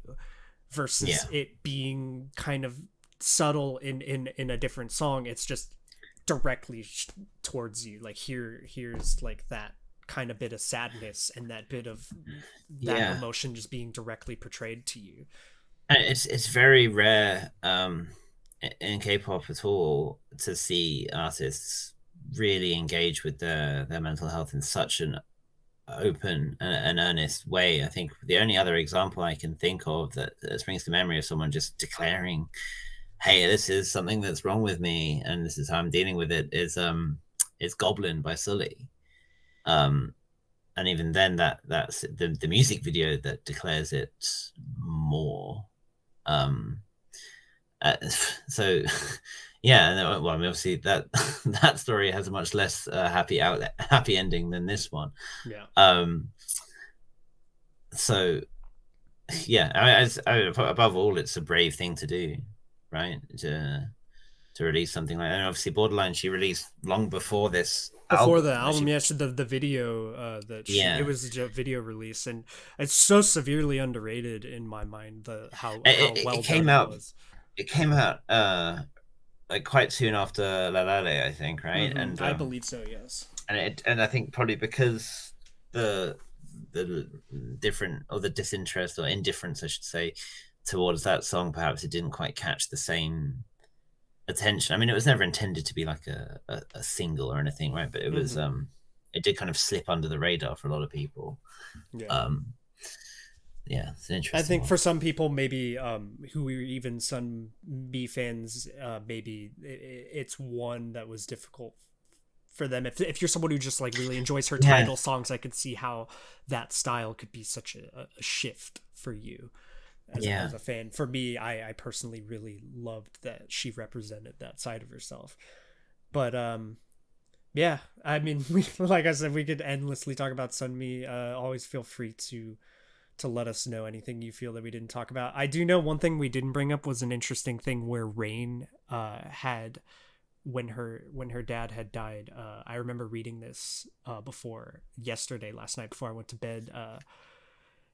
versus it being kind of subtle in a different song. It's just directly towards you, like here's like that kind of bit of sadness and that bit of that emotion just being directly portrayed to you. And it's very rare in K-pop at all to see artists really engage with their mental health in such an open and earnest way. I think the only other example I can think of that springs to memory of someone just declaring, hey, this is something that's wrong with me and this is how I'm dealing with it, is Goblin by Sully. And even then that's the music video that declares it more. So well, I mean, obviously that story has a much less happy ending than this one. So above all, it's a brave thing to do, right? To release something like that. And obviously Borderline she released long before this before the album. The video it was a video release, and it's so severely underrated in my mind, how well it came out. It came out like quite soon after La La La, I think, right? Mm-hmm. And I believe so, yes. And I think probably because the different, or the disinterest or indifference, I should say, towards that song, perhaps it didn't quite catch the same attention. I mean, it was never intended to be like a single or anything, right? But it was it did kind of slip under the radar for a lot of people. It's an interesting. I think for some people, maybe who are even Sunmi fans, maybe it's one that was difficult for them. If you're someone who just like really enjoys her title songs, I could see how that style could be such a shift for you as a fan. For me, I personally really loved that she represented that side of herself. But I mean, like I said, we could endlessly talk about Sunmi. Always feel free to to let us know anything you feel that we didn't talk about. I do know one thing we didn't bring up was an interesting thing where Rain had when her dad had died. I remember reading this last night before I went to bed.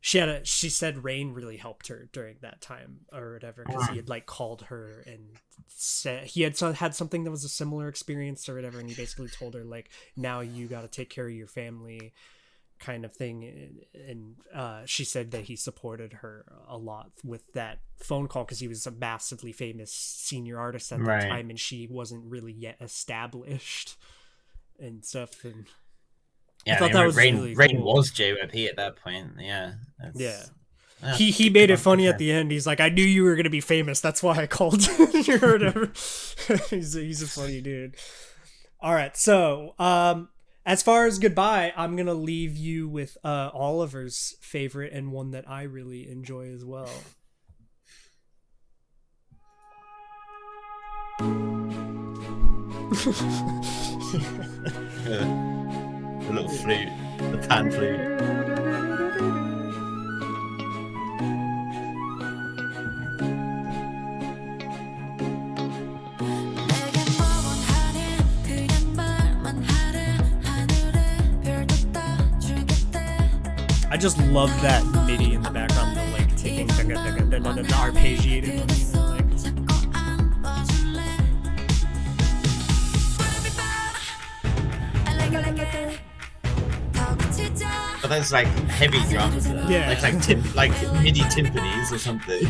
She said Rain really helped her during that time or whatever, because he had like called her and said he had something that was a similar experience or whatever, and he basically told her like, now you got to take care of your family, kind of thing. And she said that he supported her a lot with that phone call because he was a massively famous senior artist at the time, and she wasn't really yet established and stuff. And yeah, I thought that was Rain really Rain cool. was JYP at that point. Yeah. He made it funny at the end. He's like, I knew you were gonna be famous, that's why I called you or whatever. he's a funny dude. All right, so as far as goodbye, I'm gonna leave you with Oliver's favorite and one that I really enjoy as well. The little flute, the pan flute. I just love that MIDI in the background, the like ticking, the arpeggiated one. But that's like heavy drums. Yeah. Like MIDI timpanis or something.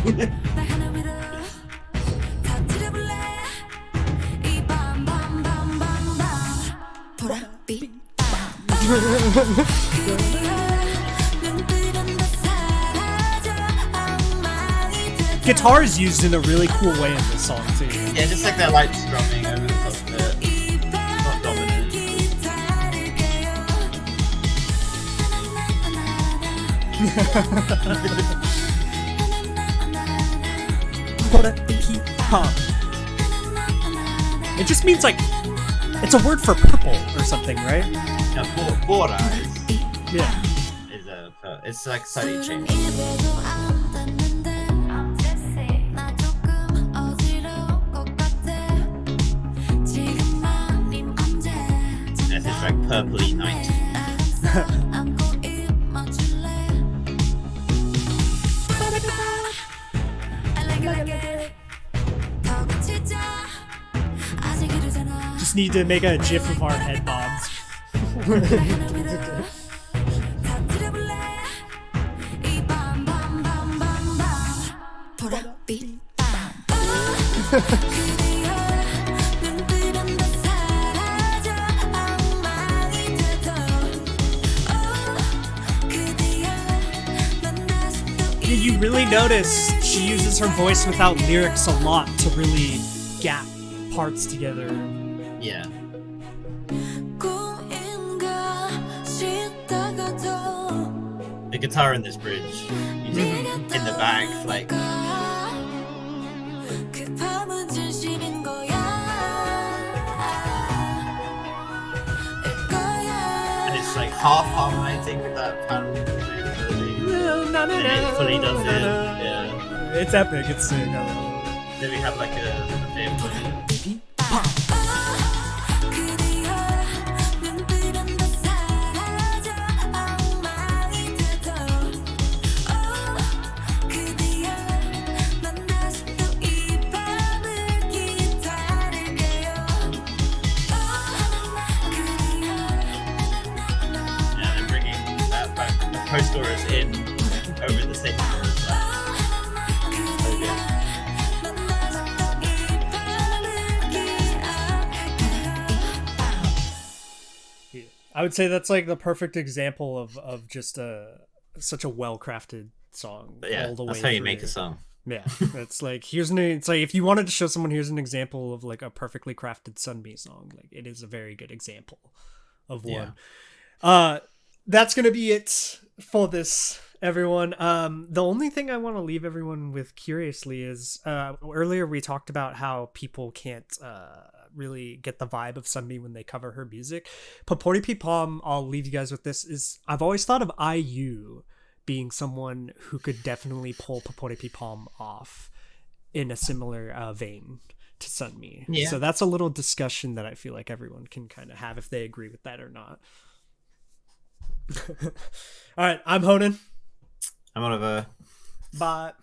Guitar is used in a really cool way in this song too. Yeah, just like that light strumming over the top of it. Not dominant. It just means like, it's a word for purple or something, right? Yeah, Bora Yeah. it's like slightly changed. It's like purpley night. Just need to make a gif of our head bobs. You really notice she uses her voice without lyrics a lot to really gap parts together. Yeah. The guitar in this bridge, you see in the back, like. And it's like half harmonizing with that paddle. And it fully does it. Yeah. It's epic. It's sick. Then we have like a bit post-chorus in over the second chorus. Yeah. I would say that's like the perfect example of just such a well-crafted song. Yeah, all the that's way how you through. make a song. Yeah, it's like it's like if you wanted to show someone, here's an example of like a perfectly crafted Sunmi song. Like it is a very good example of one. That's gonna be it for this, everyone. The only thing I want to leave everyone with curiously is earlier we talked about how people can't really get the vibe of Sunmi when they cover her music. Papori Pipam, I'll leave you guys with this, is I've always thought of IU being someone who could definitely pull Paporepi Palm off in a similar vein to Sunmi. Yeah. So that's a little discussion that I feel like everyone can kind of have if they agree with that or not. All right, I'm Honan. I'm Oliver. Bye.